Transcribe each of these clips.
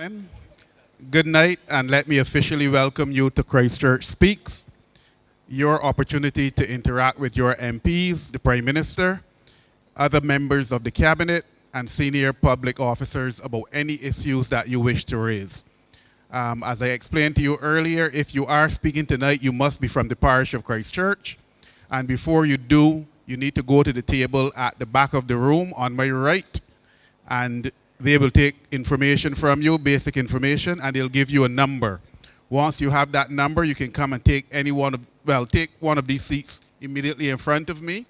gentlemen, good night, and let me officially welcome you to Christchurch Speaks, your opportunity to interact with your MPs, the Prime Minister, other members of the Cabinet, and senior public officers about any issues that you wish to raise. As I explained to you earlier, if you are speaking tonight, you must be from the parish of Christchurch. And before you do, you need to go to the table at the back of the room on my right, and they will take information from you, basic information, and they'll give you a number. Once you have that number, you can come and take take one of these seats immediately in front of me.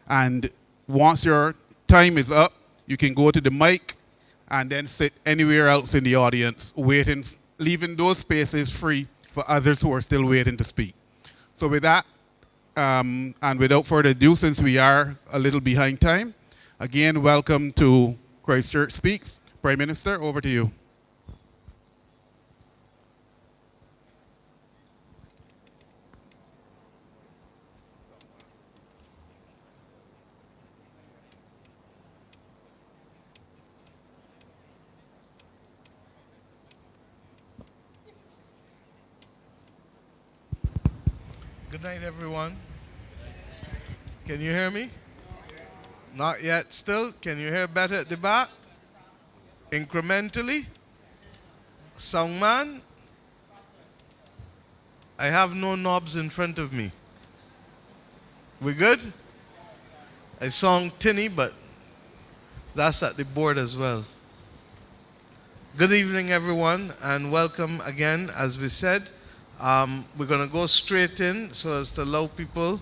And once your time is up, you can go to the mic and then sit anywhere else in the audience, leaving those spaces free for others who are still waiting to speak. So with that, and without further ado, since we are a little behind time, again, welcome to Christchurch Speaks. Prime Minister, over to you. Good night, everyone. Can you hear me? Not yet still. Can you hear better at the back? Incrementally? Songman? I have no knobs in front of me. We good? I song tinny, but that's at the board as well. Good evening, everyone, and welcome again. As we said, we're going to go straight in so as to allow people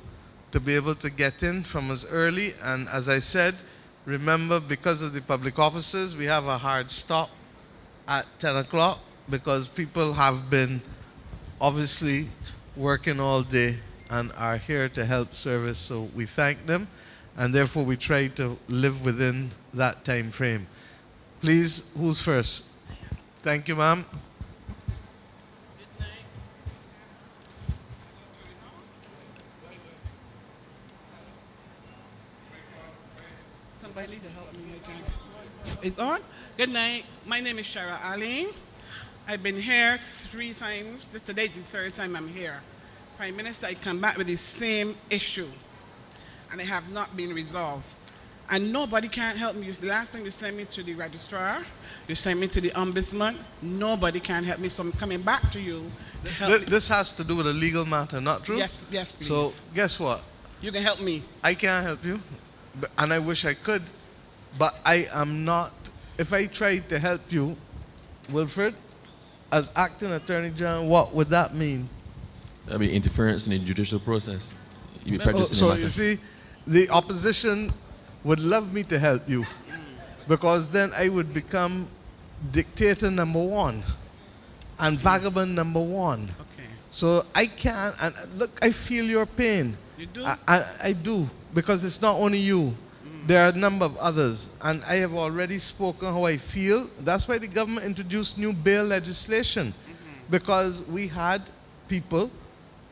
to be able to get in from as early. And as I said, remember, because of the public offices, we have a hard stop at 10 o'clock because people have been obviously working all day and are here to help service. So we thank them, and therefore we try to live within that time frame. Please, who's first? Thank you, ma'am. Somebody to help me again. It's on? Good night. My name is Shara Ali. I've been here 3 times. Today's the 3rd time I'm here. Prime Minister, I come back with the same issue, and it have not been resolved. And nobody can help me. The last time you sent me to the registrar, you sent me to the ombudsman. Nobody can help me, so I'm coming back to you to help me. This has to do with a legal matter, not true? Yes, please. So guess what? You can help me. I can't help you, and I wish I could, but I am not. If I tried to help you, Wilfred, as acting Attorney General, what would that mean? That would be interference in the judicial process. You be practicing So the matter. you see, the opposition would love me to help you, because then I would become dictator number 1 and vagabond number 1. Okay. So I can't, and look, I feel your pain. You do? I do, because it's not only you. There are a number of others, and I have already spoken how I feel. That's why the government introduced new bail legislation, because we had people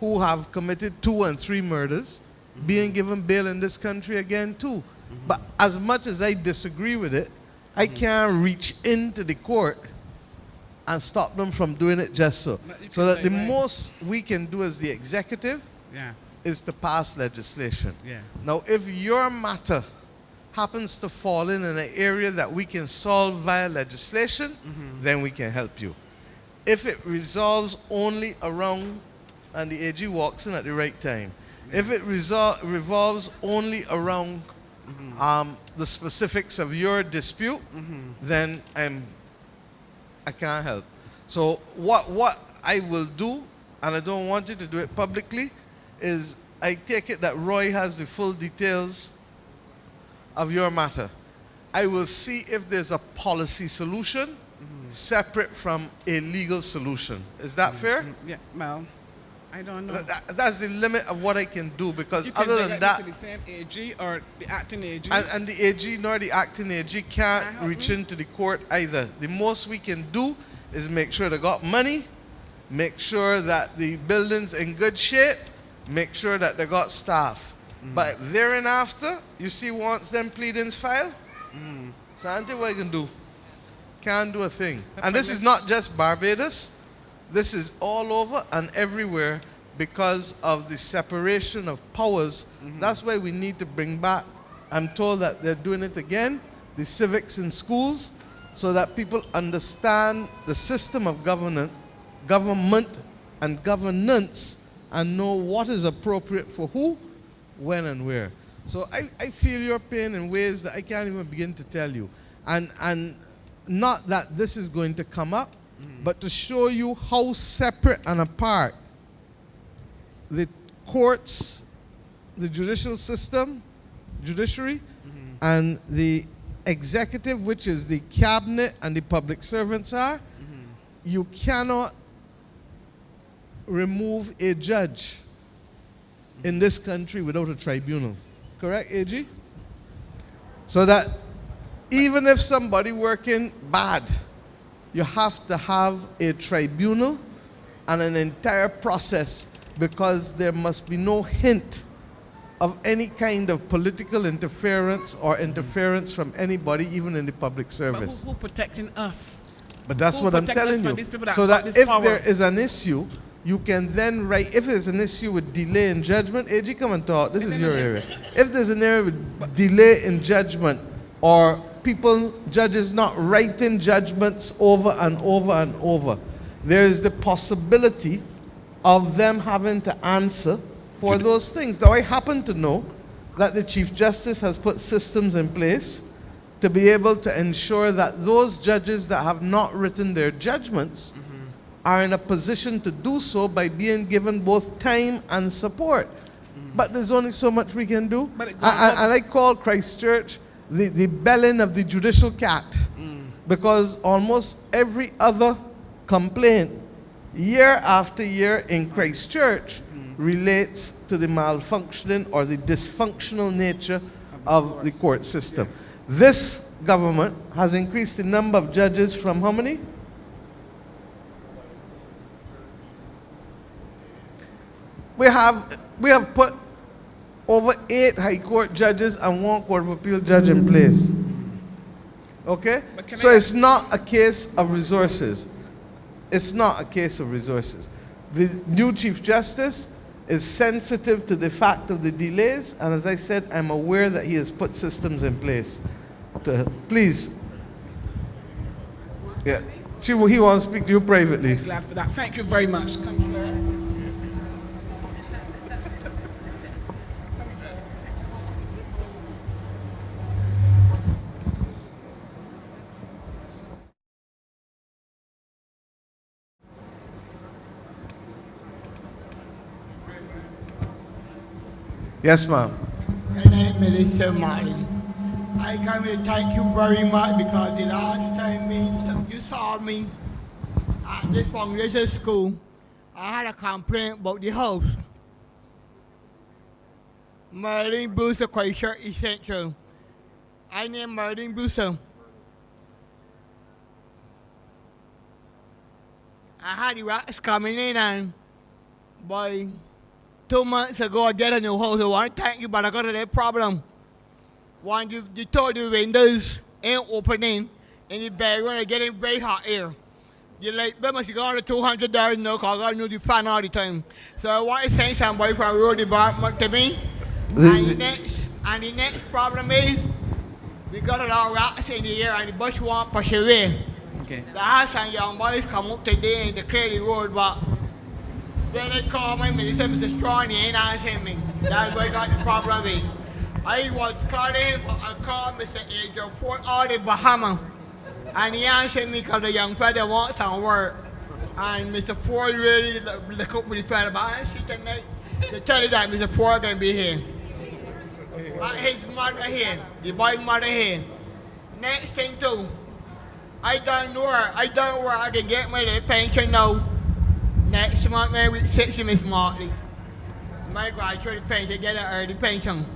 who have committed 2 and 3 murders being given bail in this country again too. But as much as I disagree with it, I can't reach into the court and stop them from doing it just so. So that the most we can do as the executive Yes. is to pass legislation. Yes. Now, if your matter happens to fall in an area that we can solve via legislation, then we can help you. If it resolves only around, and the AG walks in at the right time, if it revolves only around the specifics of your dispute, then I can't help. So what I will do, and I don't want you to do it publicly, is I take it that Roy has the full details of your matter. I will see if there's a policy solution separate from a legal solution. Is that fair? Yeah, well, I don't know. That's the limit of what I can do, because You can other than direct that, me to the same AG or the acting AG? and the AG nor the acting AG can't Can I help reach you? into the court either. The most we can do is make sure they got money, make sure that the building's in good shape, make sure that they got staff. But thereafter, you see, once them pleadings file, so I what I can do. can't do a thing. And this is not just Barbados. This is all over and everywhere because of the separation of powers. That's why we need to bring back, I'm told that they're doing it again, the civics in schools, so that people understand the system of government and governance and know what is appropriate for who, when, and where. So I feel your pain in ways that I can't even begin to tell you. And not that this is going to come up, but to show you how separate and apart the courts, the judicial system, judiciary, and the executive, which is the cabinet and the public servants are. You cannot remove a judge in this country without a tribunal. Correct, AG? So that even if somebody working bad, you have to have a tribunal and an entire process, because there must be no hint of any kind of political interference or interference from anybody, even in the public service. But who protecting us? But that's Who what I'm protect us telling from you. these people that So got that this if power? there is an issue, you can then write, if there's an issue with delay in judgment, AG, come and talk, this is your area. If there's an area with delay in judgment, or judges not writing judgments over and over and over, there is the possibility of them having to answer for those things. Now, I happen to know that the Chief Justice has put systems in place to be able to ensure that those judges that have not written their judgments are in a position to do so by being given both time and support. But there's only so much we can do. But it goes And I call Christchurch the belling of the judicial cat, because almost every other complaint year after year in Christchurch relates to the malfunctioning or the dysfunctional nature of the court system. This government has increased the number of judges from how many? We have put over 8 High Court judges and 1 Court of Appeal judge in place. Okay? So it's not a case of resources. It's not a case of resources. The new Chief Justice is sensitive to the fact of the delays, and as I said, I'm aware that he has put systems in place. Please. Yeah. He wants to speak to you privately. Glad for that. Thank you very much. Come, sir. Yes, ma'am. And I'm Minister Martin. I come to thank you very much because the last time you saw me at this foundation school, I had a complaint about the house. Merlin Brewster, Christchurch Essential. I named Merlin Brewster. I had the rats coming in, and by 2 months ago, I get a new house. I want to thank you, but I got a problem. When you told the windows ain't opening, and the bedroom are getting very hot air. You like, they must go to $200 now, because I got to know the fan all the time. So I want to send somebody from the road department to me. And the next problem is, we got a lot of rats in the air, and the bus won't push away. Okay. The house and young boys come up today and they clear the road, but then they call me and they said, Mr. Strong, he ain't answering me. That's what I got the problem with. I was calling him, but I called Mr. Adrian Fort out in Bahama. And he answered me because the young fella wants some work. And Mr. Ford really look up for the fella, but I see tonight to tell you that Mr. Ford gonna be here. But his mother here, the boy's mother here. Next thing too, I don't know where I can get my pension now. Next month, man, with 60 Miss Martley. My graduate pension, get an early pension.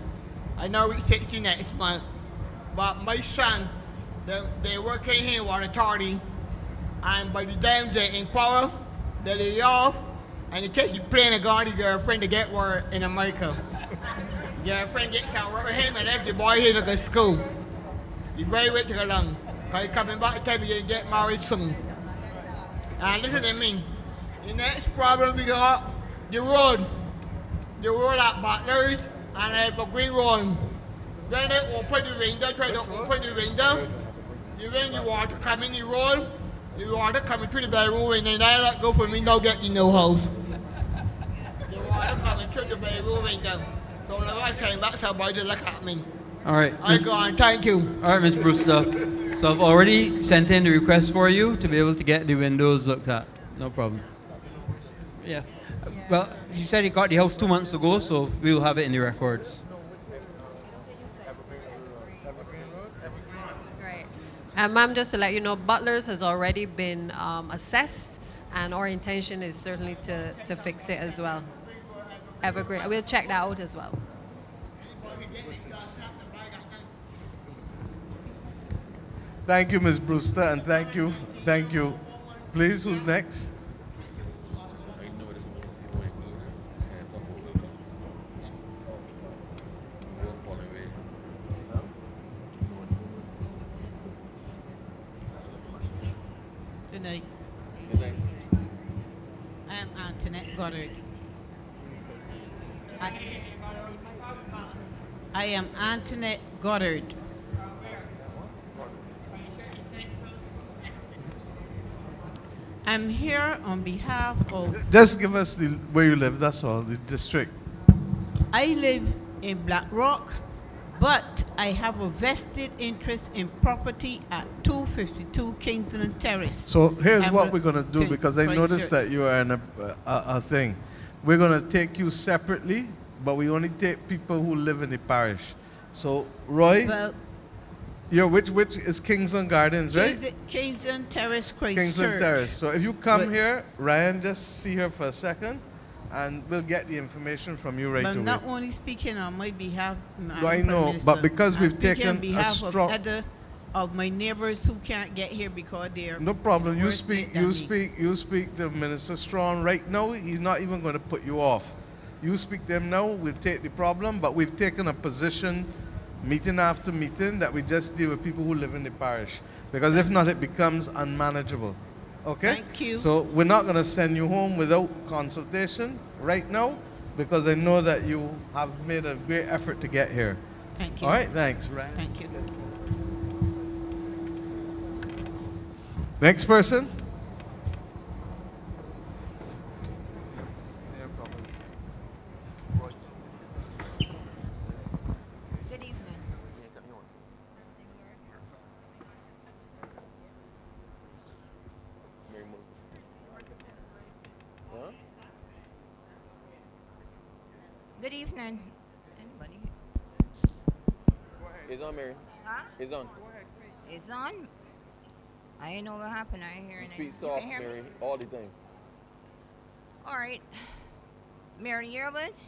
I know with 60 next month. But my son, they work in here with authority. And by the time they're in power, they lay off. And they take the plane and go on the girlfriend to get work in America. The girlfriend gets some work with him and left the boy here to go to school. He's very rich to go along. Because you're coming back to tell me you get married soon. And listen to me. The next problem we got, the road. The road at Butlers and the Green Road. When they open the window, try to open the window, when the water come in the road, the water coming through the bedroom and then I let go for me, no get in no house. The water coming through the bedroom window. So when I came back, somebody look at me. All right. I go on, thank you. All right, Ms. Brewster. So I've already sent in the request for you to be able to get the windows looked at. No problem. Yeah. Well, you said you got the house 2 months ago, so we'll have it in the records. Right. Ma'am, just to let you know, Butlers has already been assessed, and our intention is certainly to fix it as well. Evergreen. We'll check that out as well. Thank you, Ms. Brewster, and thank you. Thank you. Please, who's next? Good night. I am Antoinette Goddard. I am Antoinette Goddard. I'm here on behalf of... Just give us where you live, that's all, the district. I live in Black Rock, but I have a vested interest in property at 252 Kingston Terrace. So here's I'm what a- we're going to do, because I noticed that you are in a thing. We're going to take you separately, but we only take people who live in the parish. So, Roy, Well, you're which is Kingsland Gardens, right? Kingston Terrace, Christchurch. Kingsland Terrace. So if you come But- here, Ryan, just see her for a second, and we'll get the information from you right But I'm away. not only speaking on my behalf, Madam I know, Prime Minister, but because I'm we've speaking taken on a behalf strong- of other of my neighbors who can't get here because they're No problem. You worse speak. than You me. speak. You speak to Minister Strong right now. He's not even going to put you off. You speak to him now. We'll take the problem, but we've taken a position, meeting after meeting, that we just deal with people who live in the parish, because if not, it becomes unmanageable. Okay. Thank you. So we're not going to send you home without consultation right now, because I know that you have made a great effort to get here. Thank you. All right. Thanks, Ryan. Thank you. Next person. Good evening. Good evening. Anybody? It's on, Mary. Huh? It's on. It's on. I didn't know what happened. I ain't hearing You it. speak soft, can hear Mary. me? All the thing. All right. Mary Yearwood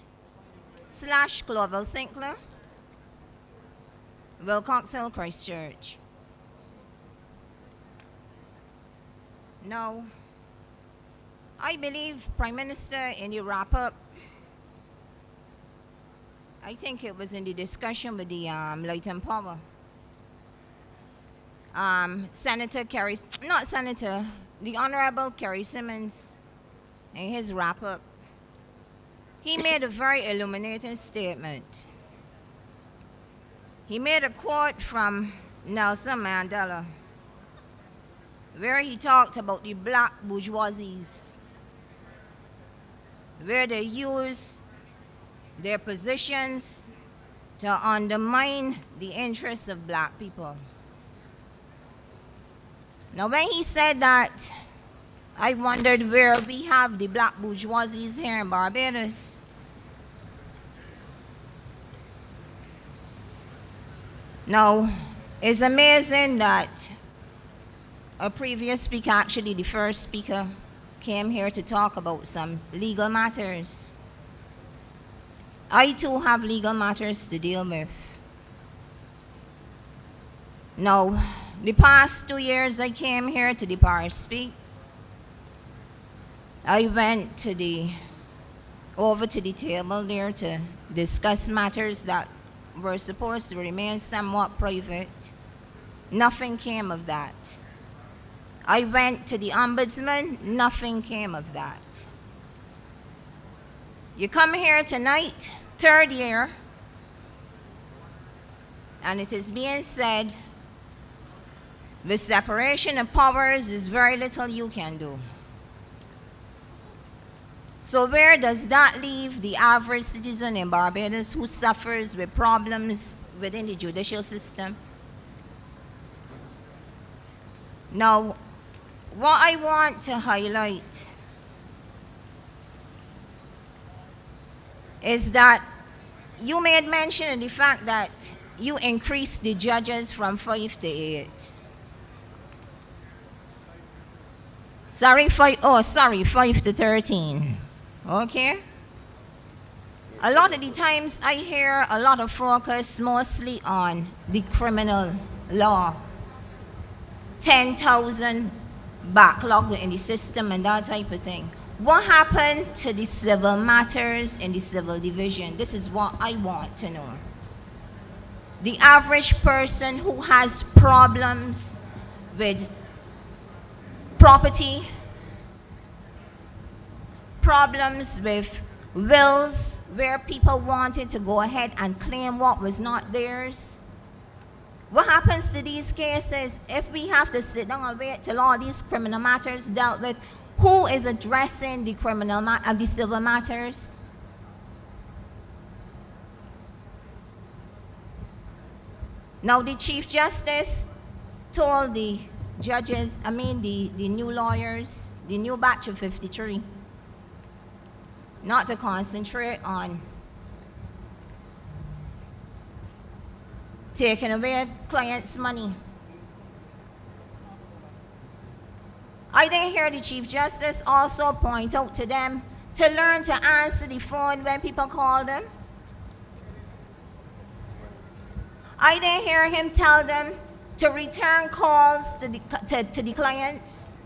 / Clovel Sinclair. Wilcox Hill, Christchurch. No. I believe, Prime Minister, in your wrap-up, I think it was in the discussion with the Light and Power. Senator Kerry, not Senator, the Honorable Kerry Simmons, in his wrap-up, he made a very illuminating statement. He made a quote from Nelson Mandela, where he talked about the black bourgeoisies, where they use their positions to undermine the interests of black people. Now, when he said that, I wondered where we have the black bourgeoisies here in Barbados. Now, it's amazing that a previous speaker, actually the first speaker, came here to talk about some legal matters. I too have legal matters to deal with. Now, the past 2 years I came here to the Parish speak. I went over to the table there to discuss matters that were supposed to remain somewhat private. Nothing came of that. I went to the ombudsman, nothing came of that. You come here tonight, third year, and it is being said, with separation of powers, there's very little you can do. So where does that leave the average citizen in Barbados who suffers with problems within the judicial system? Now, what I want to highlight is that you made mention of the fact that you increased the judges from 5 to 8. Sorry, 5 to 13. Okay? A lot of the times I hear a lot of focus mostly on the criminal law. 10,000 backlog in the system and that type of thing. What happened to the civil matters in the civil division? This is what I want to know. The average person who has problems with property, problems with wills where people wanted to go ahead and claim what was not theirs. What happens to these cases if we have to sit down and wait till all these criminal matters dealt with? Who is addressing the the civil matters? Now the Chief Justice told the judges, the new lawyers, the new batch of 53, not to concentrate on taking away clients' money. I didn't hear the Chief Justice also point out to them to learn to answer the phone when people call them. I didn't hear him tell them to return calls to the clients.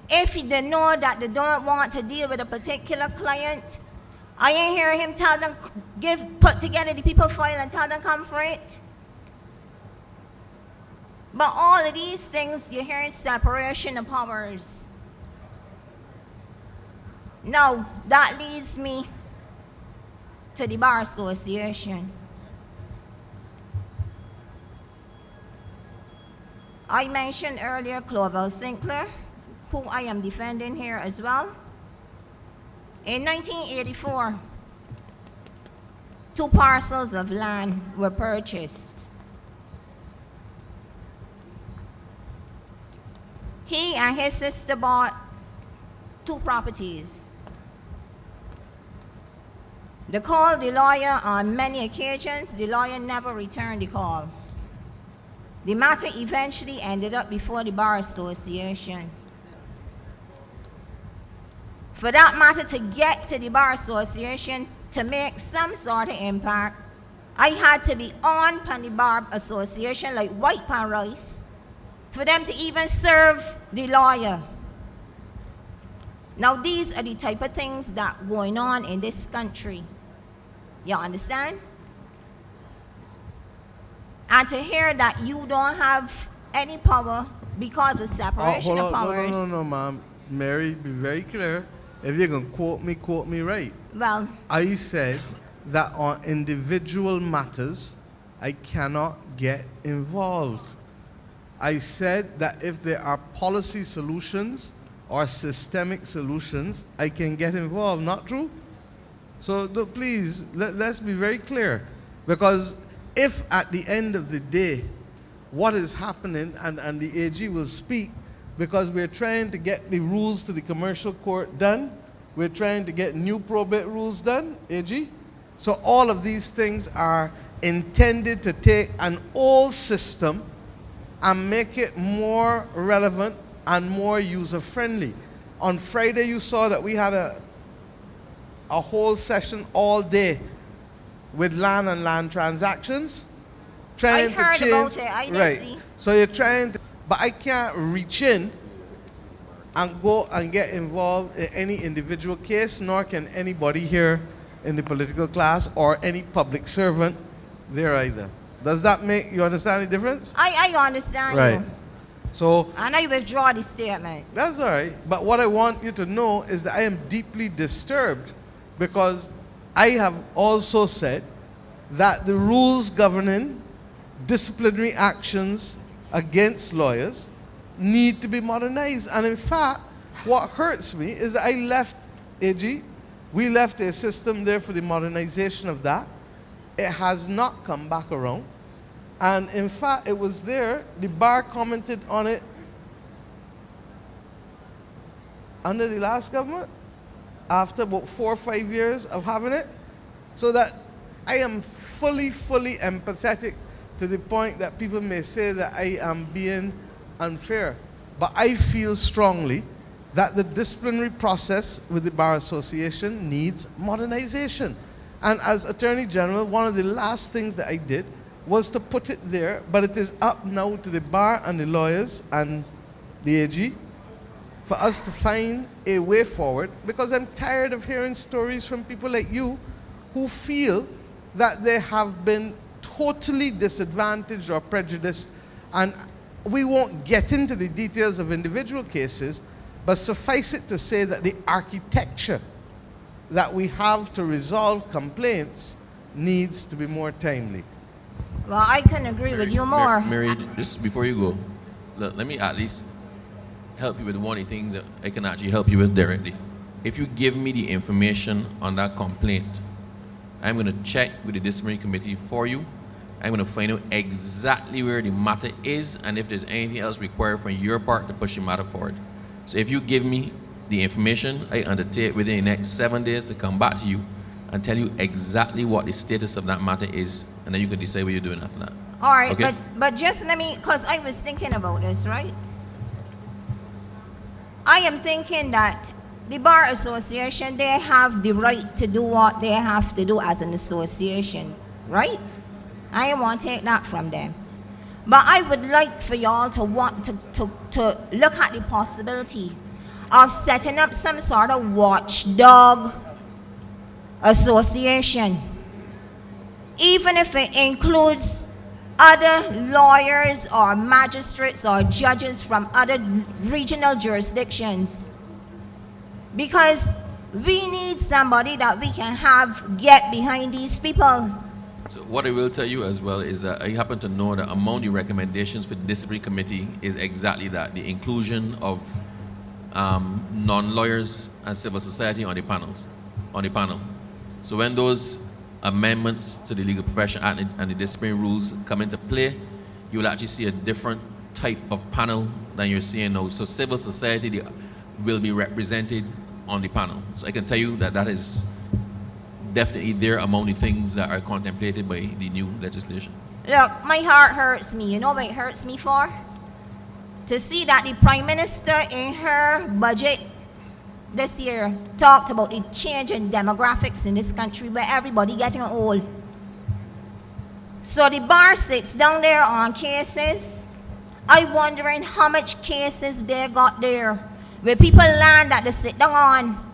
If they know that they don't want to deal with a particular client, I ain't hear him tell them, put together the people file and tell them come for it. But all of these things, you hear separation of powers. Now, that leads me to the Bar Association. I mentioned earlier Clovel Sinclair, who I am defending here as well. In 1984, 2 parcels of land were purchased. He and his sister bought 2 properties. They called the lawyer on many occasions. The lawyer never returned the call. The matter eventually ended up before the Bar Association. For that matter to get to the Bar Association to make some sort of impact, I had to be on the Bar Association like white pan rice for them to even serve the lawyer. Now these are the type of things that going on in this country. You understand? And to hear that you don't have any power because of separation of powers. No, ma'am. Mary, be very clear. If you're going to quote me right. Well, I said that on individual matters, I cannot get involved. I said that if there are policy solutions or systemic solutions, I can get involved. Not true? So please, let's be very clear. Because if at the end of the day, what is happening, and the AG will speak, because we're trying to get the rules to the commercial court done, we're trying to get new probate rules done, AG. So all of these things are intended to take an old system and make it more relevant and more user-friendly. On Friday, you saw that we had a whole session all day with land and land transactions. Trying I heard to change, about it. I didn't right. see. So you're trying to, but I can't reach in and go and get involved in any individual case, nor can anybody here in the political class or any public servant there either. Does that make you understand the difference? I understand Right. you. So And I withdraw the statement. that's all right. But what I want you to know is that I am deeply disturbed because I have also said that the rules governing disciplinary actions against lawyers need to be modernized. And in fact, what hurts me is that I left AG, we left a system there for the modernization of that. It has not come back around. And in fact, it was there, the bar commented on it under the last government, after about 4 or 5 years of having it, so that I am fully empathetic to the point that people may say that I am being unfair. But I feel strongly that the disciplinary process with the Bar Association needs modernization. And as Attorney General, one of the last things that I did was to put it there, but it is up now to the bar and the lawyers and the AG for us to find a way forward, because I'm tired of hearing stories from people like you who feel that they have been totally disadvantaged or prejudiced. And we won't get into the details of individual cases, but suffice it to say that the architecture that we have to resolve complaints needs to be more timely. Well, I can agree with you more. Mary, just before you go, let me at least help you with one of the things that I can actually help you with directly. If you give me the information on that complaint, I'm going to check with the disciplinary committee for you. I'm going to find out exactly where the matter is and if there's anything else required from your part to push the matter forward. So if you give me the information, I undertake within the next 7 days to come back to you and tell you exactly what the status of that matter is, and then you can decide what you're doing after that. All right, Okay? but just let me, because I was thinking about this, right? I am thinking that the Bar Association, they have the right to do what they have to do as an association, right? I don't want to take that from them. But I would like for y'all to want to look at the possibility of setting up some sort of watchdog association, even if it includes other lawyers or magistrates or judges from other regional jurisdictions. Because we need somebody that we can have get behind these people. So what I will tell you as well is that I happen to know that among the recommendations for the disciplinary committee is exactly that, the inclusion of non-lawyers and civil society on the panel. So when those amendments to the Legal Profession Act and the disciplinary rules come into play, you will actually see a different type of panel than you're seeing now. So civil society will be represented on the panel. So I can tell you that that is definitely there among the things that are contemplated by the new legislation. Look, my heart hurts me. You know what it hurts me for? To see that the Prime Minister in her budget this year talked about the change in demographics in this country where everybody getting old. So the bar sits down there on cases. I'm wondering how much cases they got there where people land that they sit down on.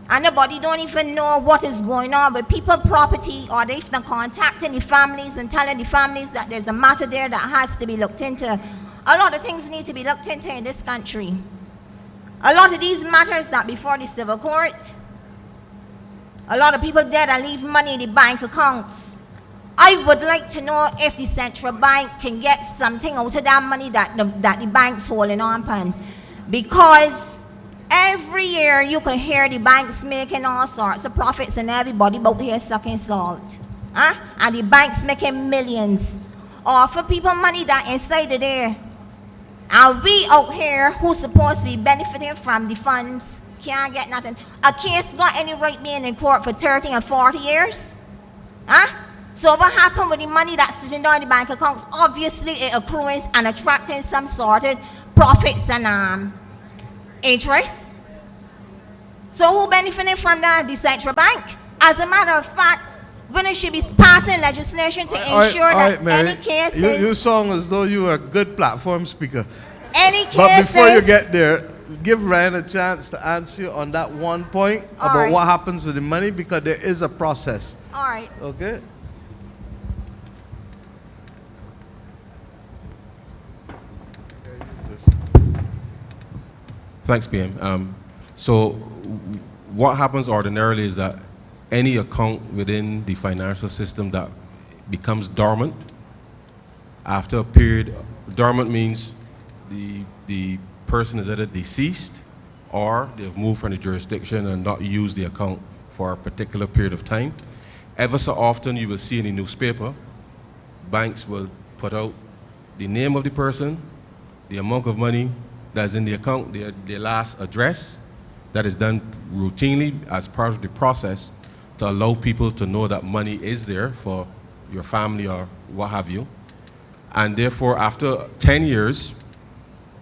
And nobody don't even know what is going on with people property, or they even contacting the families and telling the families that there's a matter there that has to be looked into. A lot of things need to be looked into in this country. A lot of these matters that before the civil court. A lot of people dead and leave money in the bank accounts. I would like to know if the central bank can get something out of that money that the bank's holding on upon. Because every year you can hear the banks making all sorts of profits and everybody out here sucking salt. And the banks making millions. Or for people money that inside of there. And we out here who's supposed to be benefiting from the funds can't get nothing. A case got any right being in court for 30 and 40 years? So what happened with the money that's sitting down in the bank accounts? Obviously it accruing and attracting some sort of profits and interest. So who benefiting from that? The central bank. As a matter of fact, when it should be passing legislation to ensure that Mary, any cases... You sound as though you are a good platform speaker. Any cases... But before you get there, give Ryan a chance to answer you on that one point about what happens with the money, because there is a process. All right. Okay? Minister. Thanks, PM. So what happens ordinarily is that any account within the financial system that becomes dormant after a period, dormant means the person is either deceased or they've moved from the jurisdiction and not used the account for a particular period of time. Ever so often you will see in the newspaper, banks will put out the name of the person, the amount of money that's in the account, their last address. That is done routinely as part of the process to allow people to know that money is there for your family or what have you. And therefore, after 10 years,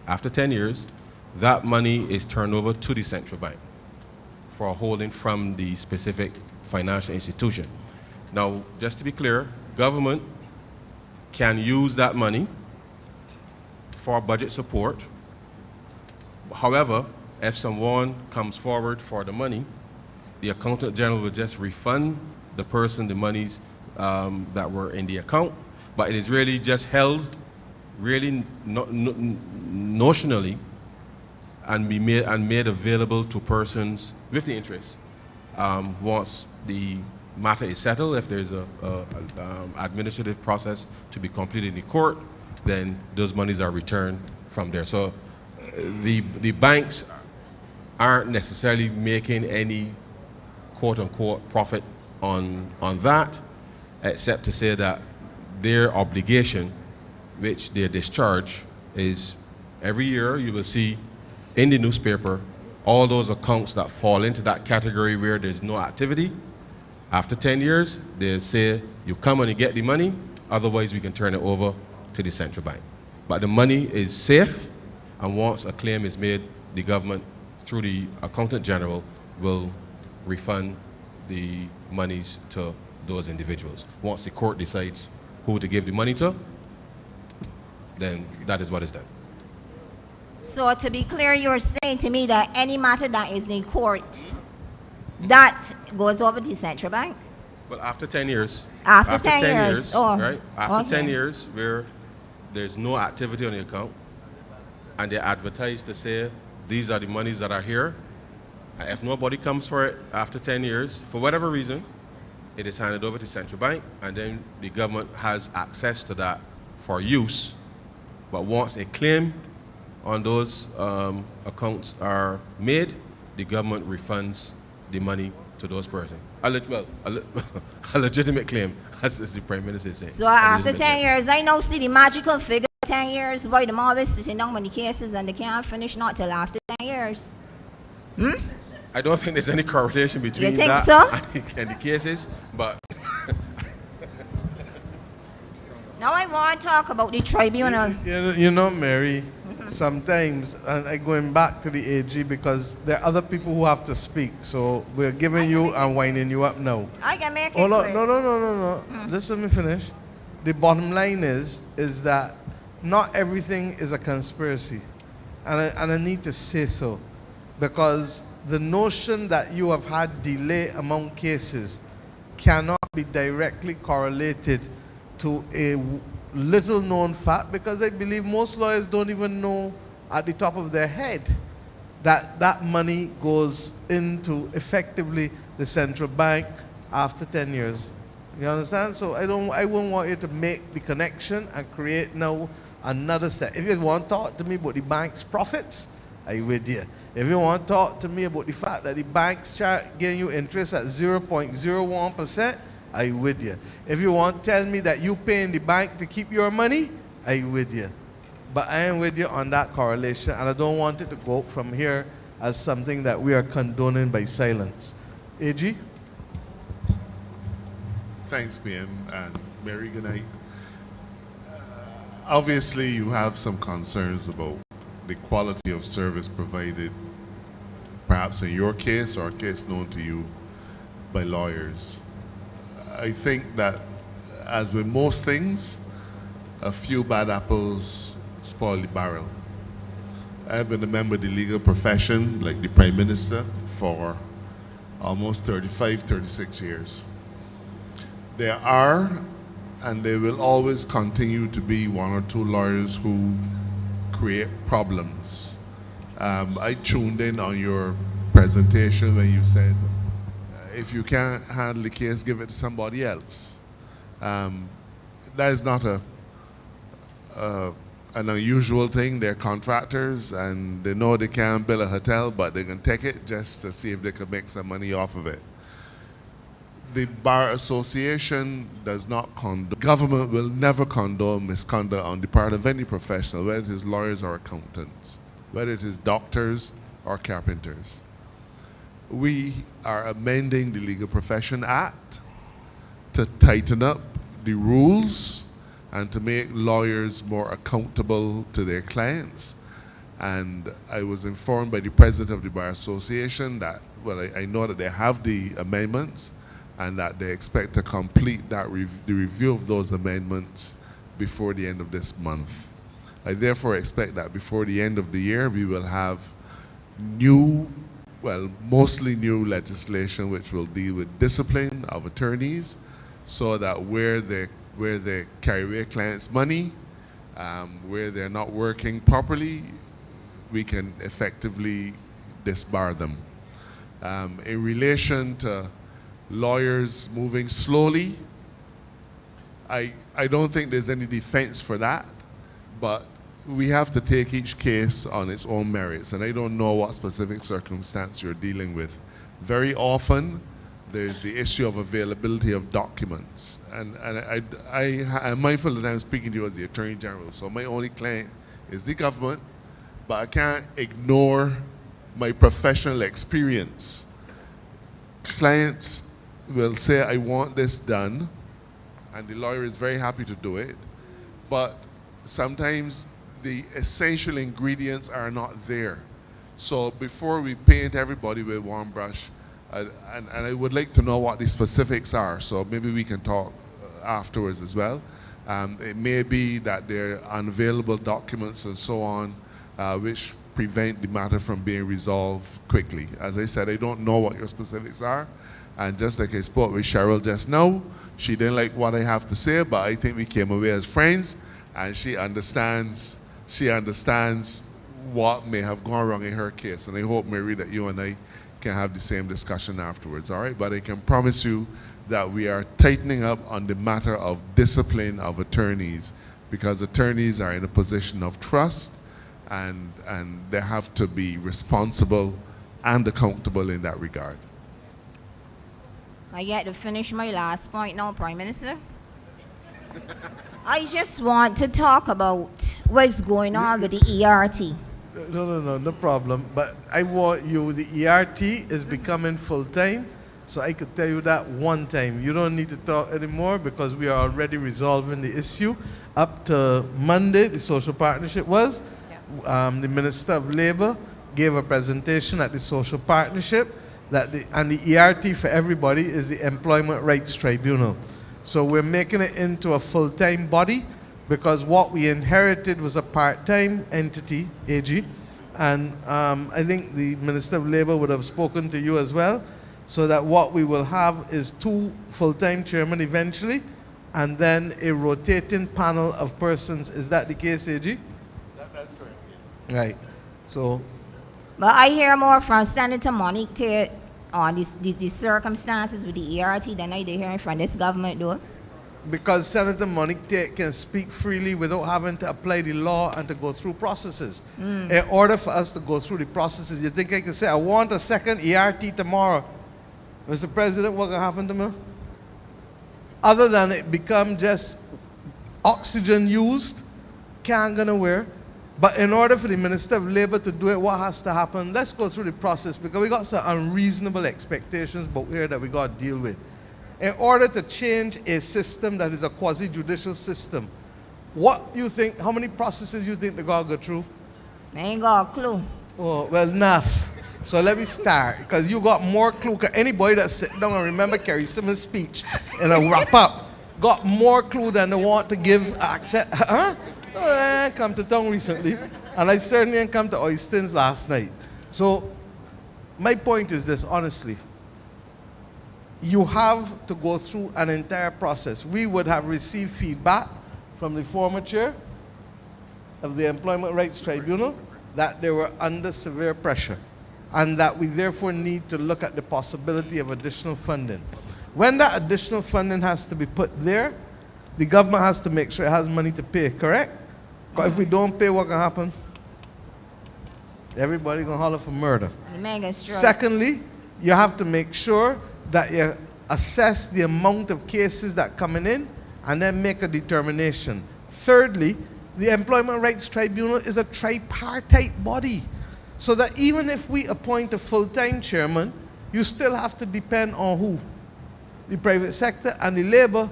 that money is turned over to the central bank for a holding from the specific financial institution. Now, just to be clear, government can use that money for budget support. However, if someone comes forward for the money, the accountant general will just refund the person the monies that were in the account, but it is really just held really notionally and made available to persons with the interest. Once the matter is settled, if there's a administrative process to be completed in the court, then those monies are returned from there. So the banks aren't necessarily making any quote-unquote profit on that, except to say that their obligation, which they discharge, is every year you will see in the newspaper all those accounts that fall into that category where there's no activity. After 10 years, they say, you come and you get the money, otherwise we can turn it over to the central bank. But the money is safe, and once a claim is made, the government, through the accountant general, will refund the monies to those individuals. Once the court decides who to give the money to, then that is what is done. So to be clear, you're saying to me that any matter that is in court, that goes over to the central bank? But after 10 years. After 10 years. Oh, right? After okay. 10 years, where there's no activity on the account, and they advertise to say, these are the monies that are here. And if nobody comes for it after 10 years, for whatever reason, it is handed over to central bank, and then the government has access to that for use. But once a claim on those accounts are made, the government refunds the money to those persons. A legitimate claim, as the Prime Minister is saying. So after 10 years, I now see the magical figure, 10 years, boy, them always sitting down on the cases and they can't finish not till after 10 years. I don't think there's any correlation between you think that so? and the cases, but now I want to talk about the tribunal. You know, Mary, sometimes, and I'm going back to the AG because there are other people who have to speak. So we're giving you and winding you up now. I can make it Hold on, quick. no. Listen, let me finish. The bottom line is that not everything is a conspiracy. And I need to say so. Because the notion that you have had delay among cases cannot be directly correlated to a little known fact, because I believe most lawyers don't even know at the top of their head that that money goes into effectively the central bank after 10 years. You understand? So I won't want you to make the connection and create now another set. If you want to talk to me about the bank's profits, I with you. If you want to talk to me about the fact that the banks giving you interest at 0.01%, I with you. If you want to tell me that you pay in the bank to keep your money, I with you. But I am with you on that correlation, and I don't want it to go from here as something that we are condoning by silence. AG? Thanks, PM, and Mary, good night. Obviously, you have some concerns about the quality of service provided, perhaps in your case or a case known to you by lawyers. I think that, as with most things, a few bad apples spoil the barrel. I've been a member of the legal profession, like the Prime Minister, for almost 35, 36 years. There are, and there will always continue to be, one or two lawyers who create problems. I tuned in on your presentation when you said, if you can't handle the case, give it to somebody else. That is not an unusual thing. They're contractors and they know they can't build a hotel, but they can take it just to see if they can make some money off of it. The Bar Association does not condone, government will never condone misconduct on the part of any professional, whether it is lawyers or accountants, whether it is doctors or carpenters. We are amending the Legal Profession Act to tighten up the rules and to make lawyers more accountable to their clients. And I was informed by the president of the Bar Association that, well, I know that they have the amendments and that they expect to complete that the review of those amendments before the end of this month. I therefore expect that before the end of the year we will have new, well, mostly new legislation which will deal with discipline of attorneys, so that where they carry away clients' money, where they're not working properly, we can effectively disbar them. In relation to lawyers moving slowly, I don't think there's any defense for that, but we have to take each case on its own merits, and I don't know what specific circumstance you're dealing with. Very often, there's the issue of availability of documents, and I'm mindful that I'm speaking to you as the Attorney General, so my only client is the government, but I can't ignore my professional experience. Clients will say, I want this done, and the lawyer is very happy to do it, but sometimes the essential ingredients are not there. So before we paint everybody with one brush, and I would like to know what the specifics are, so maybe we can talk afterwards as well. It may be that there are unavailable documents and so on, which prevent the matter from being resolved quickly. As I said, I don't know what your specifics are, and just like I spoke with Cheryl just now, she didn't like what I have to say, but I think we came away as friends, and she understands what may have gone wrong in her case, and I hope, Mary, that you and I can have the same discussion afterwards, all right? But I can promise you that we are tightening up on the matter of discipline of attorneys, because attorneys are in a position of trust, and they have to be responsible and accountable in that regard. I get to finish my last point now, Prime Minister. I just want to talk about what's going on with the ERT. No problem. But I want you, the ERT is becoming full-time, so I could tell you that one time. You don't need to talk anymore because we are already resolving the issue. Up to Monday, the social partnership was. The Minister of Labour gave a presentation at the social partnership and the ERT for everybody is the Employment Rights Tribunal. So we're making it into a full-time body, because what we inherited was a part-time entity, AG, and I think the Minister of Labour would have spoken to you as well, so that what we will have is 2 full-time chairmen eventually, and then a rotating panel of persons. Is that the case, AG? That's correct. Right. So. But I hear more from Senator Monique on the circumstances with the ERT than I do hearing from this government, though. Because Senator Monique can speak freely without having to apply the law and to go through processes. In order for us to go through the processes, you think I can say, I want a second ERT tomorrow. Mr. President, what can happen to me? Other than it become just oxygen used, can't go nowhere. But in order for the Minister of Labour to do it, what has to happen? Let's go through the process, because we got some unreasonable expectations about here that we got to deal with. In order to change a system that is a quasi-judicial system, what you think, how many processes you think they got to go through? I ain't got a clue. Oh, well, enough. So let me start, because you got more clue. Anybody that sit down and remember Kerry Simmons' speech and a wrap up got more clue than they want to give access. Huh? I come to town recently, and I certainly didn't come to Oystins last night. So my point is this, honestly. You have to go through an entire process. We would have received feedback from the former chair, of the Employment Rights Tribunal that they were under severe pressure and that we therefore need to look at the possibility of additional funding. When that additional funding has to be put there, the government has to make sure it has money to pay, correct? Because if we don't pay, what can happen? Everybody gonna holler for murder. The mega strike. Secondly, you have to make sure that you assess the amount of cases that coming in and then make a determination. Thirdly, the Employment Rights Tribunal is a tripartite body, so that even if we appoint a full-time chairman, you still have to depend on who? The private sector and the labor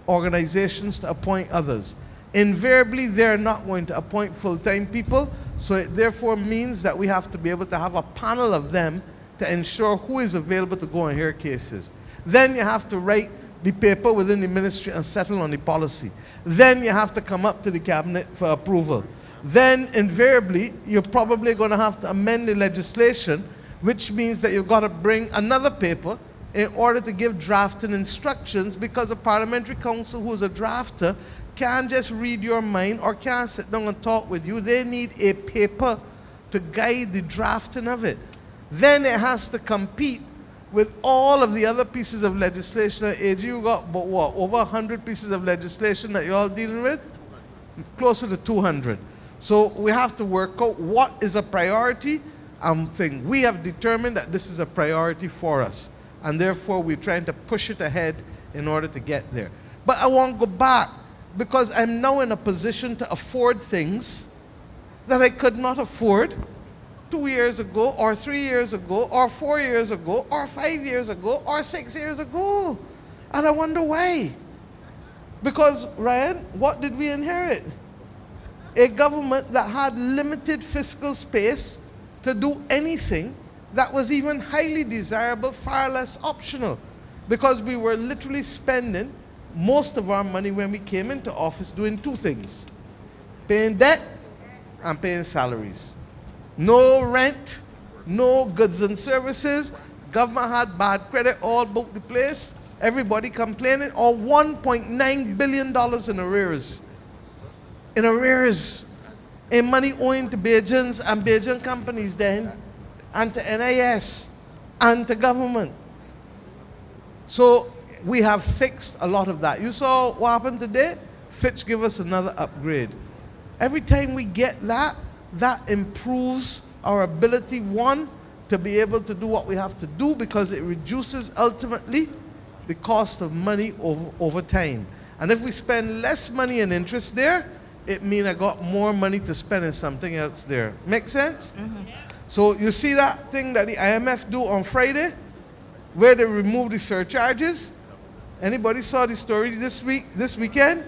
organizations to appoint others. Invariably, they're not going to appoint full-time people, so it therefore means that we have to be able to have a panel of them to ensure who is available to go and hear cases. Then you have to write the paper within the ministry and settle on the policy. Then you have to come up to the cabinet for approval. Then invariably, you're probably going to have to amend the legislation, which means that you've got to bring another paper in order to give drafting instructions, because a parliamentary council who's a drafter can't just read your mind or can't sit down and talk with you. They need a paper to guide the drafting of it. Then it has to compete with all of the other pieces of legislation. AG, you got what, over 100 pieces of legislation that you're all dealing with? Closer to 200. So we have to work out what is a priority thing. We have determined that this is a priority for us, and therefore we're trying to push it ahead in order to get there. But I want to go back, because I'm now in a position to afford things that I could not afford 2 years ago, or 3 years ago, or 4 years ago, or 5 years ago, or 6 years ago. And I wonder why. Because, Ryan, what did we inherit? A government that had limited fiscal space to do anything that was even highly desirable, far less optional. Because we were literally spending most of our money when we came into office doing two things: paying debt and paying salaries. No rent, no goods and services. Government had bad credit all about the place. Everybody complaining. Or $1.9 billion in arrears. In arrears. In money owing to Bajans and Bajan companies then, and to NIS, and to government. So we have fixed a lot of that. You saw what happened today? Fitch give us another upgrade. Every time we get that, that improves our ability, one, to be able to do what we have to do, because it reduces ultimately the cost of money over time. And if we spend less money in interest there, it means I got more money to spend in something else there. Make sense? Mm-hmm. So you see that thing that the IMF do on Friday, where they remove the surcharges? Anybody saw the story this weekend?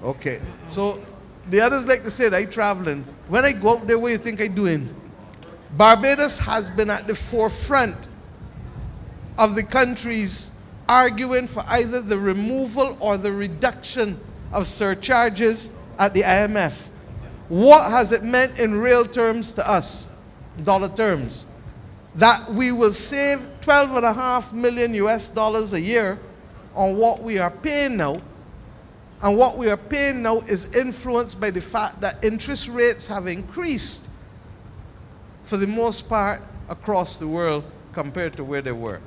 Okay. So the others like to say that I traveling. When I go out there, what do you think I doing? Barbados has been at the forefront of the countries arguing for either the removal or the reduction of surcharges at the IMF. What has it meant in real terms to us, dollar terms? That we will save $12.5 million a year on what we are paying now. And what we are paying now is influenced by the fact that interest rates have increased for the most part across the world compared to where they were.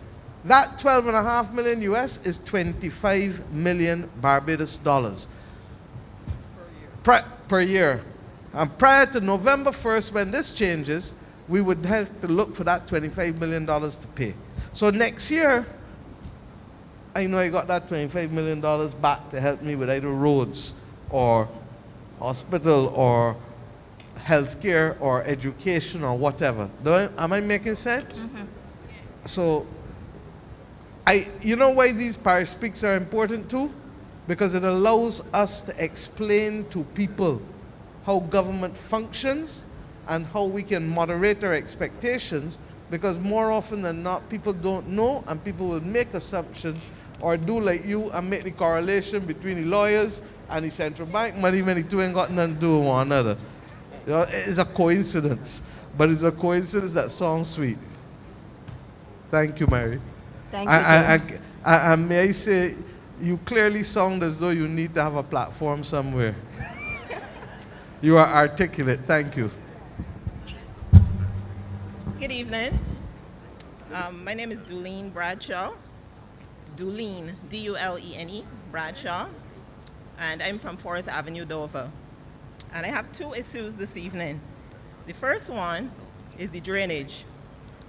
That $12.5 million is 25 million Barbados dollars per year. And prior to November 1st, when this changes, we would have to look for that $25 million to pay. So next year, I know I got that $25 million back to help me with either roads or hospital or healthcare or education or whatever. Am I making sense? Mm-hmm. So, you know why these parish speaks are important too? Because it allows us to explain to people how government functions and how we can moderate our expectations, because more often than not, people don't know and people will make assumptions or do like you and make the correlation between the lawyers and the central bank money when the two ain't got nothing to do with one another. You know, it's a coincidence, but it's a coincidence that sounds sweet. Thank you, Mary. Thank you. And may I say, you clearly sound as though you need to have a platform somewhere. You are articulate. Thank you. Good evening. My name is Dulene Bradshaw. Dulene, D-U-L-E-N-E, Bradshaw. And I'm from 4th Avenue, Dover. And I have two issues this evening. The first one is the drainage.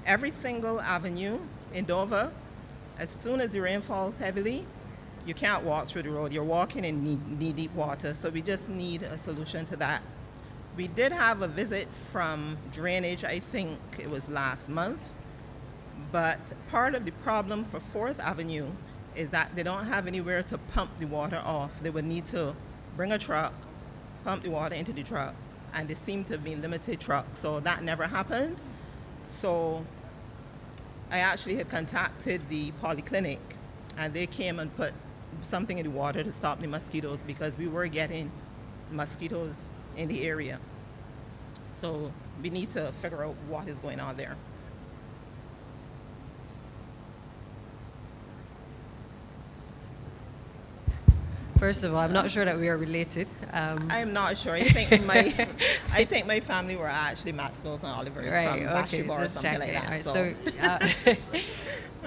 Every single avenue in Dover, as soon as the rain falls heavily, you can't walk through the road. You're walking in knee-deep water, so we just need a solution to that. We did have a visit from drainage, I think it was last month, but part of the problem for 4th Avenue is that they don't have anywhere to pump the water off. They would need to bring a truck, pump the water into the truck, and there seem to have been limited trucks, so that never happened. So I actually had contacted the polyclinic, and they came and put something in the water to stop the mosquitoes because we were getting mosquitoes in the area. So we need to figure out what is going on there. First of all, I'm not sure that we are related. I'm not sure. I think my family were actually Maxwell's and Oliver's Right, from okay, Bathsheba or just something like checking. that. All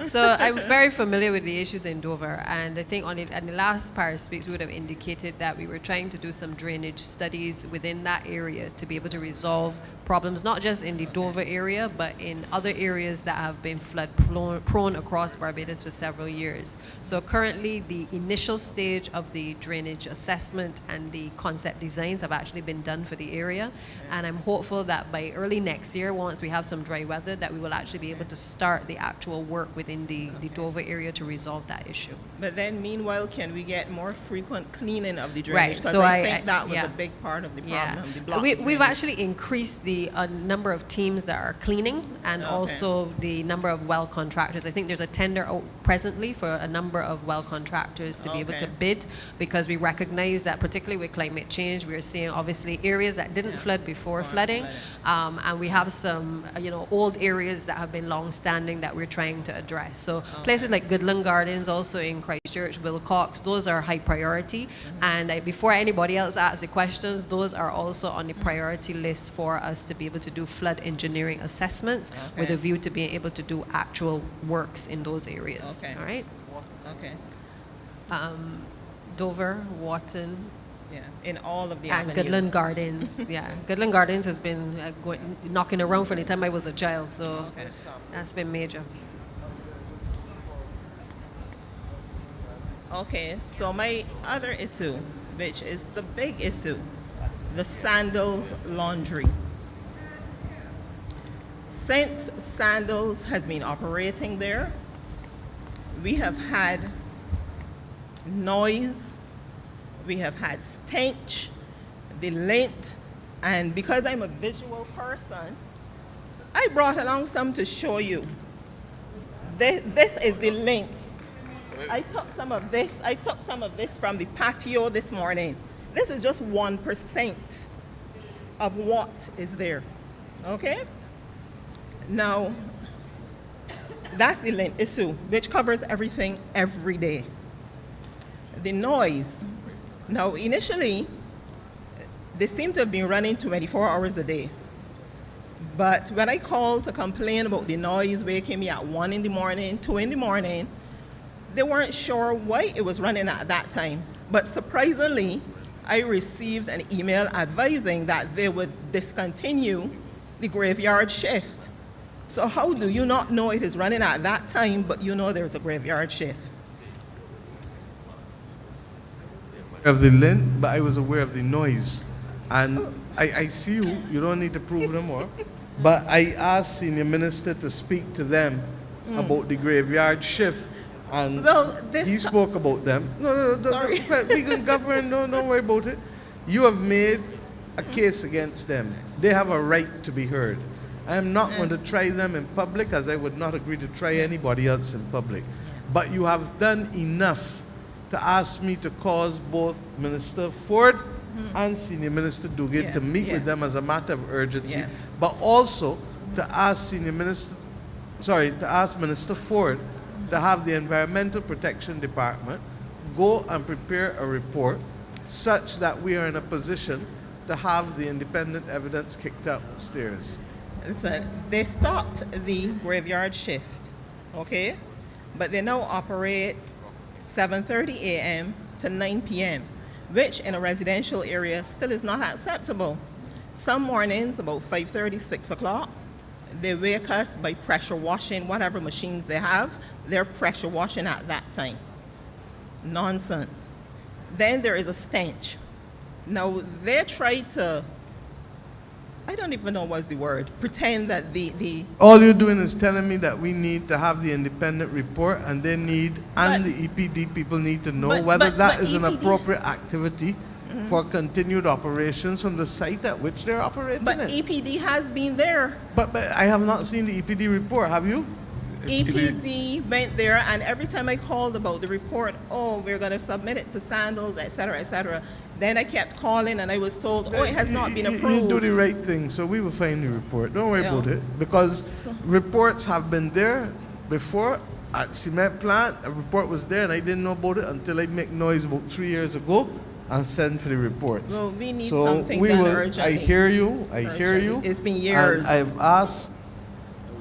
right, so I'm very familiar with the issues in Dover, and I think on the last Parish Speaks we would have indicated that we were trying to do some drainage studies within that area to be able to resolve problems not just in the Dover area but in other areas that have been flood prone across Barbados for several years. So currently the initial stage of the drainage assessment and the concept designs have actually been done for the area, and I'm hopeful that by early next year, once we have some dry weather, that we will actually be able to start the actual work within the Dover area to resolve that issue. But then meanwhile, can we get more frequent cleaning of the drainage? Right, Because so I think that was yeah. a big part of the Yeah. problem. The block We've drainage. actually increased the number of teams that are cleaning and Okay. also the number of well contractors. I think there's a tender out presently for a number of well contractors to be able to Okay. bid, because we recognize that particularly with climate change, we're seeing obviously areas that didn't flood before flooding, and we have some old areas that have been long standing that we're trying to address. So places like Goodland Gardens, also in Christchurch, Wilcox, those are high priority. And before anybody else asks the questions, those are also on the priority list for us to be able to do flood engineering assessments with a view to being able to do actual works in those areas. Okay. All right. Okay. Dover, Wharton, Yeah, in all of the and avenues. Goodland Gardens. Yeah, Goodland Gardens has been knocking around from the time I was a child, so Okay. that's been major. Okay, so my other issue, which is the big issue, the Sandals laundry. Since Sandals has been operating there, we have had noise, we have had stench, the lint, and because I'm a visual person, I brought along some to show you. This is the lint. I took some of this from the patio this morning. This is just 1% of what is there, okay? Now, that's the lint issue, which covers everything every day. The noise. Now, initially, they seem to have been running 24 hours a day. But when I called to complain about the noise waking me at 1 in the morning, 2 in the morning, they weren't sure why it was running at that time. But surprisingly, I received an email advising that they would discontinue the graveyard shift. So how do you not know it is running at that time, but you know there's a graveyard shift? Of the lint, but I was aware of the noise. And I see you don't need to prove no more. But I asked Senior Minister to speak to them about the graveyard shift. And he spoke about them. No, Sorry. we can govern, don't worry about it. You have made a case against them. They have a right to be heard. I am not going to try them in public, as I would not agree to try anybody else in public. But you have done enough to ask me to cause both Minister Ford and Senior Minister Duguid to meet with them as a matter of urgency, but also to ask Minister Ford to have the Environmental Protection Department go and prepare a report such that we are in a position to have the independent evidence kicked upstairs? So they stopped the graveyard shift, okay? But they now operate 7:30 a.m. to 9 p.m., which in a residential area still is not acceptable. Some mornings, about 5:30, 6 o'clock, they wake us by pressure washing whatever machines they have. They're pressure washing at that time. Nonsense. Then there is a stench. Now, they try to, I don't even know what's the word, pretend that the All you're doing is telling me that we need to have the independent report, and they need, and But- the EPD people need to know but- whether but- that but is an EPD appropriate activity for continued operations from the site at which they're operating but it. EPD has been there. But I have not seen the EPD report, have you? EPD went there, and every time I called about the report, oh, we're going to submit it to Sandals, et cetera, then I kept calling, and I was told, oh, it has not been approved. You do the right thing, so we will find the report. Don't worry Yeah. about it, because reports have been there before at cement plant. A report was there, and I didn't know about it until I make noise about 3 years ago and send for the reports. Well, we need so something we done will, urgently. I hear you. I hear Urgently. you. It's been years. And I've asked,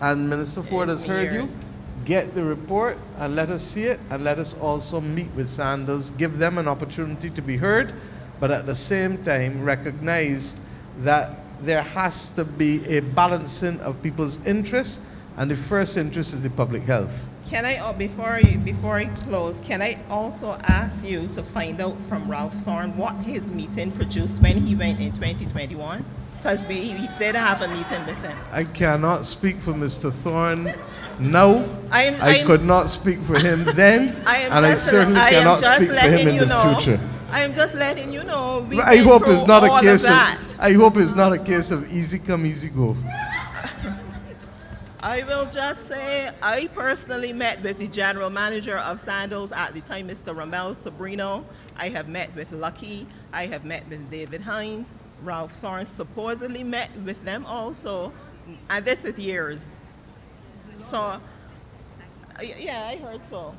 and Minister Ford It's has been heard you. years. Get the report and let us see it, and let us also meet with Sandals, give them an opportunity to be heard, but at the same time recognize that there has to be a balancing of people's interests, and the first interest is the public health. Can I, before I close, can I also ask you to find out from Ralph Thorne what his meeting produced when he went in 2021? Because we did have a meeting with him. I cannot speak for Mr. Thorne now. I I'm- could not speak for him then, and I certainly I am cannot just speak for letting him in you the know. future. I am just letting you know. We I went hope it's through not all a case of, that. I hope it's not a case of easy come, easy go. I will just say I personally met with the general manager of Sandals at the time, Mr. Ramel Sabrino. I have met with Lucky. I have met with David Hines. Ralph Thorne supposedly met with them also, and this is years. So, yeah, I heard so.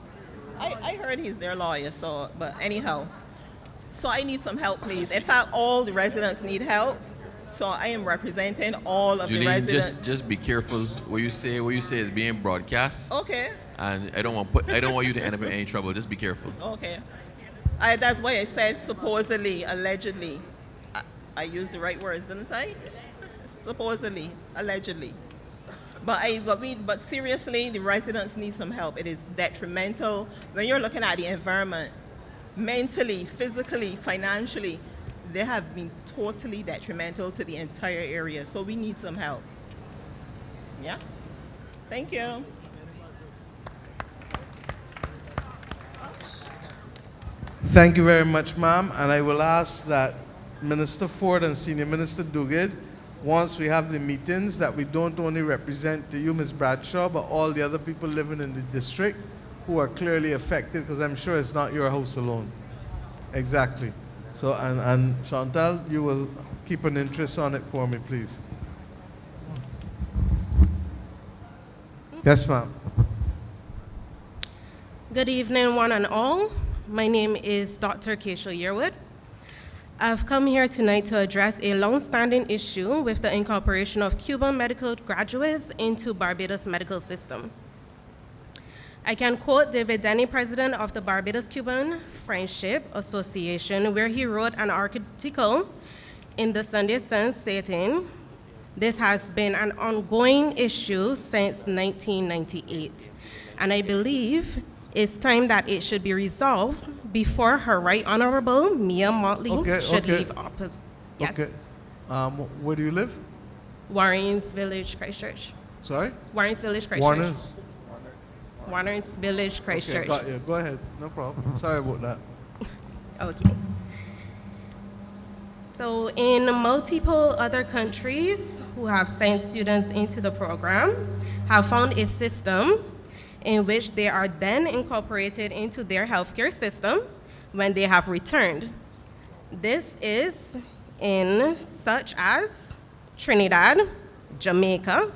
I heard he's their lawyer, so, but anyhow. So I need some help, please. In fact, all the residents need help. So I am representing all of the Julie, residents. just be careful what you say. What you say is being broadcast, Okay, and I don't want you to end up in any trouble. Just be careful. okay. That's why I said supposedly, allegedly. I used the right words, didn't I? Supposedly, allegedly. But seriously, the residents need some help. It is detrimental when you're looking at the environment, mentally, physically, financially. They have been totally detrimental to the entire area. So we need some help. Yeah. Thank you. Thank you very much, ma'am, and I will ask that Minister Ford and Senior Minister Duguid, once we have the meetings, that we don't only represent you, Ms. Bradshaw, but all the other people living in the district who are clearly affected, because I'm sure it's not your house alone. Exactly. So, and Chantal, you will keep an interest on it for me, please. Yes, ma'am. Good evening, one and all. My name is Dr. Keisha Yearwood. I've come here tonight to address a long-standing issue with the incorporation of Cuban medical graduates into Barbados medical system. I can quote David Denny, president of the Barbados-Cuban Friendship Association, where he wrote an article in the Sunday Sun stating, "This has been an ongoing issue since 1998, and I believe it's time that it should be resolved before Her Right Honorable Mia Motley should leave office." Yes. Okay. Where do you live? Warren's Village, Christchurch. Sorry? Warren's Village, Christchurch. Warner's? Warren's Village, Christchurch. Okay, got you. Go ahead. No problem. Sorry about that. Okay. So in multiple other countries who have sent students into the program have found a system in which they are then incorporated into their healthcare system when they have returned. This is in such as Trinidad, Jamaica,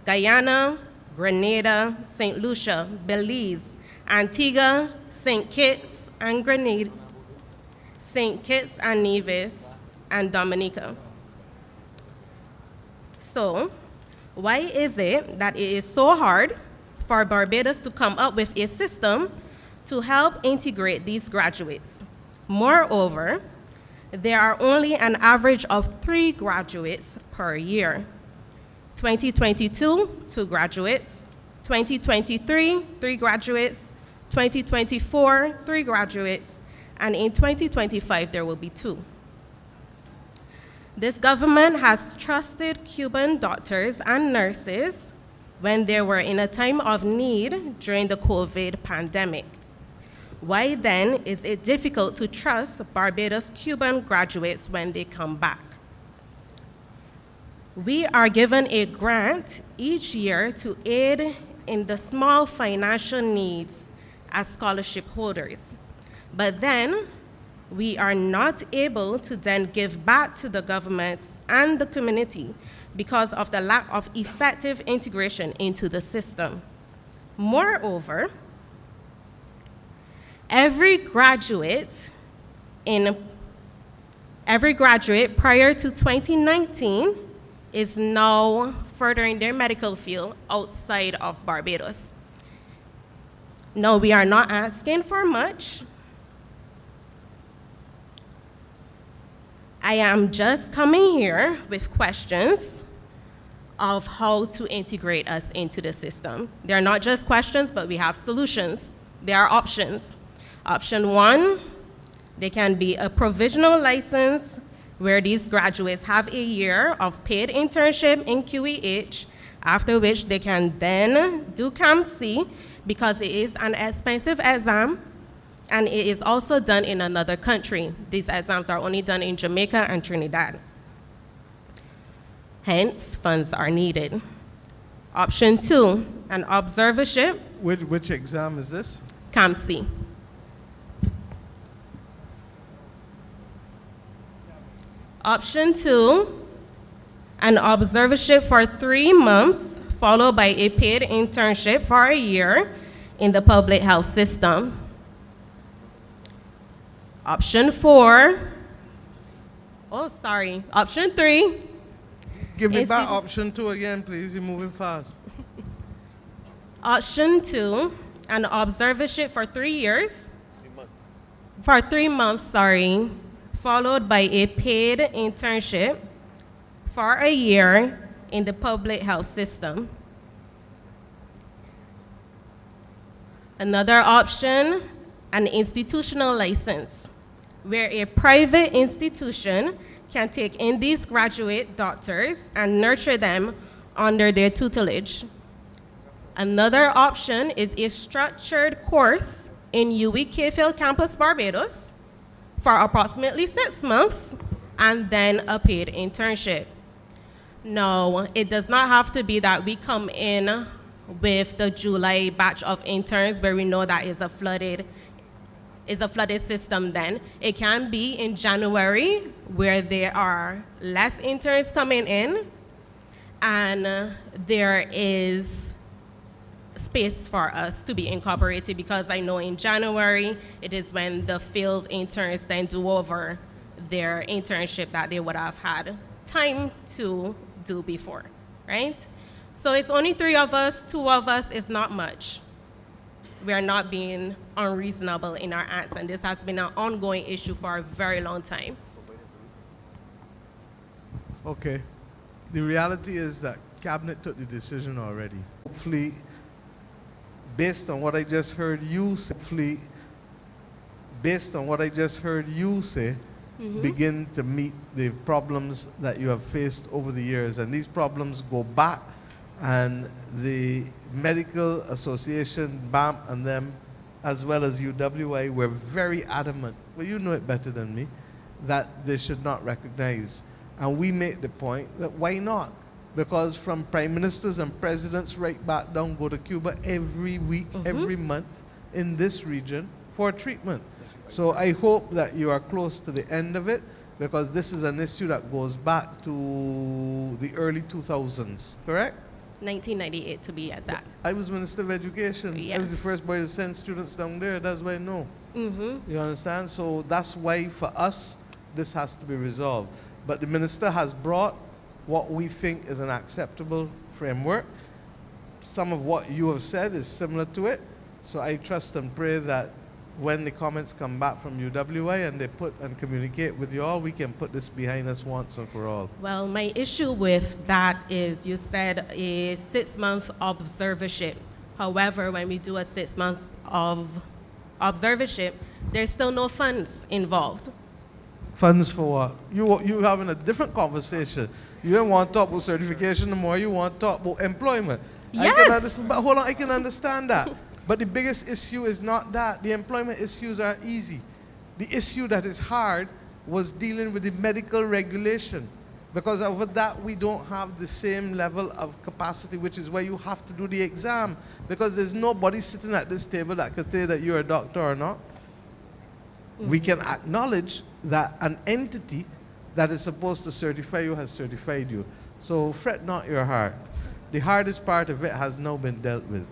Guyana, Grenada, St. Lucia, Belize, Antigua, St. Kitts and Nevis, and Dominica. So, why is it that it is so hard for Barbados to come up with a system to help integrate these graduates? Moreover, there are only an average of 3 graduates per year. 2022, 2 graduates. 2023, 3 graduates. 2024, 3 graduates. And in 2025, there will be 2. This government has trusted Cuban doctors and nurses when they were in a time of need during the COVID pandemic. Why then is it difficult to trust Barbados Cuban graduates when they come back? We are given a grant each year to aid in the small financial needs as scholarship holders. But then, we are not able to then give back to the government and the community because of the lack of effective integration into the system. Moreover, every graduate prior to 2019 is now furthering their medical field outside of Barbados. No, we are not asking for much. I am just coming here with questions of how to integrate us into the system. They're not just questions, but we have solutions. There are options. Option 1, they can be a provisional license where these graduates have a year of paid internship in QEH, after which they can then do CAMC because it is an expensive exam and it is also done in another country. These exams are only done in Jamaica and Trinidad. Hence, funds are needed. Option 2, an observership. Which exam is this? CAMC. Option 2, an observership for 3 months, followed by a paid internship for a year in the public health system. Option 4, option 3. Give me back option 2 again, please. You're moving fast. Option 2, an observership for 3 years. For 3 months, followed by a paid internship for a year in the public health system. Another option, an institutional license, where a private institution can take in these graduate doctors and nurture them under their tutelage. Another option is a structured course in UWI Cayfield Campus, Barbados, for approximately 6 months, and then a paid internship. No, it does not have to be that we come in with the July batch of interns where we know that is a flooded system then. It can be in January where there are less interns coming in and there is space for us to be incorporated, because I know in January it is when the field interns then do over their internship that they would have had time to do before, right? So it's only 3 of us, 2 of us is not much. We are not being unreasonable in our acts, and this has been an ongoing issue for a very long time. Okay. The reality is that Cabinet took the decision already. Hopefully, based on what I just heard you say, begin to meet the problems that you have faced over the years. And these problems go back, and the Medical Association, BAMP, and them, as well as UWI, were very adamant, well, you know it better than me, that they should not recognize. And we make the point that why not? Because from prime ministers and presidents right back down go to Cuba every week, every month in this region for treatment. So I hope that you are close to the end of it, because this is an issue that goes back to the early 2000s, correct? 1998 to be exact. I was Minister of Education. Yeah. I was the first boy to send students down there. That's why I know. Mm-hmm. You understand? So that's why for us this has to be resolved. But the minister has brought what we think is an acceptable framework. Some of what you have said is similar to it. So I trust and pray that when the comments come back from UWI and they put and communicate with you all, we can put this behind us once and for all. Well, my issue with that is you said a 6-month observership. However, when we do a 6 months of observership, there's still no funds involved. Funds for what? You having a different conversation. You don't want to talk about certification anymore. You want to talk about employment. Yes. I can understand, but hold on, I can understand that. But the biggest issue is not that. The employment issues are easy. The issue that is hard was dealing with the medical regulation. Because over that, we don't have the same level of capacity, which is why you have to do the exam. Because there's nobody sitting at this table that can say that you're a doctor or not. We can acknowledge that an entity that is supposed to certify you has certified you. So fret not your heart. The hardest part of it has now been dealt with.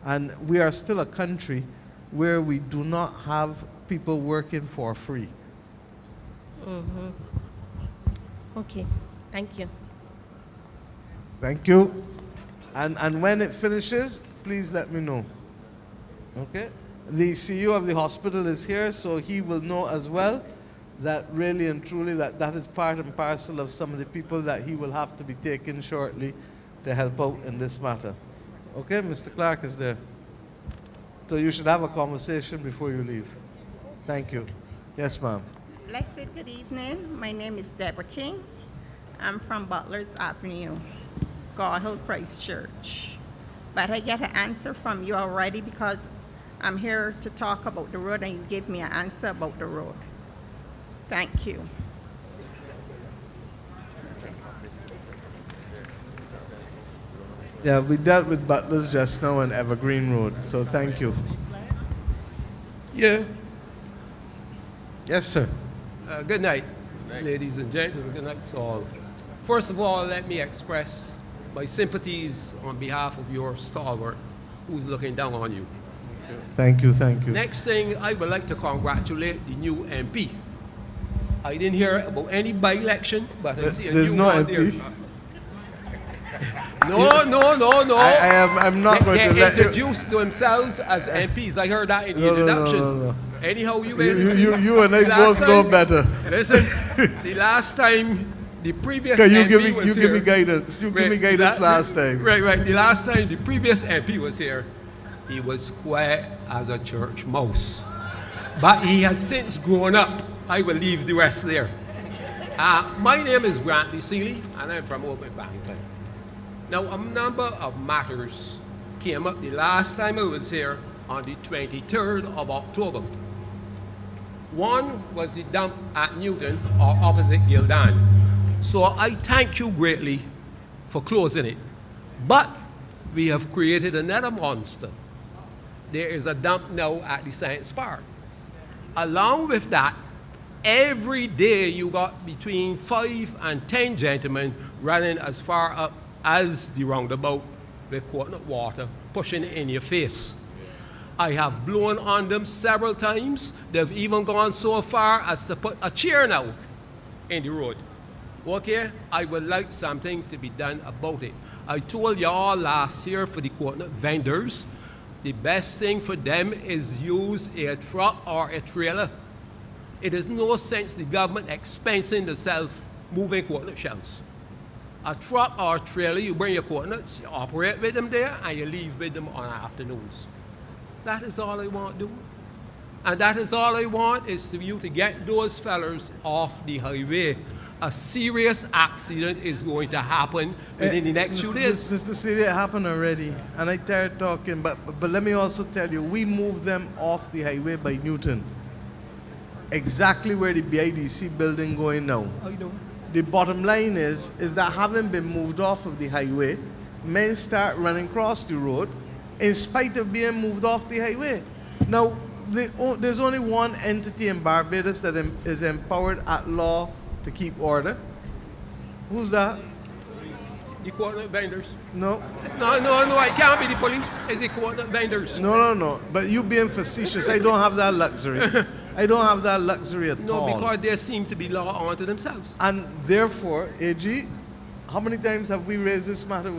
And we are still a country where we do not have people working for free. Mm-hmm. Okay, thank you. Thank you. And when it finishes, please let me know. Okay? The CEO of the hospital is here, so he will know as well that really and truly that is part and parcel of some of the people that he will have to be taken shortly to help out in this matter. Okay, Mr. Clark is there. So you should have a conversation before you leave. Thank you. Yes, ma'am. Blessed good evening. My name is Deborah King. I'm from Butler's Avenue, God Hill Christchurch. But I get an answer from you already because I'm here to talk about the road and you gave me an answer about the road. Thank you. Yeah, we dealt with Butler's just now on Evergreen Road, so thank you. Yeah. Yes, sir. Good night, ladies and gentlemen. Good night to all. First of all, let me express my sympathies on behalf of your stalwart who's looking down on you. Thank you, thank you. Next thing, I would like to congratulate the new MP. I didn't hear about any by-election, but I see a There's new no one MP. there. No. I'm not going to let They introduced themselves as MPs. I heard that in the introduction. No. Anyhow, You and I both know better. Listen, the last time the previous Okay, you MP give me was you here, give me guidance. You give me guidance last time. Right. The last time the previous MP was here, he was square as a church mouse. But he has since grown up. I will leave the rest there. My name is Grant Seeley, and I'm from over in Barrington. Now, a number of matters came up the last time I was here on the 23rd of October. One was the dump at Newton or opposite Gildan. So I thank you greatly for closing it. But we have created another monster. There is a dump now at the Science Park. Along with that, every day you got between 5 and 10 gentlemen running as far up as the roundabout with coconut water pushing it in your face. I have blown on them several times. They've even gone so far as to put a chair now in the road. Okay, I would like something to be done about it. I told you all last year for the coconut vendors, the best thing for them is use a truck or a trailer. It is no sense the government expensing themselves moving coconut shells. A truck or a trailer, you bring your coconuts, you operate with them there, and you leave with them on afternoons. That is all I want to do. And that is all I want is for you to get those fellas off the highway. A serious accident is going to happen within the next few days. Mr. Seeley, it happened already, and I started talking, but let me also tell you, we moved them off the highway by Newton. Exactly where the BIDC building going now. I know. The bottom line is that having been moved off of the highway, men start running across the road in spite of being moved off the highway. Now, there's only one entity in Barbados that is empowered at law to keep order. Who's that? The coconut vendors. No. No, I can't be the police. It's the coconut vendors. No. But you being facetious, I don't have that luxury. I don't have that luxury at No, all. because they seem to be law unto themselves. And therefore, AG, how many times have we raised this matter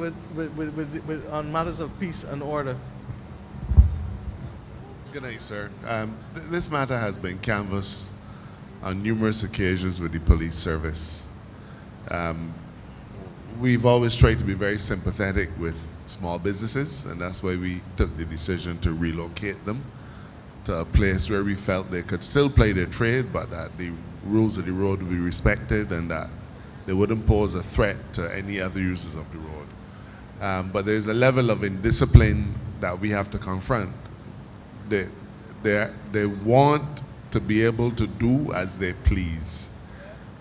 on matters of peace and order? Good night, sir. This matter has been canvassed on numerous occasions with the police service. We've always tried to be very sympathetic with small businesses, and that's why we took the decision to relocate them to a place where we felt they could still play their trade, but that the rules of the road would be respected and that they wouldn't pose a threat to any other users of the road. But there's a level of indiscipline that we have to confront. They want to be able to do as they please.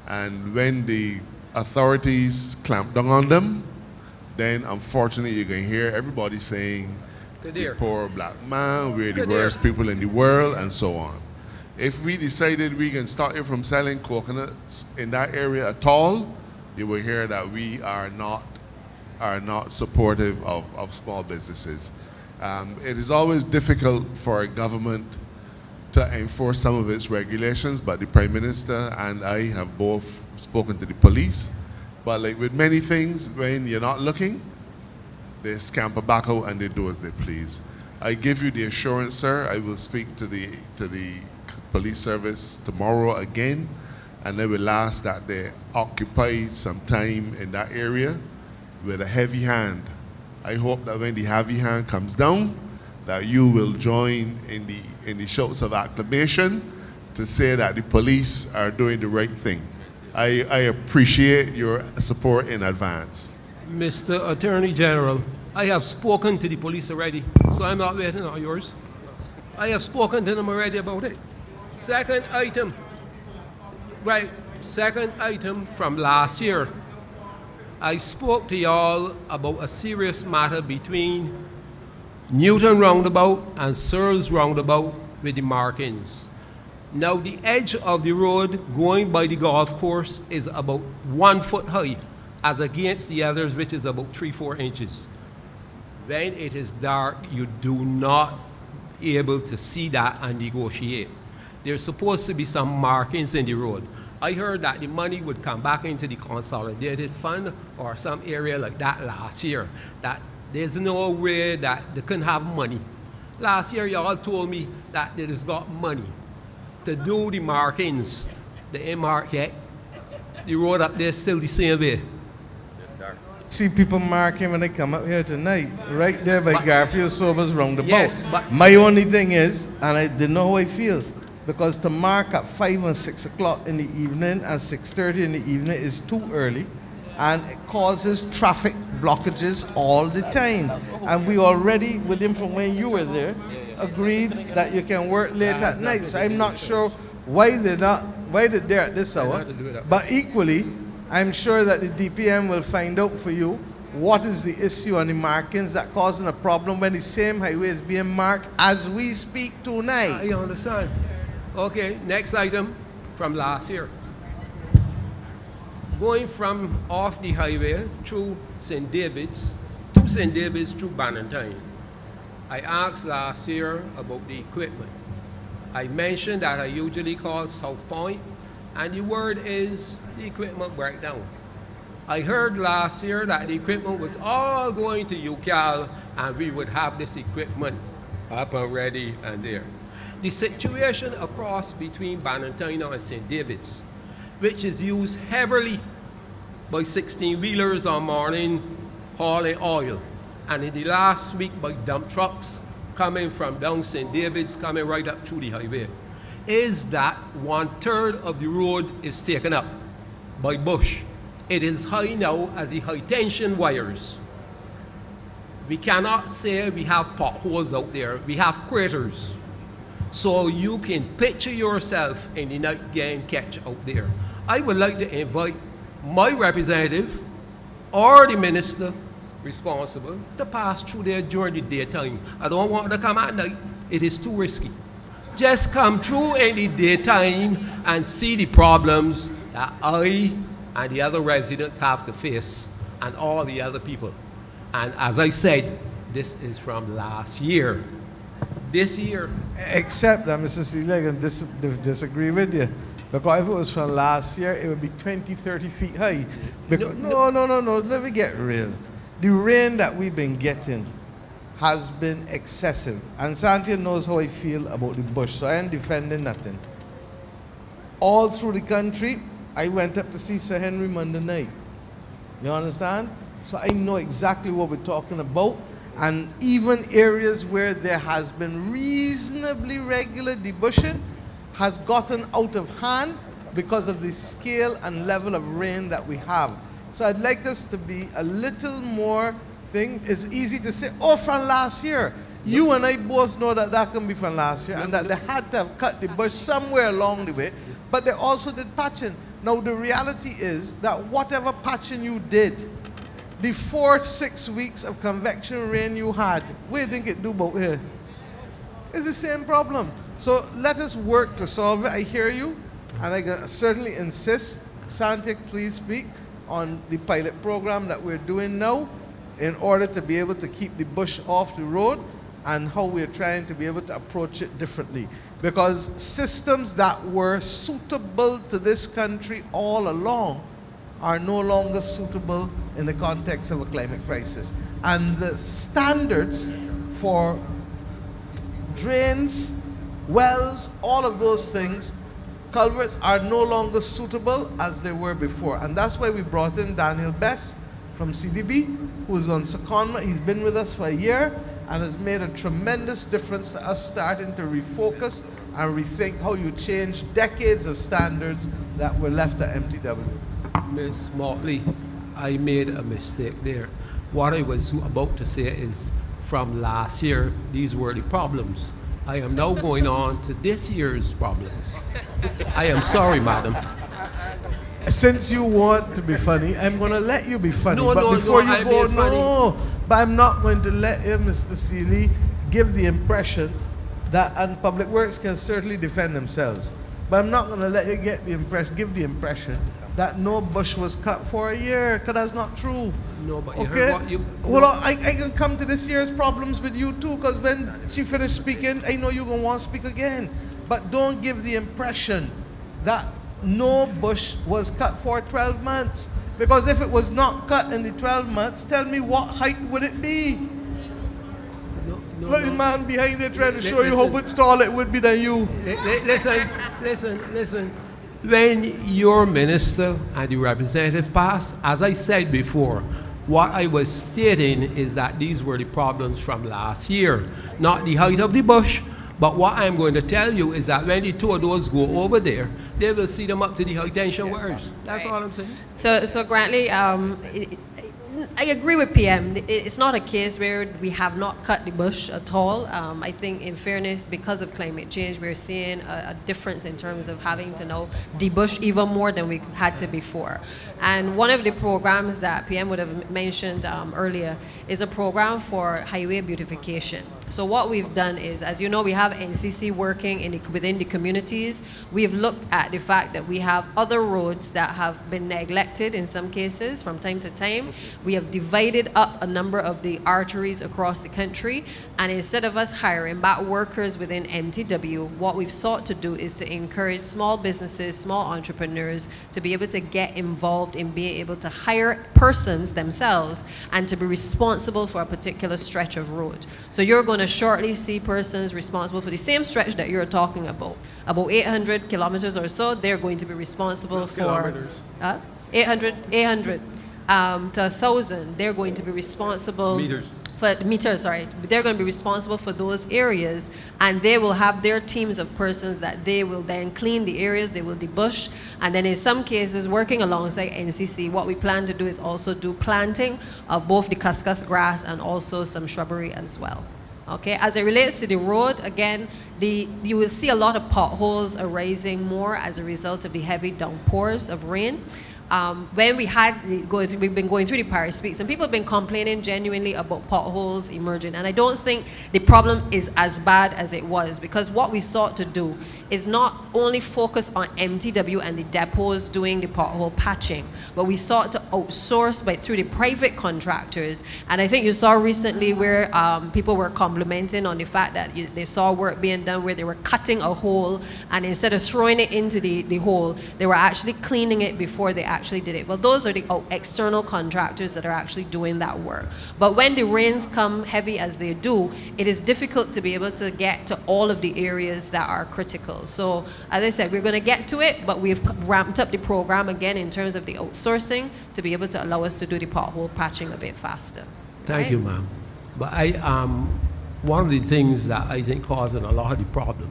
And when the authorities clamp down on them, then unfortunately you're going to hear everybody saying, the poor black man, we're the worst people in the world, and so on. If we decided we can stop you from selling coconuts in that area at all, you will hear that we are not supportive of small businesses. It is always difficult for a government to enforce some of its regulations, but the Prime Minister and I have both spoken to the police. But like with many things, when you're not looking, they scamper back out and they do as they please. I give you the assurance, sir, I will speak to the police service tomorrow again, and I will ask that they occupy some time in that area with a heavy hand. I hope that when the heavy hand comes down, that you will join in the shouts of acclamation to say that the police are doing the right thing. I appreciate your support in advance. Mr. Attorney General, I have spoken to the police already, so I'm not waiting on yours. I have spoken to them already about it. Second item from last year. I spoke to y'all about a serious matter between Newton Roundabout and Searles Roundabout with the markings. Now the edge of the road going by the golf course is about 1 foot high as against the others, which is about 3-4 inches. When it is dark, you do not be able to see that and negotiate. There's supposed to be some markings in the road. I heard that the money would come back into the consolidated fund or some area like that last year, that there's no way that they couldn't have money. Last year, y'all told me that they just got money to do the markings. They ain't marked yet. The road up there is still the same way. See people marking when they come up here tonight, right there by Garfield Sobers roundabout. Yes, but my only thing is, and I didn't know how I feel, because to mark at 5 and 6 o'clock in the evening and 6:30 in the evening is too early, and it causes traffic blockages all the time. And we already, William, from when you were there, agreed that you can work late at night. So I'm not sure why they're there at this hour. But equally, I'm sure that the DPM will find out for you what is the issue on the markings that causing a problem when the same highway is being marked as we speak tonight. I understand. Okay, next item from last year. Going from off the highway through St. David's, to St. David's through Bannantine. I asked last year about the equipment. I mentioned that I usually call South Point, and the word is the equipment breakdown. I heard last year that the equipment was all going to UCAL and we would have this equipment up and ready and there. The situation across between Bannantine and St. David's, which is used heavily by 16-wheelers on morning hauling oil, and in the last week by dump trucks coming from down St. David's, coming right up through the highway, is that 1/3 of the road is taken up by bush. It is high now as the high tension wires. We cannot say we have potholes out there, we have craters. So you can picture yourself in the night game catch out there. I would like to invite my representative or the minister responsible to pass through there during the daytime. I don't want to come at night, it is too risky. Just come through in the daytime and see the problems that I and the other residents have to face, and all the other people. And as I said, this is from last year. this year. Except that, Mr. Seeley, I can disagree with you. Because if it was from last year, it would be 20, 30 feet high. Because, no, let me get real. The rain that we've been getting has been excessive. And Santia knows how I feel about the bush, so I ain't defending nothing. All through the country, I went up to see Sir Henry Monday night. You understand? So I know exactly what we're talking about. And even areas where there has been reasonably regular debushing has gotten out of hand because of the scale and level of rain that we have. So I'd like us to be a little more thing. It's easy to say, oh, from last year. You and I both know that that can be from last year and that they had to have cut the bush somewhere along the way, but they also did patching. Now the reality is that whatever patching you did, the 4-6 weeks of convection rain you had, what do you think it do about here? It's the same problem. So let us work to solve it. I hear you, and I certainly insist, Santic, please speak on the pilot program that we're doing now in order to be able to keep the bush off the road and how we're trying to be able to approach it differently. Because systems that were suitable to this country all along are no longer suitable in the context of a climate crisis. And the standards for drains, wells, all of those things, culverts are no longer suitable as they were before. And that's why we brought in Daniel Best from CDB, who's on secondment. He's been with us for a year and has made a tremendous difference to us starting to refocus and rethink how you change decades of standards that were left at MTW. Ms. Motley, I made a mistake there. What I was about to say is from last year, these were the problems. I am now going on to this year's problems. I am sorry, madam. Since you want to be funny, I'm going to let you be funny. No, but no, before no, you go, no. But I'm not going to let him, Mr. Seeley, give the impression that, and Public Works can certainly defend themselves, but I'm not going to let you give the impression that no bush was cut for a year, because that's not true. No, but you okay? heard what you... Well, I can come to this year's problems with you too, because when she finished speaking, I know you're going to want to speak again. But don't give the impression that no bush was cut for 12 months. Because if it was not cut in the 12 months, tell me what height would it be? Look, the man behind there trying to show you how much taller it would be than you. Listen. When your minister and the representative passed, as I said before, what I was stating is that these were the problems from last year, not the height of the bush. But what I'm going to tell you is that when the two of those go over there, they will see them up to the high tension wires. That's all I'm saying. So Grantley, I agree with PM. It's not a case where we have not cut the bush at all. I think in fairness, because of climate change, we're seeing a difference in terms of having to now debush even more than we had to before. And one of the programs that PM would have mentioned earlier is a program for highway beautification. So what we've done is, as you know, we have NCC working within the communities. We've looked at the fact that we have other roads that have been neglected in some cases from time to time. We have divided up a number of the arteries across the country, and instead of us hiring back workers within MTW, what we've sought to do is to encourage small businesses, small entrepreneurs to be able to get involved in being able to hire persons themselves and to be responsible for a particular stretch of road. So you're going to shortly see persons responsible for the same stretch that you're talking about 800 kilometers or so. They're going to be responsible for 800 to 1,000. They're going to be responsible they're going to be responsible for those areas, and they will have their teams of persons that they will then clean the areas, they will debush, and then in some cases, working alongside NCC, what we plan to do is also do planting of both the cuscus grass and also some shrubbery as well. Okay, as it relates to the road, again, you will see a lot of potholes arising more as a result of the heavy downpours of rain. when we've been going through the Parish Speaks, and people have been complaining genuinely about potholes emerging. And I don't think the problem is as bad as it was, because what we sought to do is not only focus on MTW and the depots doing the pothole patching, but we sought to outsource through the private contractors. And I think you saw recently where people were complimenting on the fact that they saw work being done where they were cutting a hole, and instead of throwing it into the hole, they were actually cleaning it before they actually did it. Well, those are the external contractors that are actually doing that work. But when the rains come heavy as they do, it is difficult to be able to get to all of the areas that are critical. So as I said, we're going to get to it, but we've ramped up the program again in terms of the outsourcing to be able to allow us to do the pothole patching a bit faster. Thank Right? you, ma'am. But one of the things that I think causing a lot of the problem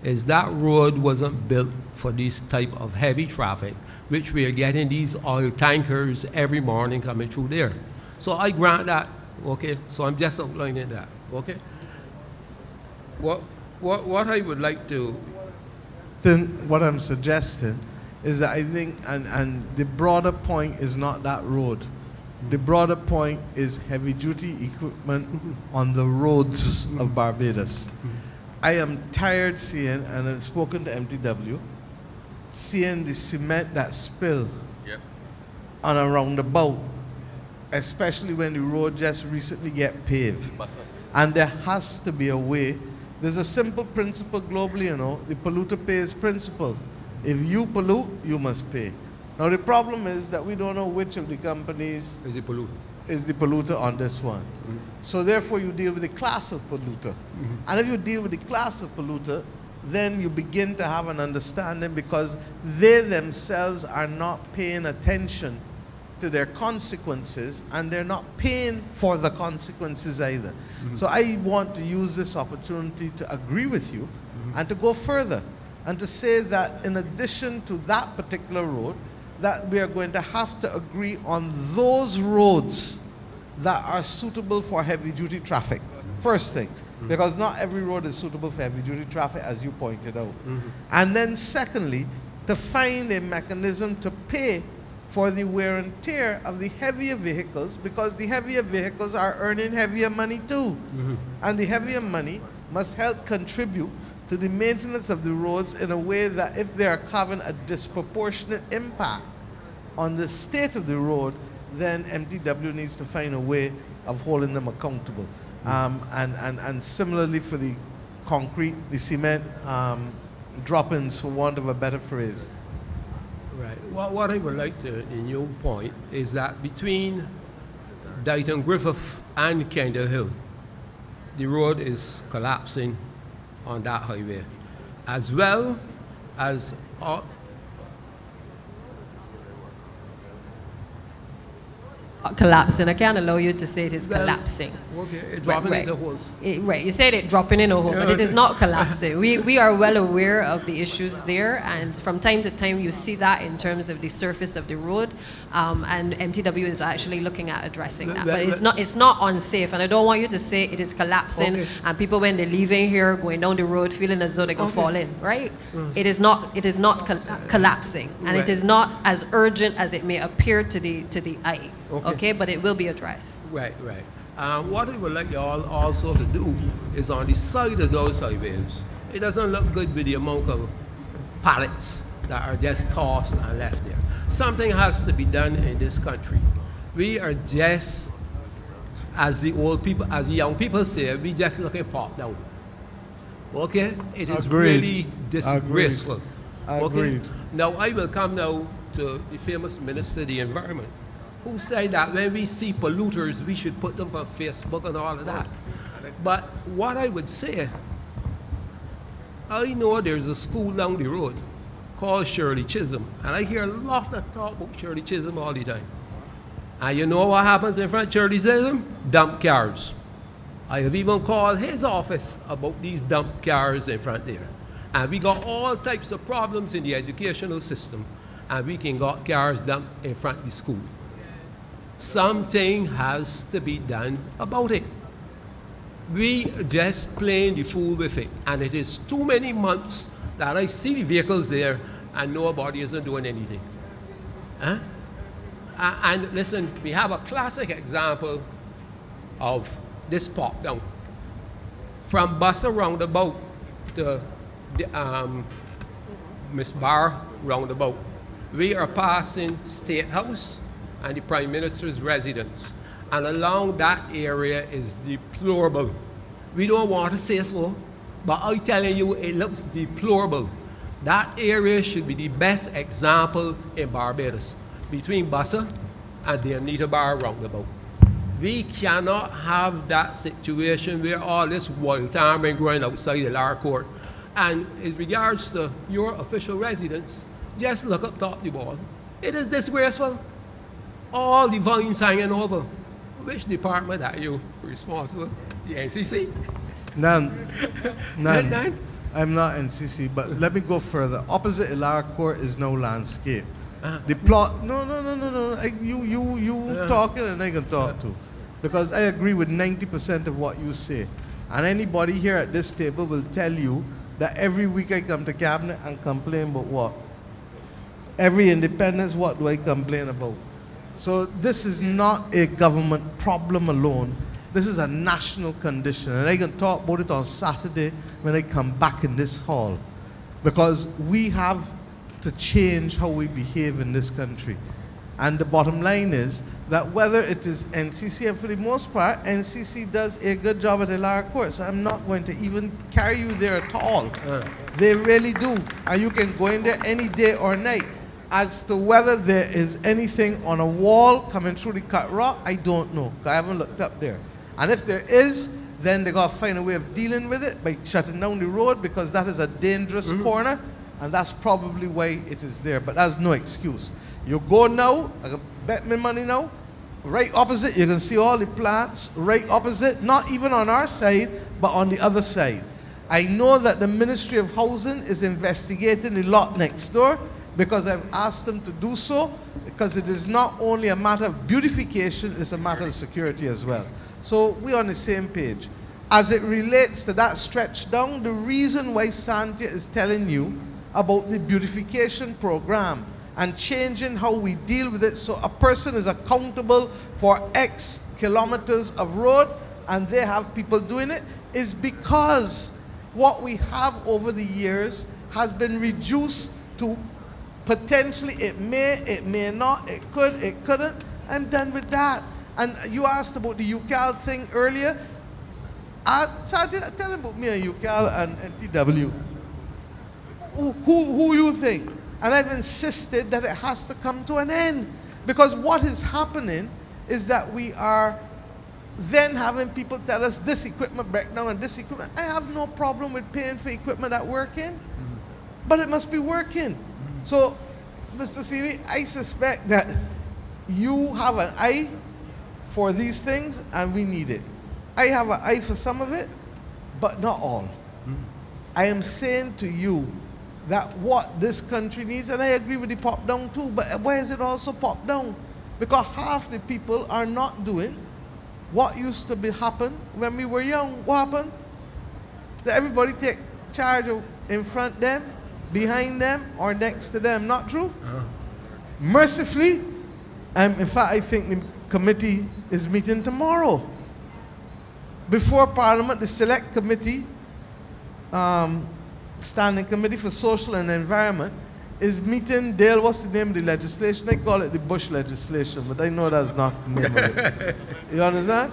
is that road wasn't built for this type of heavy traffic, which we are getting these oil tankers every morning coming through there. So I grant that, okay? So I'm just outlining that, okay? What I would like to... Then what I'm suggesting is that I think, and the broader point is not that road. The broader point is heavy duty equipment on the roads of Barbados. I am tired seeing, and I've spoken to MTW, seeing the cement that spill on a roundabout, especially when the road just recently get paved. And there has to be a way. There's a simple principle globally, you know, the polluter pays principle. If you pollute, you must pay. Now the problem is that we don't know which of the companies is the polluter on this one. So therefore you deal with the class of polluter. And if you deal with the class of polluter, then you begin to have an understanding, because they themselves are not paying attention to their consequences, and they're not paying for the consequences either. So I want to use this opportunity to agree with you and to go further and to say that in addition to that particular road, that we are going to have to agree on those roads that are suitable for heavy duty traffic. First thing, because not every road is suitable for heavy duty traffic, as you pointed out. And then secondly, to find a mechanism to pay for the wear and tear of the heavier vehicles, because the heavier vehicles are earning heavier money too. And the heavier money must help contribute to the maintenance of the roads in a way that if they are having a disproportionate impact on the state of the road, then MTW needs to find a way of holding them accountable. And similarly for the concrete, the cement drop-ins, for want of a better phrase. Right. What I would like to, in your point, is that between Dighton Griffith and Kendall Hill, the road is collapsing on that highway, as well as collapsing. I can't allow you to say it is collapsing. Okay, it's dropping into holes. Right, you said it dropping in a hole, but it is not collapsing. We are well aware of the issues there, and from time to time you see that in terms of the surface of the road, and MTW is actually looking at addressing that. But it's not unsafe, and I don't want you to say it is collapsing, and people when they're leaving here going down the road feeling as though they're going to fall in, right? It is not collapsing, and it is not as urgent as it may appear to the eye. Okay, but it will be addressed. Right. What I would like you all also to do is on the side of those highways, it doesn't look good with the amount of pallets that are just tossed and left there. Something has to be done in this country. We are just, as the young people say, we just looking pop down. Okay? It is really disgraceful. Agreed. Okay? Now I will come now to the famous Minister of the Environment, who said that when we see polluters, we should put them on Facebook and all of that. But what I would say, I know there's a school down the road called Shirley Chisholm, and I hear a lot of talk about Shirley Chisholm all the time. And you know what happens in front of Shirley Chisholm? Dump cars. I have even called his office about these dump cars in front there. And we got all types of problems in the educational system, and we can got cars dumped in front of the school. Something has to be done about it. We just playing the fool with it, and it is too many months that I see the vehicles there and nobody isn't doing anything. Huh? And listen, we have a classic example of this pop down. From Bussa roundabout to the Miss Bar roundabout, we are passing State House and the Prime Minister's residence. And along that area is deplorable. We don't want to say so, but I'm telling you, it looks deplorable. That area should be the best example in Barbados, between Bussa and the Anita Bar roundabout. We cannot have that situation where all this wild time going outside the lower court. And in regards to your official residence, just look up top the wall. It is disgraceful. All the vines hanging over. Which department are you responsible? The NCC? None. None? I'm not NCC, but let me go further. Opposite Ilara Court is no landscape. The plot, no. You talking and I can talk too. Because I agree with 90% of what you say. And anybody here at this table will tell you that every week I come to cabinet and complain about what? Every independence, what do I complain about? So this is not a government problem alone. This is a national condition. And I can talk about it on Saturday when I come back in this hall. Because we have to change how we behave in this country. And the bottom line is that whether it is NCC, and for the most part, NCC does a good job at the lower court. So I'm not going to even carry you there at all. They really do. And you can go in there any day or night. As to whether there is anything on a wall coming through the cut rock, I don't know. I haven't looked up there. And if there is, then they got to find a way of dealing with it by shutting down the road, because that is a dangerous corner, and that's probably why it is there. But that's no excuse. You go now, I can bet me money now, right opposite, you can see all the plants, right opposite, not even on our side, but on the other side. I know that the Ministry of Housing is investigating the lot next door, because I've asked them to do so, because it is not only a matter of beautification, it's a matter of security as well. So we're on the same page. As it relates to that stretch down, the reason why Santia is telling you about the beautification program and changing how we deal with it, so a person is accountable for X kilometers of road and they have people doing it, is because what we have over the years has been reduced to potentially it may not, it could, it couldn't. I'm done with that. And you asked about the UCAL thing earlier. Santia, tell them about me and UCAL and TW. Who you think? And I've insisted that it has to come to an end. Because what is happening is that we are then having people tell us this equipment breakdown and this equipment. I have no problem with paying for equipment that working, but it must be working. So, Mr. Seeley, I suspect that you have an eye for these things and we need it. I have an eye for some of it, but not all. I am saying to you that what this country needs, and I agree with the pop down too, but why is it also pop down? Because half the people are not doing what used to be happen when we were young. What happened? That everybody take charge of in front them, behind them, or next to them. Not true? Mercifully, in fact, I think the committee is meeting tomorrow. Before Parliament, the Select Committee, Standing Committee for Social and Environment, is meeting. Dale, what's the name of the legislation? They call it the Bush legislation, but I know that's not the name of it. You understand?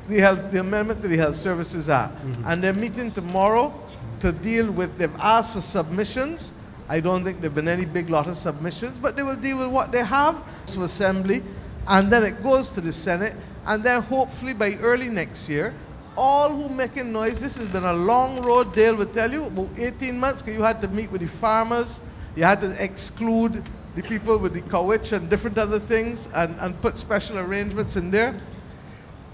The amendment to the Health Services Act. And they're meeting tomorrow to deal with, they've asked for submissions. I don't think there have been any big lot of submissions, but they will deal with what they have to Assembly, and then it goes to the Senate, and then hopefully by early next year, all who making noise, this has been a long road, Dale will tell you, about 18 months, because you had to meet with the farmers, you had to exclude the people with the cowitch and different other things, and put special arrangements in there.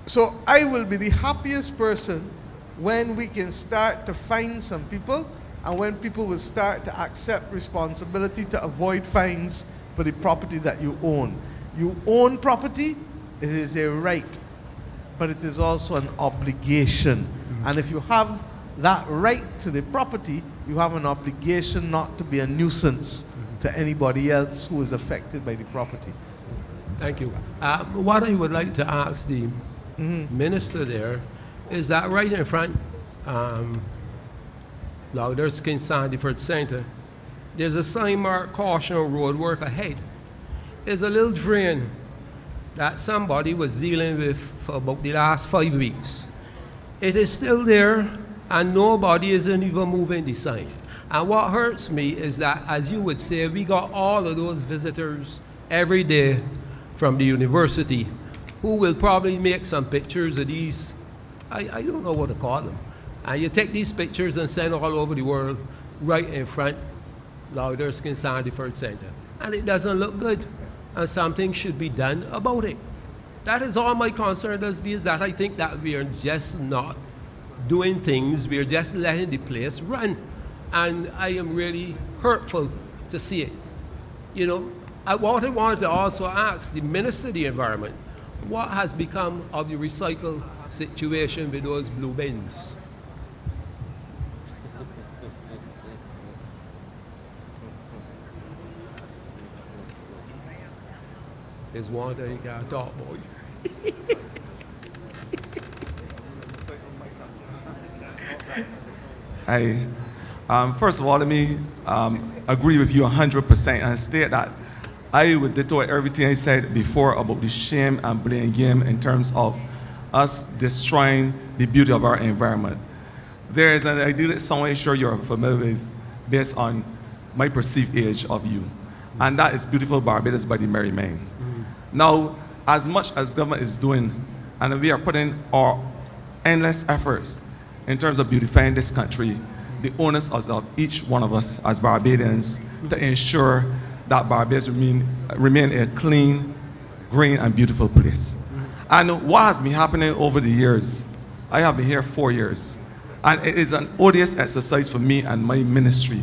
So I will be the happiest person when we can start to find some people, and when people will start to accept responsibility to avoid fines for the property that you own. You own property, it is a right, but it is also an obligation. And if you have that right to the property, you have an obligation not to be a nuisance. to anybody else who is affected by the property. Thank you. What I would like to ask the minister there is that right in front, Lauders King Sandiford Center, there's a sign marked caution road work ahead. There's a little drain that somebody was dealing with for about the last 5 weeks. It is still there, and nobody isn't even moving the sign. And what hurts me is that, as you would say, we got all of those visitors every day from the university who will probably make some pictures of these, I don't know what to call them. And you take these pictures and send all over the world right in front Lauders King Sandiford Center. And it doesn't look good. And something should be done about it. That is all my concern does be, is that I think that we are just not doing things, we are just letting the place run. And I am really hurtful to see it. You know, what I wanted to also ask the Minister of the Environment, what has become of the recycle situation with those blue bins? There's one that you can't talk, boy. First of all, let me agree with you 100% and state that I would ditto everything I said before about the shame and blame game in terms of us destroying the beauty of our environment. There is an idea that someone is sure you're familiar with based on my perceived age of you, and that is Beautiful Barbados by the Merry Men. Now, as much as government is doing, and we are putting our endless efforts in terms of beautifying this country, the onus of each one of us as Barbadians to ensure that Barbados remain a clean, green, and beautiful place. And what has been happening over the years, I have been here 4 years, and it is an odious exercise for me and my ministry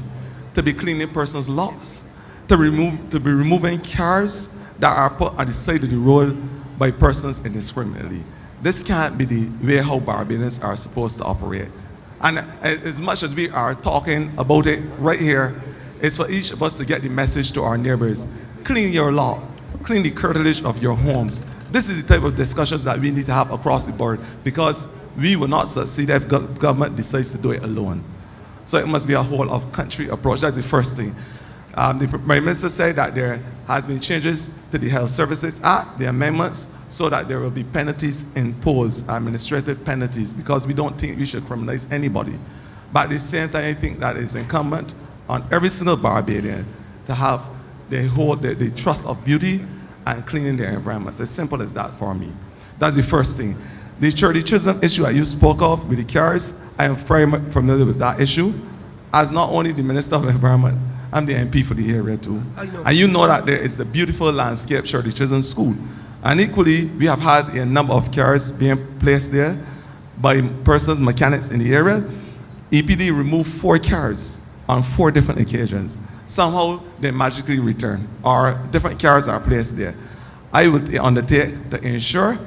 to be cleaning persons' lots, to be removing cars that are put on the side of the road by persons indiscriminately. This can't be the way how Barbadians are supposed to operate. And as much as we are talking about it right here, it's for each of us to get the message to our neighbors. Clean your lot, clean the curtilage of your homes. This is the type of discussions that we need to have across the board, because we will not succeed if government decides to do it alone. So it must be a whole of country approach. That's the first thing. The Prime Minister said that there has been changes to the Health Services Act, the amendments, so that there will be penalties imposed, administrative penalties, because we don't think we should criminalize anybody. But at the same time, I think that it's incumbent on every single Barbadian to have the trust of beauty and cleaning their environments. As simple as that for me. That's the first thing. The churchism issue that you spoke of with the cars, I am very much familiar with that issue. As not only the Minister of Environment, I'm the MP for the area too. And you know that there is a beautiful landscape Shirley Chisholm School. And equally, we have had a number of cars being placed there by persons, mechanics in the area. EPD removed 4 cars on 4 different occasions. Somehow they magically return, or different cars are placed there. I would undertake to ensure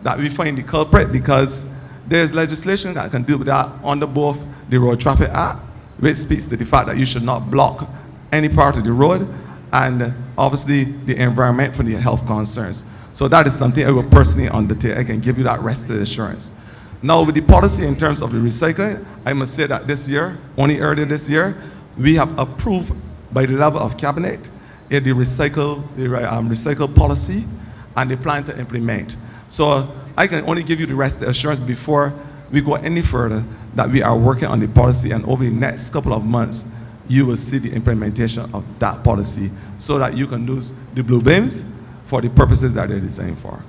that we find the culprit, because there's legislation that can deal with that under both the Road Traffic Act, which speaks to the fact that you should not block any part of the road, and obviously the environment for the health concerns. So that is something I will personally undertake. I can give you that rest assurance. Now with the policy in terms of the recycling, I must say that this year, only earlier this year, we have approved by the level of cabinet the recycle policy, and they plan to implement. So I can only give you the rest assurance before we go any further that we are working on the policy, and over the next couple of months, you will see the implementation of that policy so that you can use the blue bins for the purposes that they're designed for.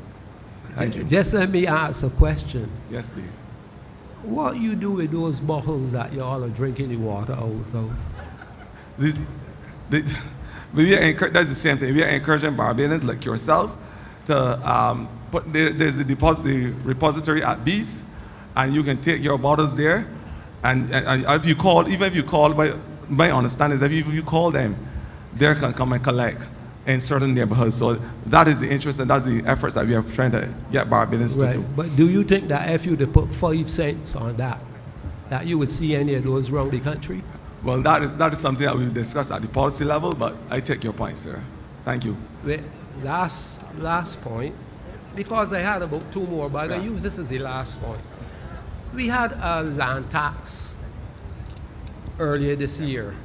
Thank you. Just let me ask a question. Yes, please. What you do with those bottles that you all are drinking the water out of? That's the same thing. We are encouraging Barbadians like yourself to there's the repository at Bees, and you can take your bottles there. And if you call, even if you call, my understanding is that if you call them, they can come and collect in certain neighborhoods. So that is the interest, and that's the efforts that we are trying to get Barbadians to do. But do you think that if you to put 5 cents on that, that you would see any of those around the country? Well, that is something that we'll discuss at the policy level, but I take your point, sir. Thank you. Wait, last point, because I had about two more, but I'm going to use this as the last point. We had a land tax earlier this year.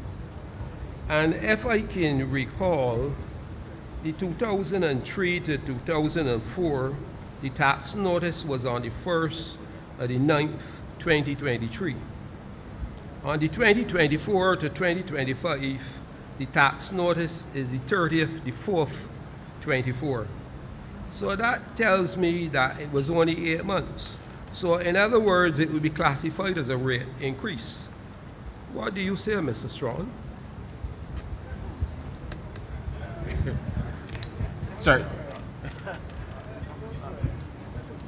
And if I can recall, the 2003 to 2004, the tax notice was on the 1st of the 9th, 2023. On the 2024 to 2025, the tax notice is the 30th, the 4th, 24. So that tells me that it was only 8 months. So in other words, it would be classified as a rate increase. What do you say, Mr. Strong? Sorry.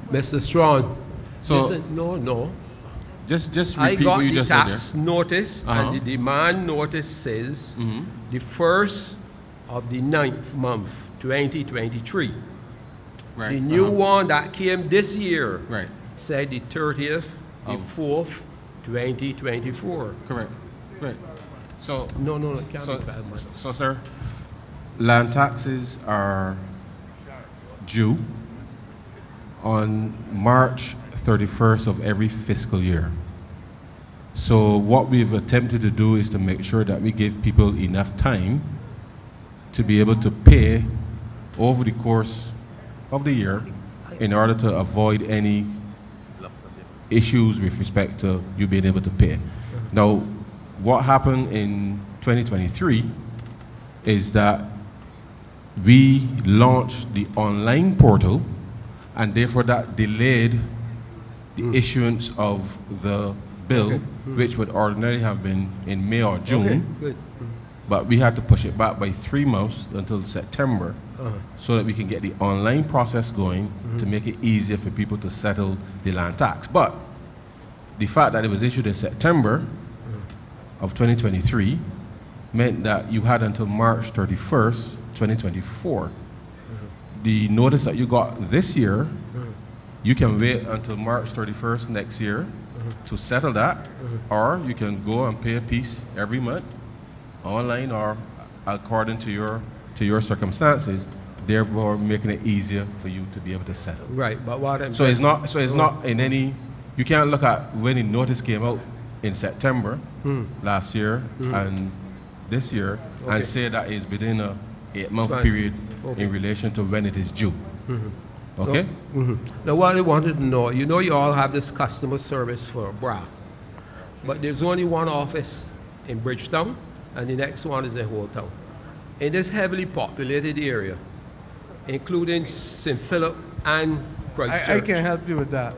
Mr. Strong. So listen, no. Just I repeat got what you the just said tax there. notice, and the demand notice says the 1st of the 9th month, 2023. Right. The new one that came this year Right. said the 30th, the 4th, 2024. Correct. Right. So No, it can't so, be bad, man. so, sir, land taxes are due on March 31st of every fiscal year. So what we've attempted to do is to make sure that we give people enough time to be able to pay over the course of the year in order to avoid any issues with respect to you being able to pay. Now, what happened in 2023 is that we launched the online portal, and therefore that delayed the issuance of the bill, which would ordinarily have been in May or June. Okay, good. But we had to push it back by 3 months until September so that we can get the online process going to make it easier for people to settle the land tax. But the fact that it was issued in September of 2023 meant that you had until March 31st, 2024. The notice that you got this year, you can wait until March 31st next year to settle that, or you can go and pay a piece every month, online or according to your circumstances, therefore making it easier for you to be able to settle. Right, but what I'm So it's not in any. You can't look at when the notice came out in September last year and this year and say that is within a 8-month Fine. period Okay. in relation to when it is due. Okay? Now, what I wanted to know, you all have this customer service for BRA, but there's only one office in Bridgetown, and the next one is in Holetown. In this heavily populated area, including St. Philip and Christchurch. I can help you with that.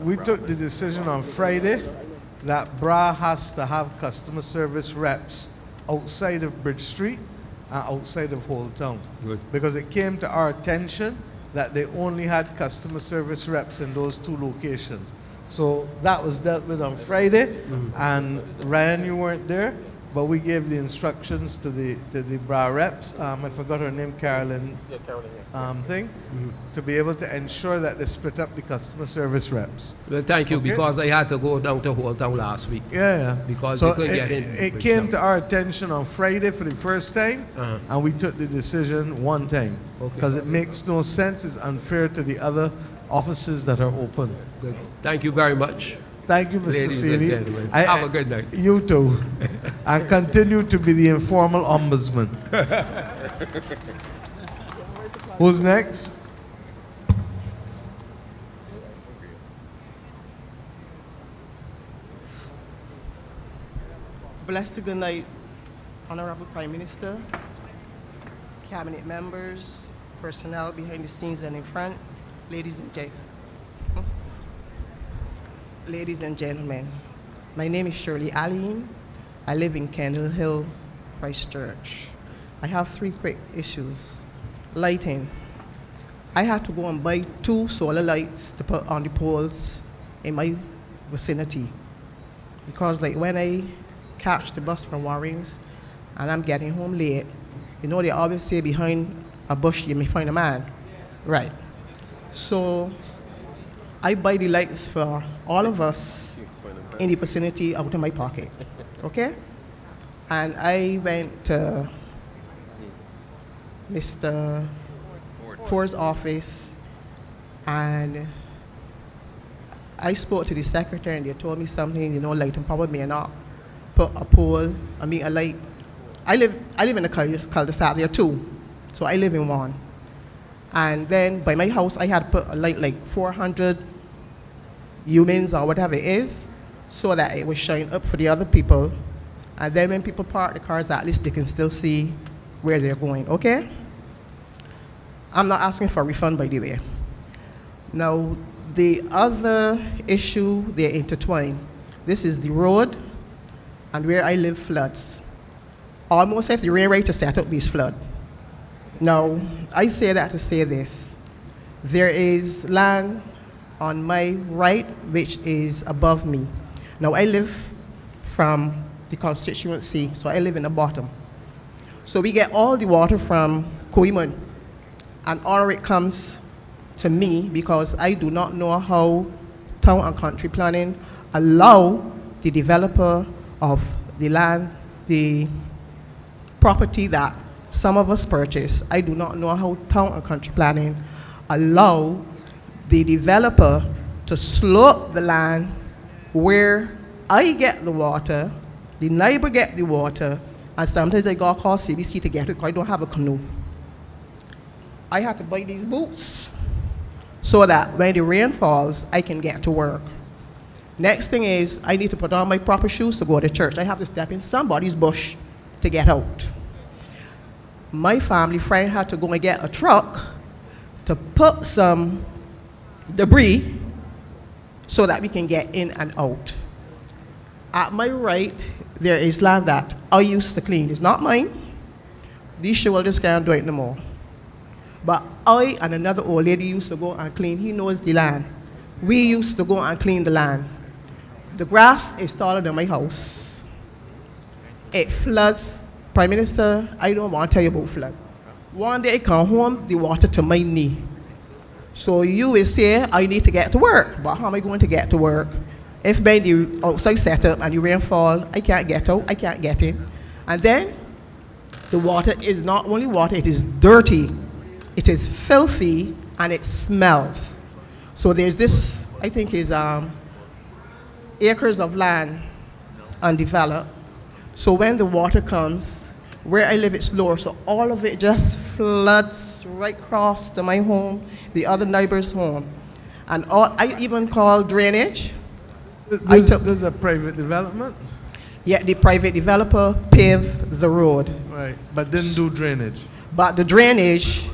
We took the decision on Friday that BRA has to have customer service reps outside of Bridge Street and outside of Holetown. Good. Because it came to our attention that they only had customer service reps in those 2 locations. So that was dealt with on Friday, and Ryan, you weren't there, but we gave the instructions to the BRA reps. I forgot her name, Carolyn. Thing, to be able to ensure that they split up the customer service reps. Well, thank you, Okay. because I had to go down to Holetown last week. Yeah. Because So they couldn't get in. it came to our attention on Friday for the first time, and we took the decision one time. Okay. Because it makes no sense, it's unfair to the other offices that are open. Good. Thank you very much. Thank you, Mr. Ladies and Seeley. gentlemen. Have a good night. You too. And continue to be the informal ombudsman. Who's next? Blessed good night, Honorable Prime Minister, Cabinet members, personnel behind the scenes and in front, ladies and gentlemen. My name is Shirley Aline. I live in Kendall Hill, Christchurch. I have 3 quick issues. Lighting. I had to go and buy 2 solar lights to put on the poles in my vicinity. Because like when I catch the bus from Warrings and I'm getting home late, they always say behind a bush you may find a man. Right. So I buy the lights for all of us in the vicinity out of my pocket. Okay? And I went to Mr. Ford's office, and I spoke to the secretary, and they told me something, you know, Lighton Power may not put a pole, I mean, a light. I live in a cul-de-sac there too, so I live in one. And then by my house, I had to put a light like 400 lumens or whatever it is, so that it would shine up for the other people. And then when people park the cars, at least they can still see where they're going, okay? I'm not asking for a refund, by the way. Now, the other issue, they're intertwined. This is the road, and where I live floods. Almost if the rain rate to set up these flood. Now, I say that to say this. There is land on my right, which is above me. Now, I live from the constituency, so I live in the bottom. So we get all the water from Koiman, and all of it comes to me because I do not know how town and country planning allow the developer of the land, the property that some of us purchase. I do not know how town and country planning allow the developer to slope the land where I get the water, the neighbor get the water, and sometimes I go call CBC to get it because I don't have a canoe. I have to buy these boots so that when the rain falls, I can get to work. Next thing is, I need to put on my proper shoes to go to church. I have to step in somebody's bush to get out. My family friend had to go and get a truck to put some debris so that we can get in and out. At my right, there is land that I used to clean. It's not mine. These shoulders can't do it no more. But I and another old lady used to go and clean. He knows the land. We used to go and clean the land. The grass is taller than my house. It floods. Prime Minister, I don't want to tell you about flood. One day I come home, the water to my knee. So you will say, I need to get to work. But how am I going to get to work? If by the outside setup and the rainfall, I can't get out, I can't get in. And then the water is not only water, it is dirty. It is filthy and it smells. So there's this, I think is acres of land undeveloped. So when the water comes, where I live it's lower, so all of it just floods right across to my home, the other neighbor's home. And I even call drainage. There's a private development? Yeah, the private developer paved the road. Right, but didn't do drainage. But the drainage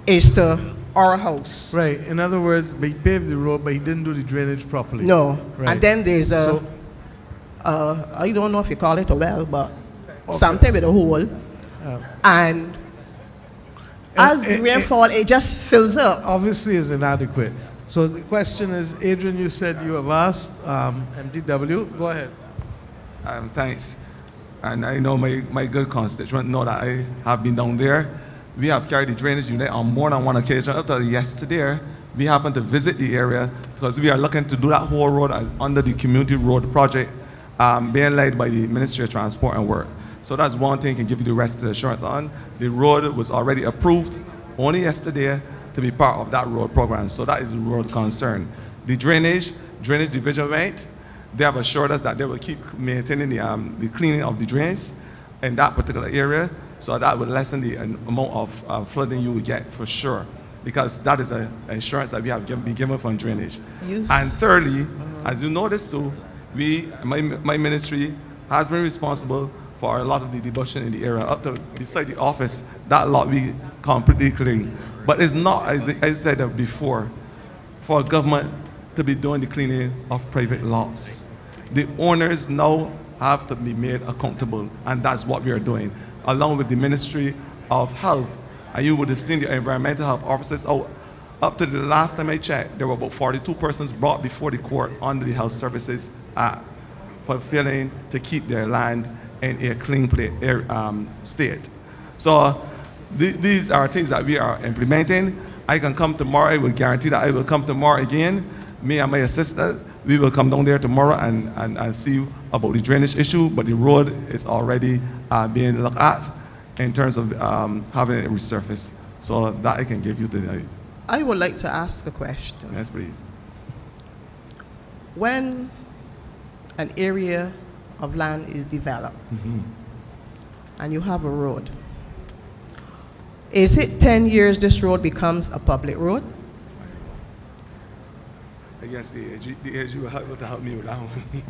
is to our house. Right, in other words, he paved the road, but he didn't do the drainage properly. No, Right. and then there's a, I don't know if you call it a well, but something with a hole. And as rainfall, it just fills up. Obviously is inadequate. So the question is, Adrian, you said you have asked MDW. Go ahead. Thanks. And I know my good constituent know that I have been down there. We have carried the drainage unit on more than one occasion. Up to yesterday, we happened to visit the area because we are looking to do that whole road under the community road project being led by the Ministry of Transport and Work. So that's one thing I can give you the rest of the assurance on. The road was already approved only yesterday to be part of that road program. So that is the road concern. The drainage division went. They have assured us that they will keep maintaining the cleaning of the drains in that particular area. So that would lessen the amount of flooding you will get for sure, because that is an insurance that we have been given from drainage. And thirdly, as you notice too, my ministry has been responsible for a lot of the debushing in the area. Up to beside the office, that lot we completely clean. But it's not, as I said before, for government to be doing the cleaning of private lots. The owners now have to be made accountable, and that's what we are doing, along with the Ministry of Health. And you would have seen the environmental health officers out. Up to the last time I checked, there were about 42 persons brought before the court under the Health Services Act for failing to keep their land in a clean state. So these are things that we are implementing. I can come tomorrow, I will guarantee that I will come tomorrow again. me and my assistants, we will come down there tomorrow and see about the drainage issue, but the road is already being looked at in terms of having it resurfaced. So that I can give you tonight. I would like to ask a question. Yes, please. When an area of land is developed and you have a road, is it 10 years this road becomes a public road? I guess the AG will have to help me with that one.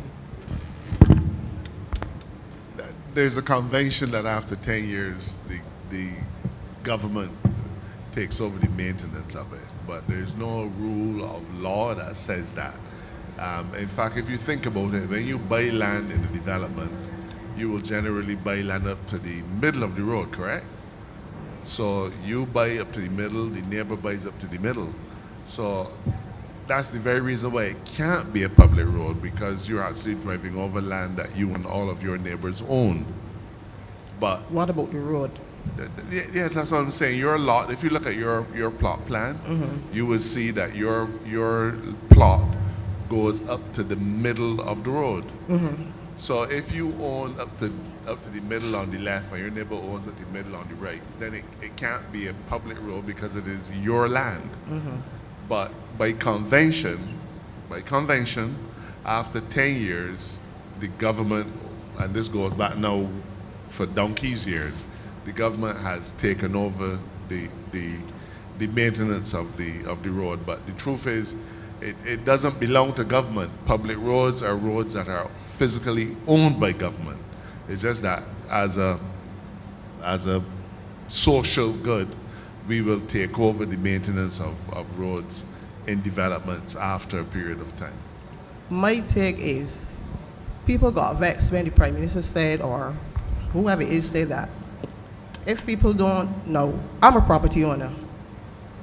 There's a convention that after 10 years, the government takes over the maintenance of it, but there's no rule of law that says that. In fact, if you think about it, when you buy land in a development, you will generally buy land up to the middle of the road, correct? So you buy up to the middle, the neighbor buys up to the middle. So that's the very reason why it can't be a public road, because you're actually driving over land that you and all of your neighbors own. But what about the road? Yeah, that's what I'm saying. Your lot, if you look at your plot plan, you will see that your plot goes up to the middle of the road. So if you own up to the middle on the left and your neighbor owns at the middle on the right, then it can't be a public road because it is your land. But by convention, after 10 years, the government, and this goes back now for donkey's years, the government has taken over the maintenance of the road. But the truth is, it doesn't belong to government. Public roads are roads that are physically owned by government. It's just that as a social good, we will take over the maintenance of roads in developments after a period of time. My take is, people got vexed when the Prime Minister said, or whoever it is said that, if people don't know, I'm a property owner.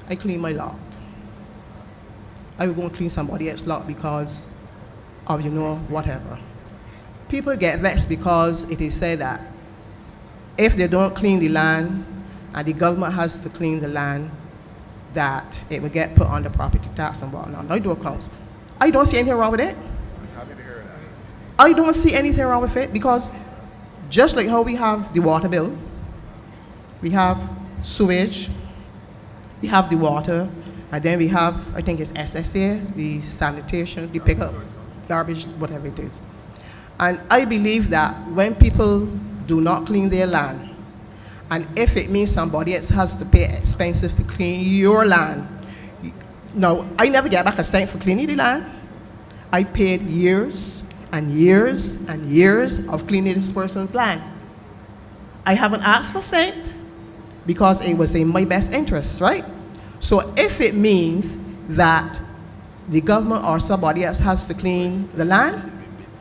I clean my lot. I will go and clean somebody else's lot because of, whatever. People get vexed because it is said that if they don't clean the land and the government has to clean the land, that it will get put on the property tax and whatnot. I do accounts. I don't see anything wrong with it. Happy to hear that. I don't see anything wrong with it, because just like how we have the water bill, we have sewage, we have the water, and then we have, I think it's SSA, the sanitation, the pickup, garbage, whatever it is. And I believe that when people do not clean their land, and if it means somebody else has to pay expensive to clean your land, no, I never get back a cent for cleaning the land. I paid years and years and years of cleaning this person's land. I haven't asked for a cent because it was in my best interest, right? So if it means that the government or somebody else has to clean the land,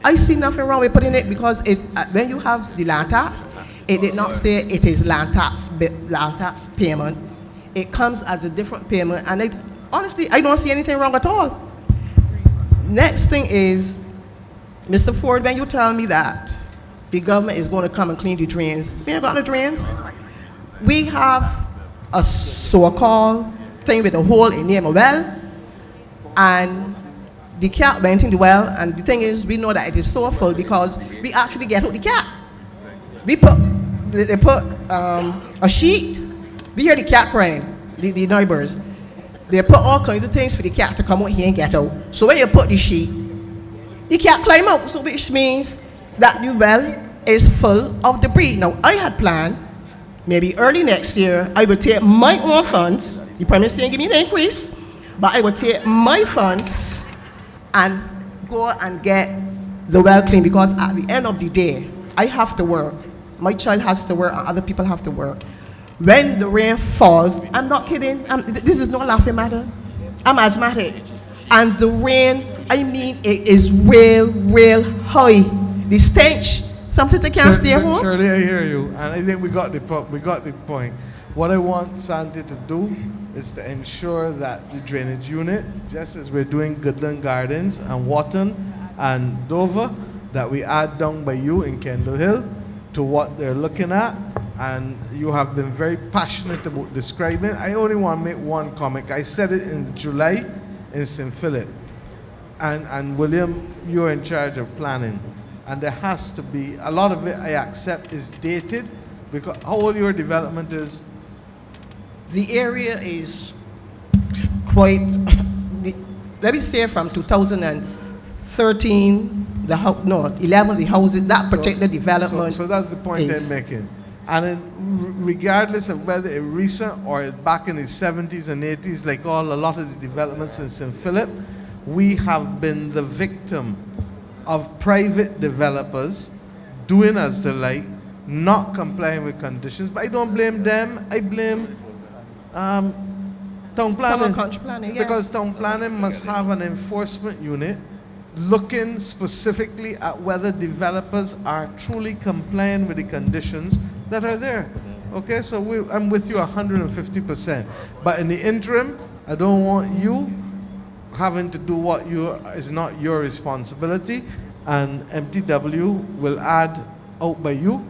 I see nothing wrong with putting it, because when you have the land tax, it did not say it is land tax payment. It comes as a different payment, and honestly, I don't see anything wrong at all. Next thing is, Mr. Ford, when you tell me that the government is going to come and clean the drains, we ain't got no drains. We have a so-called thing with a hole in near my well, and the cat went in the well, and the thing is, we know that it is so full because we actually get out the cat. They put a sheet. We hear the cat crying, the neighbors. They put all kinds of things for the cat to come out here and get out. So when you put the sheet, the cat climb out, so which means that the well is full of debris. Now, I had planned, maybe early next year, I would take my own funds. The Prime Minister didn't give me the increase, but I would take my funds and go and get the well clean, because at the end of the day, I have to work. My child has to work, and other people have to work. When the rain falls, I'm not kidding, this is no laughing matter. I'm asthmatic. And the rain, I mean, it is real high. The stench, sometimes I can't stay home. Shirley, I hear you, and I think we got the point. What I want Santi to do is to ensure that the drainage unit, just as we're doing Goodland Gardens and Wharton and Dover, that we add down by you in Kendall Hill to what they're looking at. And you have been very passionate about describing. I only want to make one comment. I said it in July in St. Philip. and William, you're in charge of planning. And there has to be, a lot of it I accept is dated, because how old your development is? The area is quite, let me say from 2013, 11, the houses, that particular development. So that's the point I'm making. And then regardless of whether it's recent or back in the 70s and 80s, like a lot of the developments in St. Philip, we have been the victim of private developers doing as they like, not complying with conditions. But I don't blame them. I blame town planning. Country planning, yes. Because town planning must have an enforcement unit looking specifically at whether developers are truly complying with the conditions that are there. Okay, so I'm with you 150%. But in the interim, I don't want you having to do what is not your responsibility, and MTW will add out by you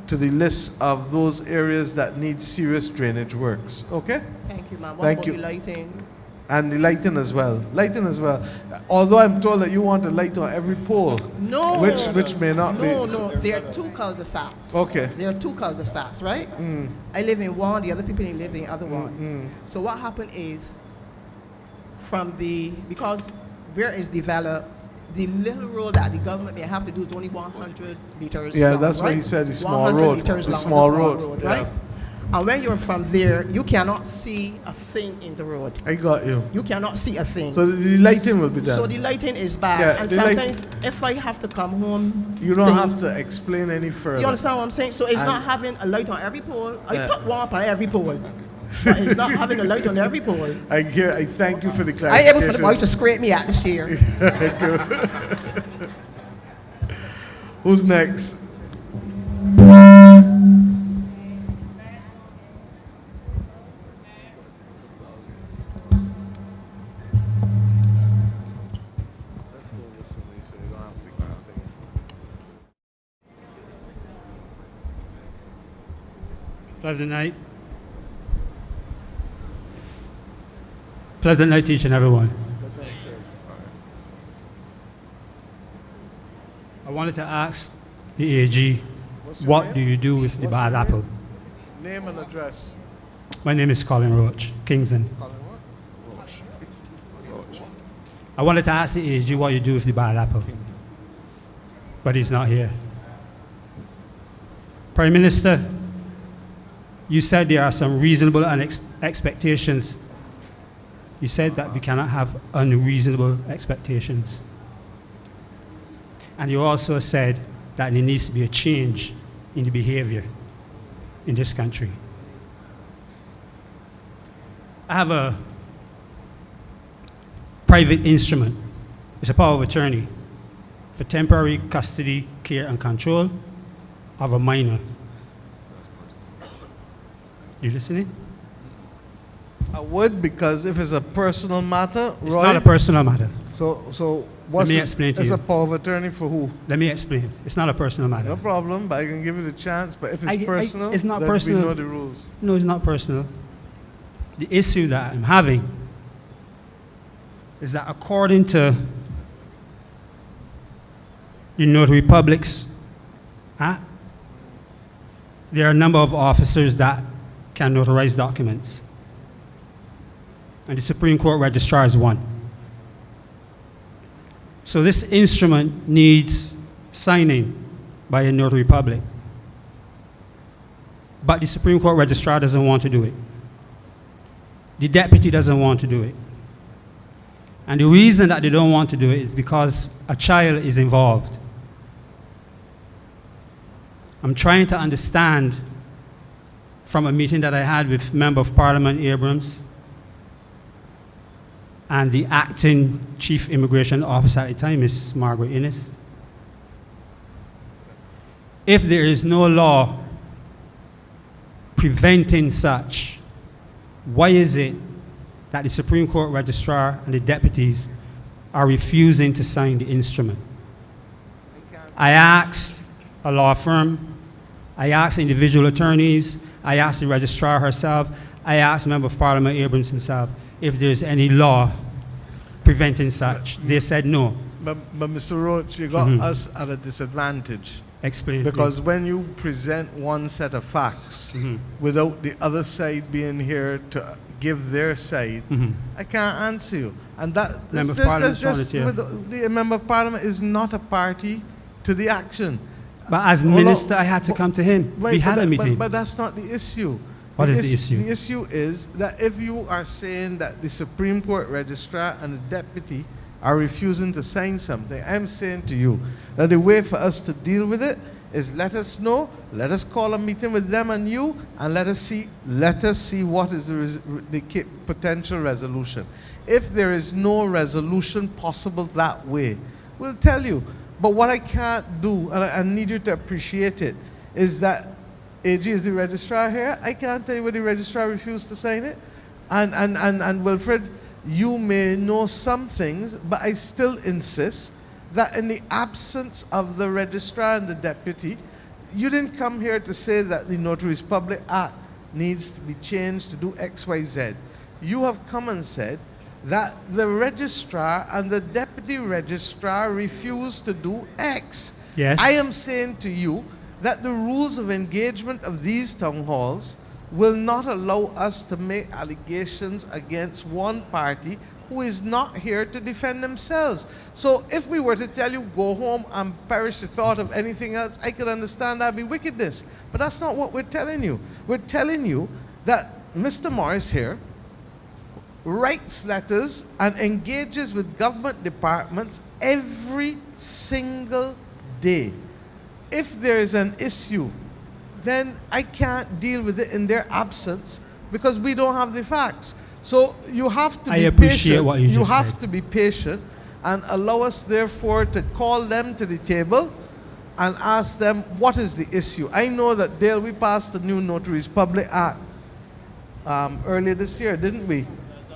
to the list of those areas that need serious drainage works. Okay? Thank you, ma'am. What Thank about you. the lighting? And the lighting as well. Lighting as well. Although I'm told that you want a light on every pole. No. Which may not be. No, there are two cul-de-sacs. Okay. There are two cul-de-sacs, right? I live in one, the other people live in the other one. So what happened is, because where it's developed, the little road that the government may have to do is only 100 meters Yeah, long, that's right? why he said the small 100 road. meters The long, small road, right? yeah. And when you're from there, you cannot see a thing in the road. I got you. You cannot see a thing. So the lighting will be done. So the lighting is bad. Yeah, and the light- sometimes if I have to come home, You don't have to explain any further. you understand what I'm saying? So it's And- not having a light on every pole. I Yeah. put one up on every pole. But it's not having a light on every pole. I thank you for the I clarification. able for the boy to scrape me out this year. Thank you. Who's next? Pleasant night. Pleasant night to each and everyone. I wanted to ask the AG, what do you do with the bad apple? Name and address. My name is Colin Roach, Kingston. I wanted to ask the AG what you do with the bad apple, but he's not here. Prime Minister, you said there are some reasonable expectations. You said that we cannot have unreasonable expectations. And you also said that there needs to be a change in the behavior in this country. I have a private instrument. It's a power of attorney for temporary custody, care, and control of a minor. You listening? I would, because if it's a personal matter, It's Roy, not a personal matter. So Let what's me explain to it's you. a power of attorney for who? Let me explain. It's not a personal matter. No problem, but I can give you the chance. But if it's personal, it's not then personal. we know the rules. No, it's not personal. The issue that I'm having is that according to the notary publics, there are a number of officers that can notarize documents. And the Supreme Court registrar is one. So this instrument needs signing by a notary public. But the Supreme Court registrar doesn't want to do it. The deputy doesn't want to do it. And the reason that they don't want to do it is because a child is involved. I'm trying to understand from a meeting that I had with Member of Parliament Abrams and the acting Chief Immigration Officer at the time, Ms. Margaret Innes. If there is no law preventing such, why is it that the Supreme Court registrar and the deputies are refusing to sign the instrument? I asked a law firm, I asked individual attorneys, I asked the registrar herself, I asked Member of Parliament Abrams himself if there's any law preventing such. They said no. But Mr. Roach, you got us at a disadvantage. Explain. Because please. when you present one set of facts without the other side being here to give their side, I can't answer you. And that Member of Parliament the Member of Parliament is not a party to the action. But as minister, I had to come to him. We had a meeting. But that's not the issue. What is the issue? The issue is that if you are saying that the Supreme Court registrar and the deputy are refusing to sign something, I'm saying to you that the way for us to deal with it is let us know, let us call a meeting with them and you, and let us see what is the potential resolution. If there is no resolution possible that way, we'll tell you. But what I can't do, and I need you to appreciate it, is that AG is the registrar here. I can't tell you where the registrar refused to sign it. And Wilfred, you may know some things, but I still insist that in the absence of the registrar and the deputy, you didn't come here to say that the Notaries Public Act needs to be changed to do X, Y, Z. You have come and said that the registrar and the deputy registrar refused to do X. Yes. I am saying to you that the rules of engagement of these town halls will not allow us to make allegations against one party who is not here to defend themselves. So if we were to tell you, go home and perish the thought of anything else, I could understand that'd be wickedness. But that's not what we're telling you. We're telling you that Mr. Morris here writes letters and engages with government departments every single day. If there is an issue, then I can't deal with it in their absence because we don't have the facts. So you have to be patient. What you just have said. to be patient and allow us therefore to call them to the table and ask them what is the issue. I know that Dale, we passed the new Notaries Public Act earlier this year, didn't we?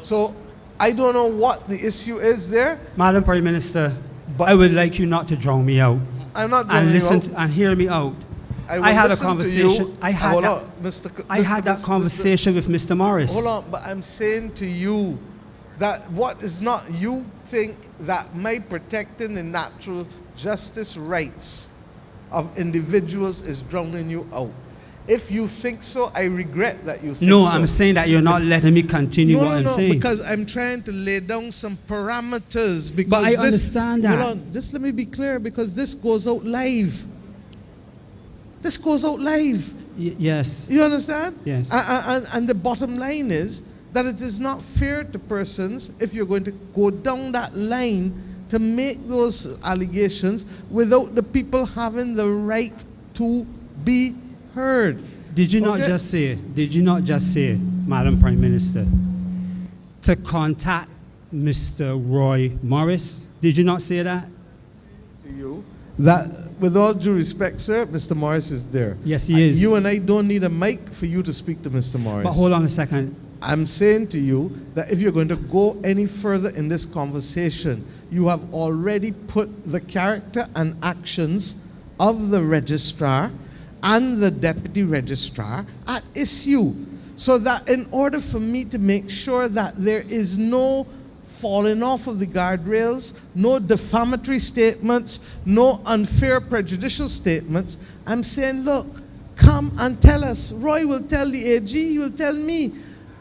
So I don't know what the issue is there. Madam Prime Minister, I would like you not to drown me out. I'm not and drowning you listen out. And hear me out. I had a listen to conversation. you. I had Hold that. on, Mr. I had that conversation with Mr. Morris. Hold on, but I'm saying to you that what is not, you think that my protecting the natural justice rights of individuals is drowning you out. If you think so, I regret that you think No, so. I'm saying that you're not letting me continue what I'm saying. Because I'm trying to lay down some parameters. Because But I understand that. Hold on, just let me be clear, because this goes out live. This goes out live. Yes. You understand? Yes. And the bottom line is that it is not fair to persons if you're going to go down that line to make those allegations without the people having the right to be heard. Did you not just say, Madam Prime Minister, to contact Mr. Roy Morris? Did you not say that? To you? That, with all due respect, sir, Mr. Morris is there. Yes, he is. You and I don't need a mic for you to speak to Mr. Morris. But hold on a second. I'm saying to you that if you're going to go any further in this conversation, you have already put the character and actions of the registrar and the deputy registrar at issue. So that in order for me to make sure that there is no falling off of the guardrails, no defamatory statements, no unfair prejudicial statements, I'm saying, look, come and tell us. Roy will tell the AG, he will tell me.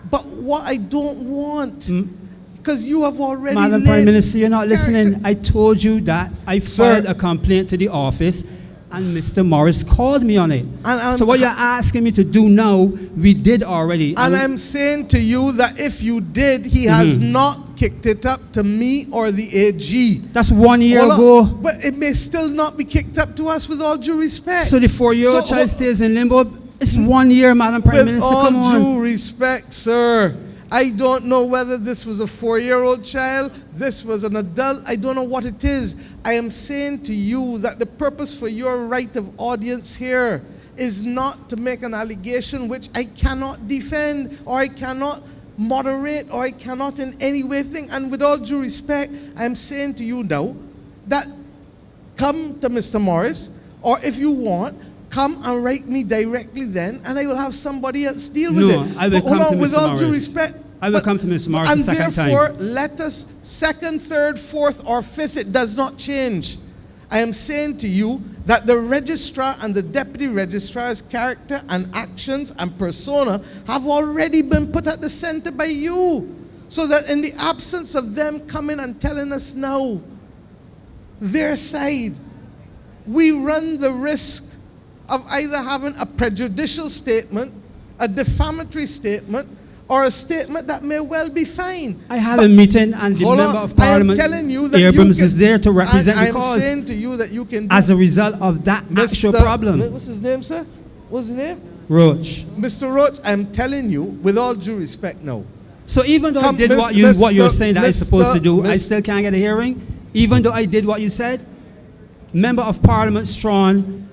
But what I don't want, because you have already Madam Prime Minister, you're not listening. I told you that I filed a complaint to the office and Mr. Morris called me on it. So what you're asking me to do now, we did already. And I'm saying to you that if you did, he has not kicked it up to me or the AG. That's 1 year ago. But it may still not be kicked up to us, with all due respect. So the 4-year-old child stays in limbo. It's 1 year, Madam Prime Minister. Come on. With all due respect, sir, I don't know whether this was a 4-year-old child, this was an adult, I don't know what it is. I am saying to you that the purpose for your right of audience here is not to make an allegation which I cannot defend, or I cannot moderate, or I cannot in any way think. And with all due respect, I'm saying to you now that come to Mr. Morris, or if you want, come and write me directly then, and I will have somebody else deal with it. I will come to with Mr. all Morris. due respect, I will come to Mr. Morris and a second therefore, time. let us second, third, fourth, or fifth, it does not change. I am saying to you that the registrar and the deputy registrar's character and actions and persona have already been put at the center by you. So that in the absence of them coming and telling us now their side, we run the risk of either having a prejudicial statement, a defamatory statement, or a statement that may well be fine. I had a meeting and the Hold member on, of Parliament, I am telling you that Abrams, you can, is there to represent I the am cause. saying to you that you can do, As a result of that actual problem. What's his name, sir? What's his name? Roach. Mr. Roach, I'm telling you, with all due respect now. So even though I did what you're saying that I'm supposed to do, I still can't get a hearing? Even though I did what you said? Member of Parliament Strawn,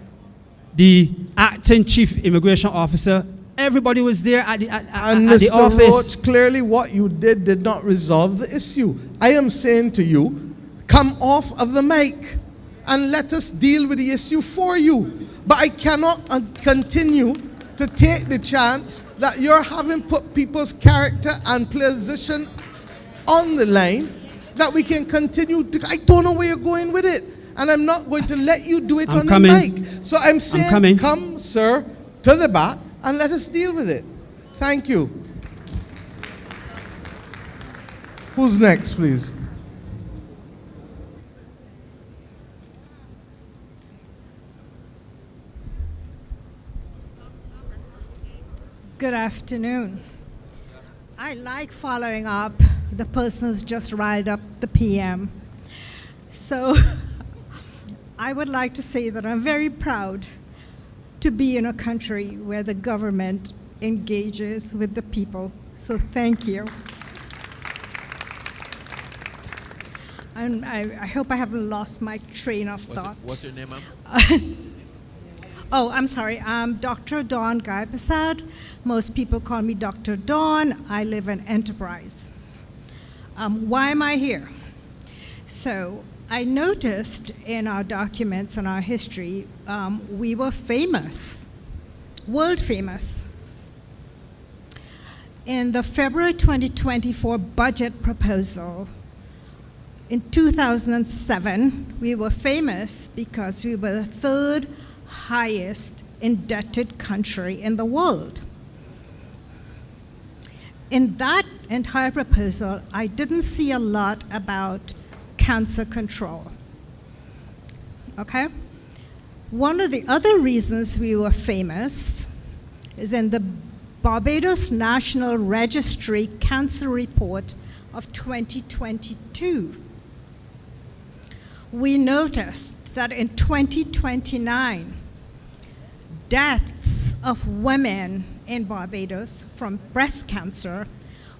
the acting chief immigration officer, everybody was there at the Mr. office. Roach, clearly what you did not resolve the issue. I am saying to you, come off of the mic and let us deal with the issue for you. But I cannot continue to take the chance that you're having put people's character and position on the line, that we can continue to, I don't know where you're going with it. And I'm not going to let you do it on the mic. So I'm saying, come, sir, to the back and let us deal with it. Thank you. Who's next, please? Good afternoon. I like following up the person who's just riled up the PM. So I would like to say that I'm very proud to be in a country where the government engages with the people. So thank you. And I hope I haven't lost my train of thought. What's your name, ma'am? Oh, I'm sorry. I'm Dr. Dawn Guy Prasad. Most people call me Dr. Dawn. I live in Enterprise. Why am I here? So I noticed in our documents and our history, we were famous, world famous. In the February 2024 budget proposal, in 2007, we were famous because we were the third highest indebted country in the world. In that entire proposal, I didn't see a lot about cancer control. Okay? One of the other reasons we were famous is in the Barbados National Registry Cancer Report of 2022. We noticed that in 2029, deaths of women in Barbados from breast cancer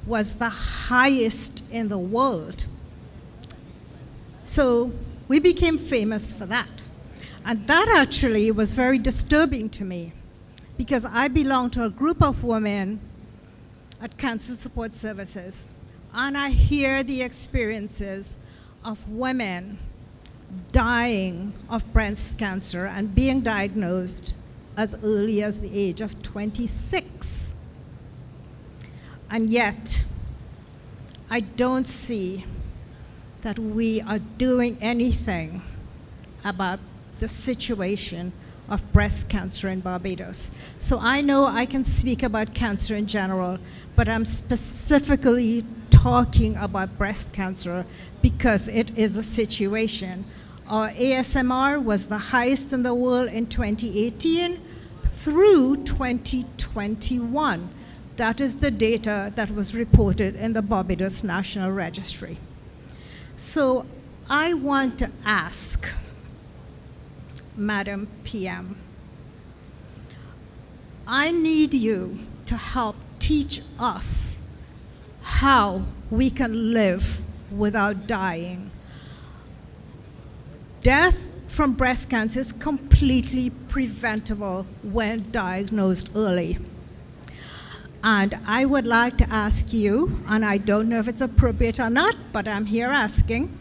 was the highest in the world. So we became famous for that. And that actually was very disturbing to me because I belong to a group of women at Cancer Support Services, and I hear the experiences of women dying of breast cancer and being diagnosed as early as the age of 26. And yet, I don't see that we are doing anything about the situation of breast cancer in Barbados. So I know I can speak about cancer in general, but I'm specifically talking about breast cancer because it is a situation. Our ASMR was the highest in the world in 2018 through 2021. That is the data that was reported in the Barbados National Registry. So I want to ask Madam PM, I need you to help teach us how we can live without dying. Death from breast cancer is completely preventable when diagnosed early. And I would like to ask you, and I don't know if it's appropriate or not, but I'm here asking.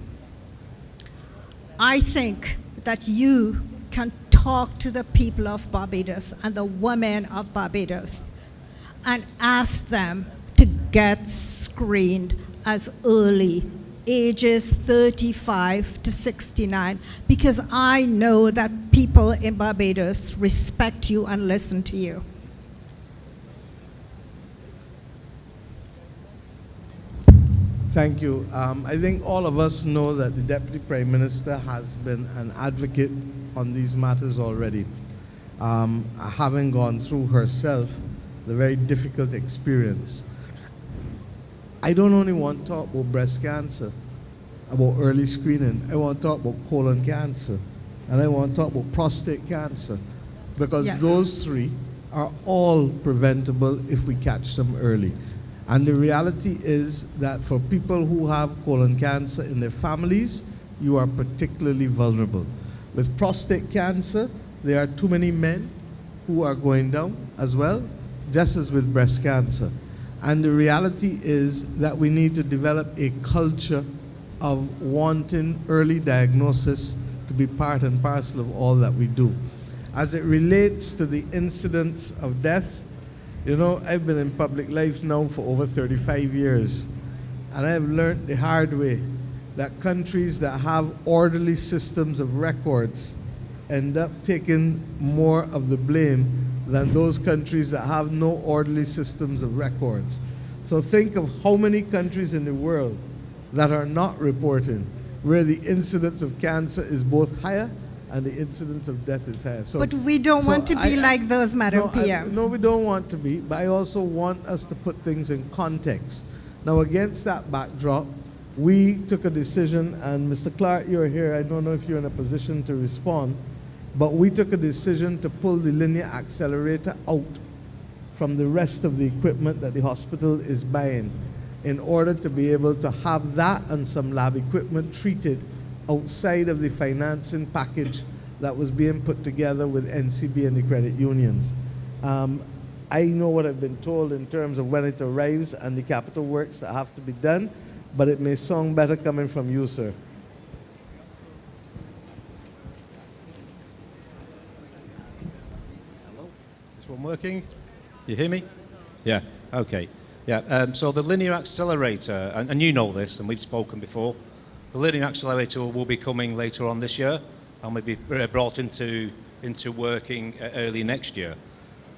I think that you can talk to the people of Barbados and the women of Barbados and ask them to to get screened as early, ages 35 to 69, because I know that people in Barbados respect you and listen to you. Thank you. I think all of us know that the Deputy Prime Minister has been an advocate on these matters already, having gone through herself the very difficult experience. I don't only want to talk about breast cancer, about early screening. I want to talk about colon cancer, and I want to talk about prostate cancer, because those three are all preventable if we catch them early. And the reality is that for people who have colon cancer in their families, you are particularly vulnerable. With prostate cancer, there are too many men who are going down as well, just as with breast cancer. And the reality is that we need to develop a culture of wanting early diagnosis to be part and parcel of all that we do. As it relates to the incidence of deaths, you know, I've been in public life now for over 35 years, and I've learned the hard way that countries that have orderly systems of records end up taking more of the blame than those countries that have no orderly systems of records. So think of how many countries in the world that are not reporting, where the incidence of cancer is both higher and the incidence of death is higher. So, But we don't want to be like those, Madam no, PM. no, we don't want to be, but I also want us to put things in context. Now, against that backdrop, we took a decision, and Mr. Clark, you're here. I don't know if you're in a position to respond, but we took a decision to pull the linear accelerator out from the rest of the equipment that the hospital is buying in order to be able to have that and some lab equipment treated outside of the financing package that was being put together with NCB and the credit unions. I know what I've been told in terms of when it arrives and the capital works that have to be done, but it may sound better coming from you, sir. Hello, is one working? You hear me? Yeah, okay. Yeah, so the linear accelerator, and you know this, and we've spoken before, the linear accelerator will be coming later on this year and will be brought into working early next year.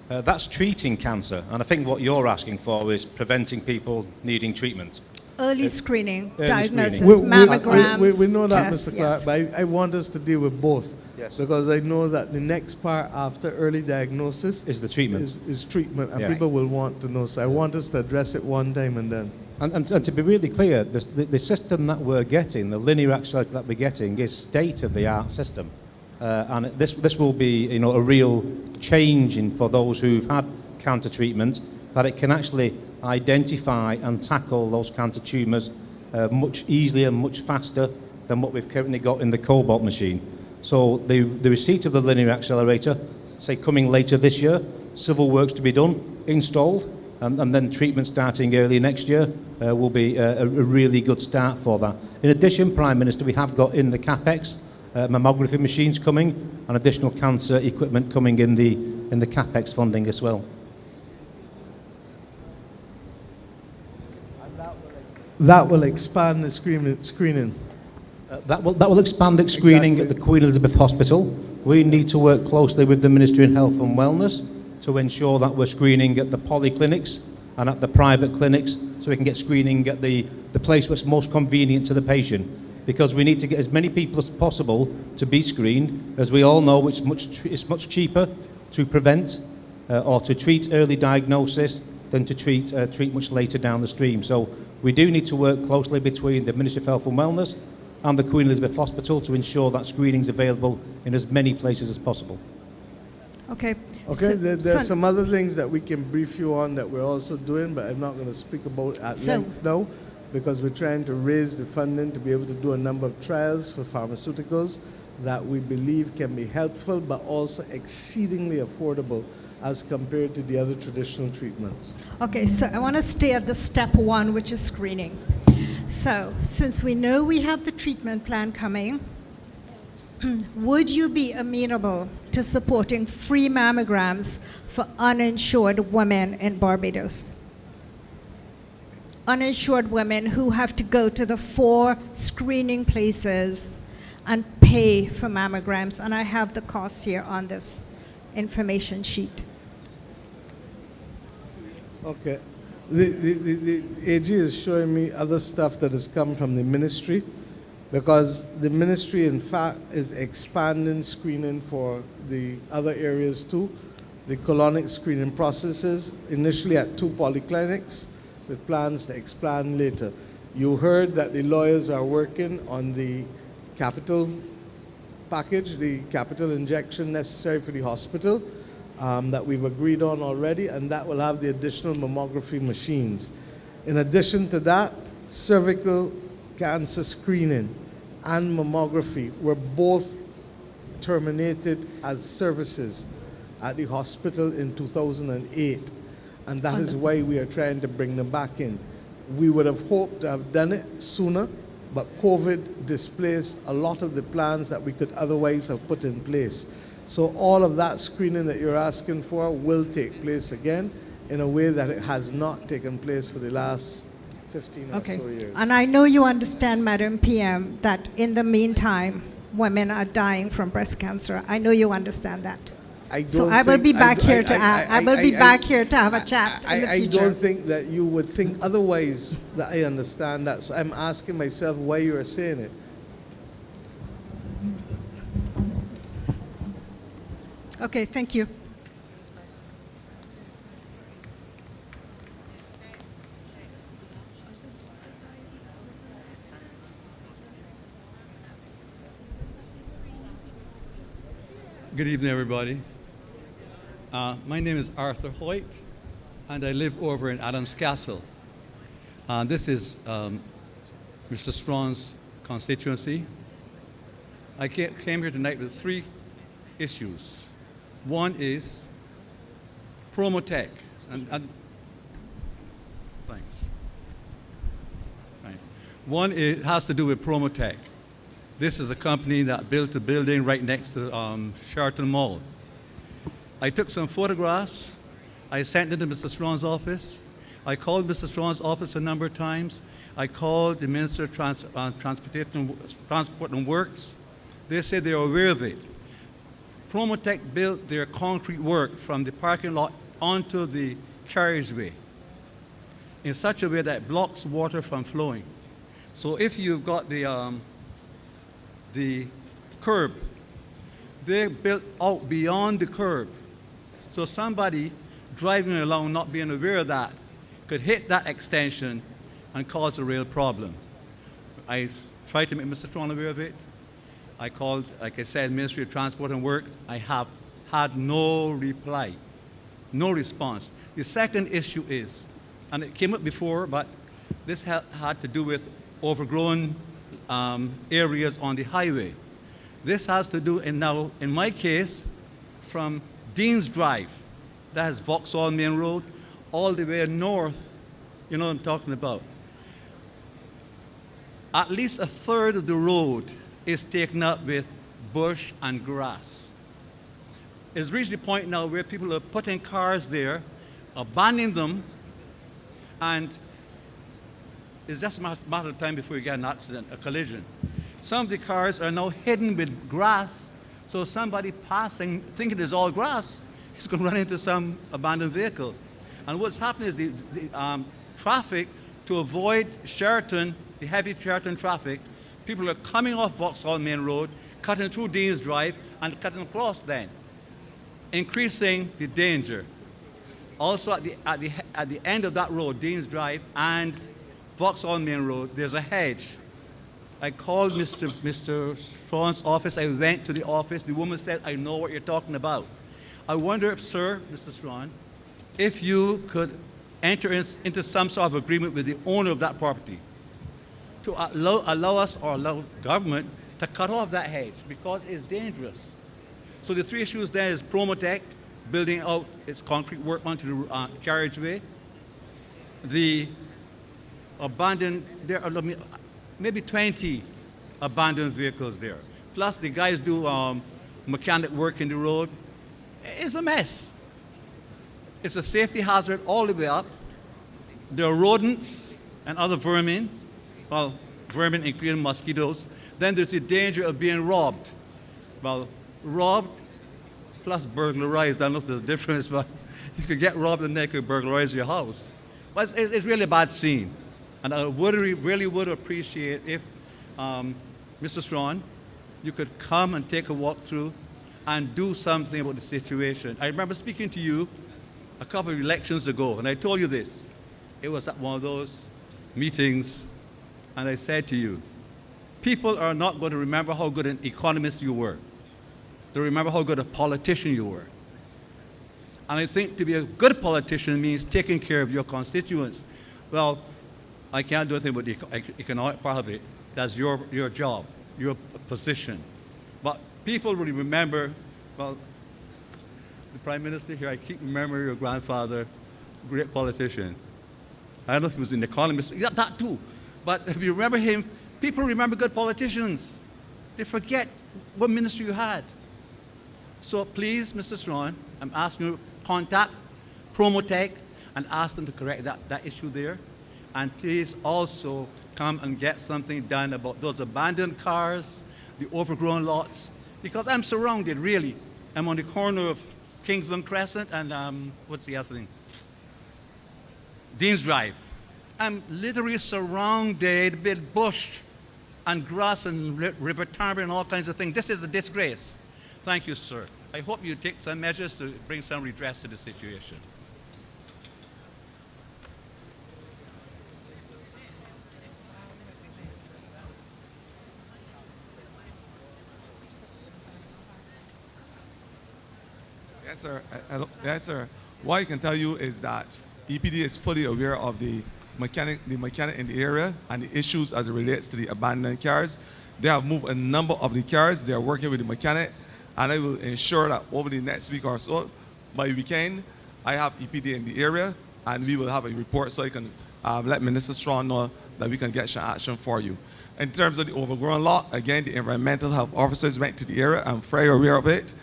That's treating cancer, and I think what you're asking for is preventing people needing treatment. Early screening, early diagnosis, screening. mammograms, We know that, tests, Mr. Clark, yes. but I want us to deal with both. Yes. Because I know that the next part after early diagnosis is the treatment. Is treatment, and Yes. people will want to know. So I want us to address it one time and then. And to be really clear, the system that we're getting, the linear accelerator that we're getting, is state-of-the-art system. And this will be, you know, a real change for those who've had cancer treatment, that it can actually identify and tackle those cancer tumours much easier and much faster than what we've currently got in the cobalt machine. So the receipt of the linear accelerator, say coming later this year, civil works to be done, installed, and then treatment starting early next year will be a really good start for that. In addition, Prime Minister, we have got in the CapEx mammography machines coming and additional cancer equipment coming in the CapEx funding as well. That will expand the screening. That will expand the screening at the Queen Elizabeth Hospital. We need to work closely with the Ministry of Health and Wellness to ensure that we're screening at the polyclinics and at the private clinics, so we can get screening at the place that's most convenient to the patient. Because we need to get as many people as possible to be screened. As we all know, it's much cheaper to prevent or to treat early diagnosis than to treat much later down the stream. So we do need to work closely between the Ministry of Health and Wellness and the Queen Elizabeth Hospital to ensure that screening is available in as many places as possible. Okay. Okay, there are some other things that we can brief you on that we're also doing, but I'm not going to speak about at length now, because we're trying to raise the funding to be able to do a number of trials for pharmaceuticals that we believe can be helpful, but also exceedingly affordable as compared to the other traditional treatments. Okay, so I want to stay at the step one, which is screening. So, since we know we have the treatment plan coming, would you be amenable to supporting free mammograms for uninsured women in Barbados? uninsured women who have to go to the 4 screening places and pay for mammograms. And I have the costs here on this information sheet. Okay. The AG is showing me other stuff that has come from the ministry, because the ministry, in fact, is expanding screening for the other areas too. The colonic screening processes, initially at 2 polyclinics, with plans to expand later. You heard that the lawyers are working on the capital package, the capital injection necessary for the hospital, that we've agreed on already, and that will have the additional mammography machines. In addition to that, cervical cancer screening and mammography were both terminated as services at the hospital in 2008, and that is why we are trying to bring them back in. We would have hoped to have done it sooner, but COVID displaced a lot of the plans that we could otherwise have put in place. So all of that screening that you're asking for will take place again in a way that it has not taken place for the last 15 or so years. And I know you understand, Madam PM, that in the meantime, women are dying from breast cancer. I know you understand that. So I will be back here to have a chat in the future. I don't think that you would think otherwise, that I understand that. So I'm asking myself why you are saying it. Okay, thank you. Good evening, everybody. My name is Arthur Hoyt, and I live over in Adams Castle. This is Mr. Strawn's constituency. I came here tonight with 3 issues. One is Promotech. And thanks. Thanks. One has to do with Promotech. This is a company that built a building right next to Sheraton Mall. I took some photographs. I sent them to Mr. Strawn's office. I called Mr. Strawn's office a number of times. I called the Minister of Transport and Works. They said they were aware of it. Promotech built their concrete work from the parking lot onto the carriageway in such a way that it blocks water from flowing. So if you've got the curb, they built out beyond the curb. So somebody driving along not being aware of that could hit that extension and cause a real problem. I tried to make Mr. Strawn aware of it. I called, like I said, Ministry of Transport and Works. I have had no reply, no response. The second issue is, and it came up before, but this had to do with overgrown areas on the highway. This has to do, and now in my case, from Dean's Drive, that is Vauxhall Main Road, all the way north, you know what I'm talking about. At least a third of the road is taken up with bush and grass. It's reached the point now where people are putting cars there, abandoning them, and it's just a matter of time before you get an accident, a collision. Some of the cars are now hidden with grass, so somebody passing, thinking it's all grass, is going to run into some abandoned vehicle. And what's happening is the traffic, to avoid Sheraton, the heavy Sheraton traffic, people are coming off Vauxhall Main Road, cutting through Dean's Drive, and cutting across then, increasing the danger. Also at the end of that road, Dean's Drive and Vauxhall Main Road, there's a hedge. I called Mr. Strawn's office. I went to the office. The woman said, I know what you're talking about. I wonder if, sir, Mr. Strawn, if you could enter into some sort of agreement with the owner of that property to allow us or allow government to cut off that hedge because it's dangerous. So the 3 issues there is Promotech building out its concrete work onto the carriageway, the abandoned, there are maybe 20 abandoned vehicles there. Plus the guys do mechanic work in the road. It's a mess. It's a safety hazard all the way up. There are rodents. and other vermin, well, vermin including mosquitoes, then there's the danger of being robbed. Well, robbed plus burglarized. I don't know if there's a difference, but you could get robbed and they could burglarize your house. But it's really a bad scene. And I really would appreciate if, Mr. Strawn, you could come and take a walk through and do something about the situation. I remember speaking to you a couple of elections ago, and I told you this. It was at one of those meetings, and I said to you, people are not going to remember how good an economist you were. They'll remember how good a politician you were. And I think to be a good politician means taking care of your constituents. Well, I can't do anything with the economic part of it. That's your job, your position. But people really remember, well, the Prime Minister here, I keep remembering your grandfather, great politician. I don't know if he was an economist, yeah, that too. But if you remember him, people remember good politicians. They forget what ministry you had. So please, Mr. Strawn, I'm asking you to contact Promotech and ask them to correct that issue there. And please also come and get something done about those abandoned cars, the overgrown lots, because I'm surrounded, really. I'm on the corner of Kingsland Crescent and what's the other thing? Dean's Drive. I'm literally surrounded with bush and grass and river timber and all kinds of things. This is a disgrace. Thank you, sir. I hope you take some measures to bring some redress to the situation. Yes, sir. Yes, sir. What I can tell you is that EPD is fully aware of the mechanic in the area and the issues as it relates to the abandoned cars. They have moved a number of the cars. They are working with the mechanic, and I will ensure that over the next week or so, by weekend, I have EPD in the area, and we will have a report so I can let Minister Strawn know that we can get some action for you. In terms of the overgrown lot, again, the environmental health officers went to the area. I'm very aware of it,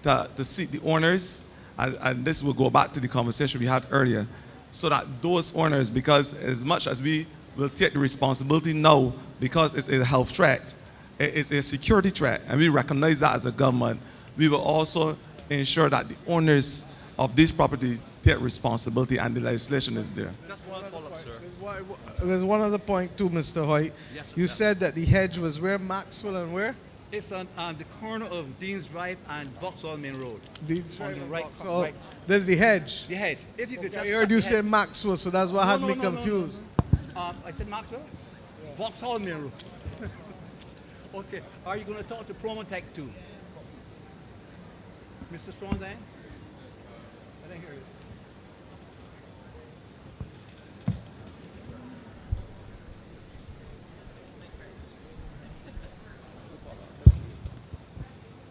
to seek the owners, and this will go back to the conversation we had earlier, so that those owners, because as much as we will take the responsibility now, because it's a health threat, it's a security threat, and we recognize that as a government, we will also ensure that the owners of this property take responsibility and the legislation is there. Just one follow-up, sir. There's one other point too, Mr. Hoyt. Yes, You said that the hedge was where? Maxwell and where? It's on the corner of Dean's Drive and Vauxhall Main Road. Dean's on Drive the and right, Vauxhall. right. There's the hedge. The hedge. If you could Okay, just I heard cut you the say hedge. Maxwell, so that's what had me confused. I said Maxwell? Vauxhall Main Road. Okay. Are you going to talk to Promotech too? Mr. Strong then? I didn't hear you.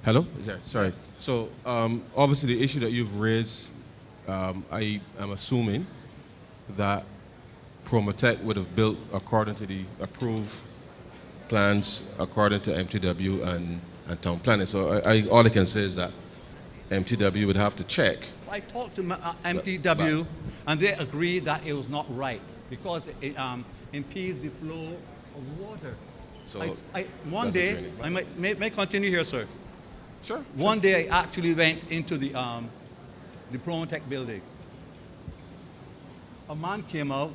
Hello? Is that, sorry. So obviously the issue that you've raised, I am assuming that Promotech would have built according to the approved plans according to MTW and town planning. So all I can say is that MTW would have to check. I talked to MTW and they agreed that it was not right because it impedes the flow of water. So one day, I may continue here, sir. Sure. One day I actually went into the Promotech building. A man came out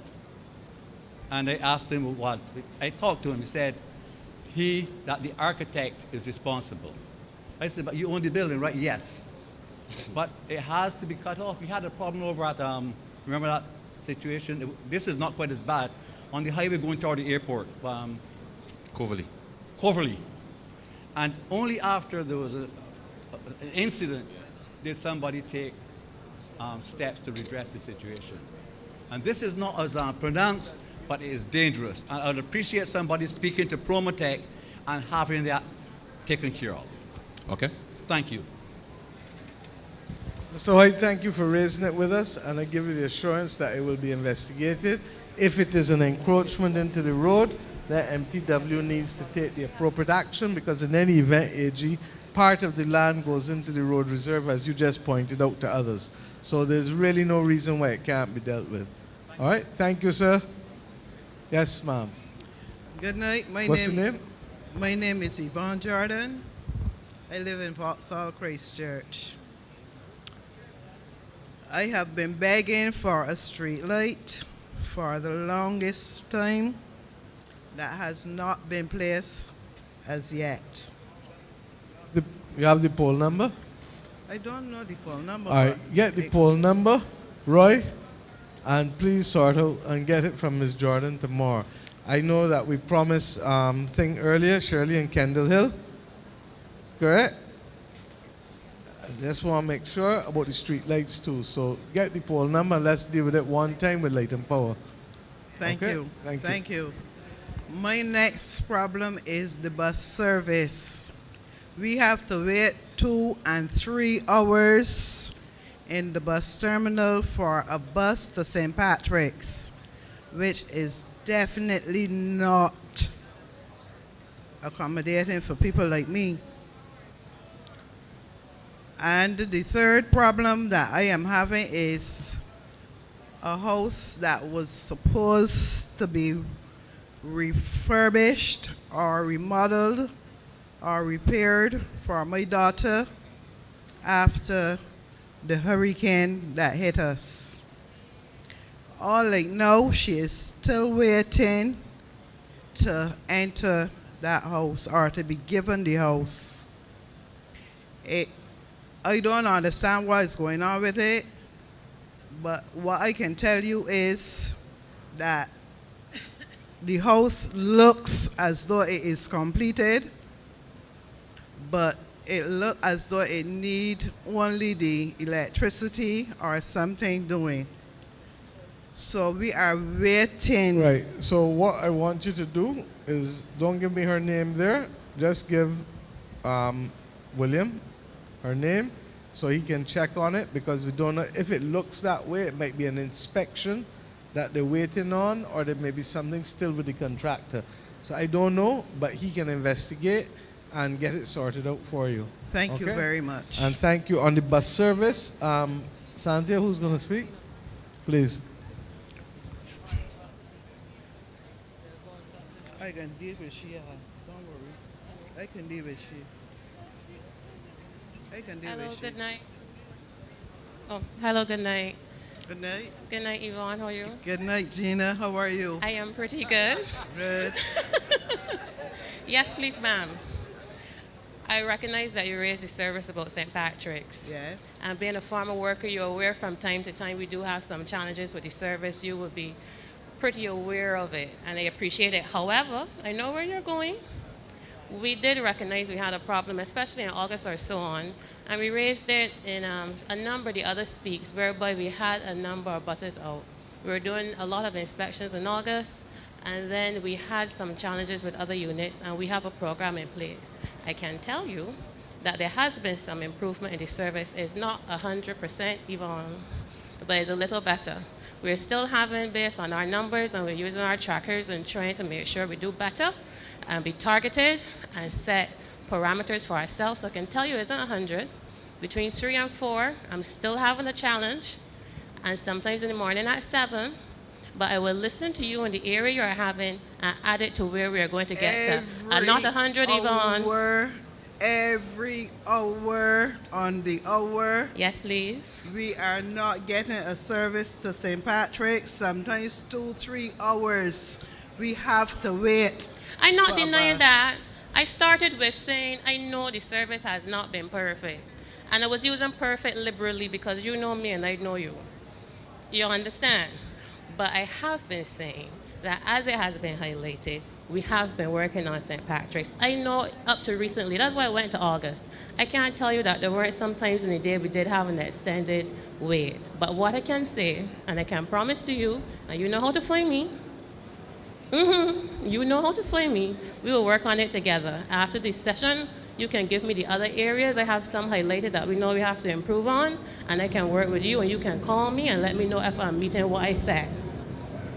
and I asked him what. I talked to him. He said that the architect is responsible. I said, but you own the building, right? Yes. But it has to be cut off. We had a problem over at, remember that situation? This is not quite as bad. On the highway going toward the airport. Coverley. And only after there was an incident did somebody take steps to redress the situation. And this is not as pronounced, but it is dangerous. And I'd appreciate somebody speaking to Promotech and having that taken care of. Okay. Thank you. Mr. Hoyt, thank you for raising it with us, and I give you the assurance that it will be investigated. If it is an encroachment into the road, then MTW needs to take the appropriate action, because in any event, AG, part of the land goes into the road reserve, as you just pointed out to others. So there's really no reason why it can't be dealt with. All right, thank you, sir. Yes, ma'am. Good night. What's the name? My name is Yvonne Jordan. I live in Vauxhall, Christchurch. I have been begging for a street light for the longest time. That has not been placed as yet. You have the poll number? I don't know the phone number. All right, get the poll number, Roy, and please sort out and get it from Ms. Jordan tomorrow. I know that we promised thing earlier, Shirley and Kendall Hill, correct? I just want to make sure about the street lights too. So get the poll number and let's deal with it one time with Light and Power. Thank Okay? you. Thank you. you. My next problem is the bus service. We have to wait 2 and 3 hours in the bus terminal for a bus to St. Patrick's, which is definitely not accommodating for people like me. And the third problem that I am having is a house that was supposed to be refurbished or remodeled or repaired for my daughter after the hurricane that hit us. All I know, she is still waiting to enter that house or to be given the house. I don't understand what is going on with it, but what I can tell you is that the house looks as though it is completed, but it looks as though it needs only the electricity or something doing. So we are waiting. Right, so what I want you to do is don't give me her name there, just give William her name so he can check on it, because we don't know if it looks that way. It might be an inspection that they're waiting on, or there may be something still with the contractor. So I don't know, but he can investigate and get it sorted out for you. Thank you Okay? very much. And thank you. On the bus service, Santia, who's going to speak? Please. I can deal with she, don't worry. I can deal with she. I can deal Hello, with she. good night. Oh, hello, good night. Good night. Good night, Yvonne. How are you? Good night, Gina. How are you? I am pretty good. Good. Yes, please, ma'am. I recognize that you raised the service about St. Patrick's. Yes. And being a farmer worker, you're aware from time to time we do have some challenges with the service. You will be pretty aware of it, and I appreciate it. However, I know where you're going. We did recognize we had a problem, especially in August or so on, and we raised it in a number of the other speaks, whereby we had a number of buses out. We were doing a lot of inspections in August, and then we had some challenges with other units, and we have a program in place. I can tell you that there has been some improvement in the service. It's not 100% even, but it's a little better. We're still having, based on our numbers, and we're using our trackers and trying to make sure we do better and be targeted and set parameters for ourselves. So I can tell you it's not 100. Between 3 and 4, I'm still having a challenge, and sometimes in the morning at 7, but I will listen to you in the area you're having and add it to where we're going to get to. And not 100, Yvonne. Every hour on the hour. Yes, please. We are not getting a service to St. Patrick's. Sometimes 2-3 hours. We have to wait. I'm not for a denying bus. that. I started with saying I know the service has not been perfect. And I was using perfect liberally because you know me and I know you. You understand? But I have been saying that as it has been highlighted, we have been working on St. Patrick's. I know up to recently, that's why I went to August. I can't tell you that there weren't some times in the day we did have an extended wait. But what I can say, and I can promise to you, and you know how to find me, you know how to find me, we will work on it together. After this session, you can give me the other areas. I have some highlighted that we know we have to improve on, and I can work with you, and you can call me and let me know if I'm meeting what I said.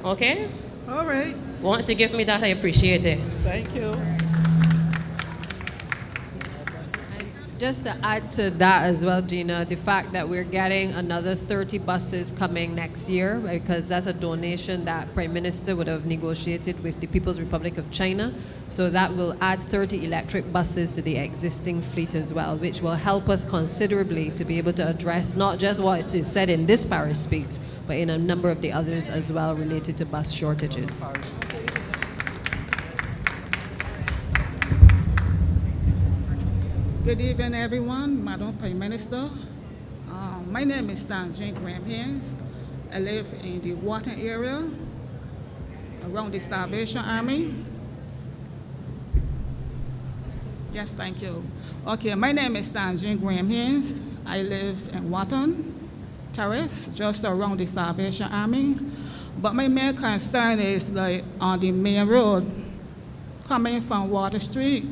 Okay? All right. Once you give me that, I appreciate it. Thank you. Just to add to that as well, Gina, the fact that we're getting another 30 buses coming next year, because that's a donation that Prime Minister would have negotiated with the People's Republic of China. So that will add 30 electric buses to the existing fleet as well, which will help us considerably to be able to address not just what is said in this Parish Speaks, but in a number of the others as well related to bus shortages. Good evening, everyone. Madam Prime Minister. My name is Stanjin Graham. I live in the Wharton area around the Salvation Army. Yes, thank you. Okay, my name is Stanjin Graham. I live in Wharton Terrace, just around the Salvation Army. But my main concern is like on the main road coming from Water Street.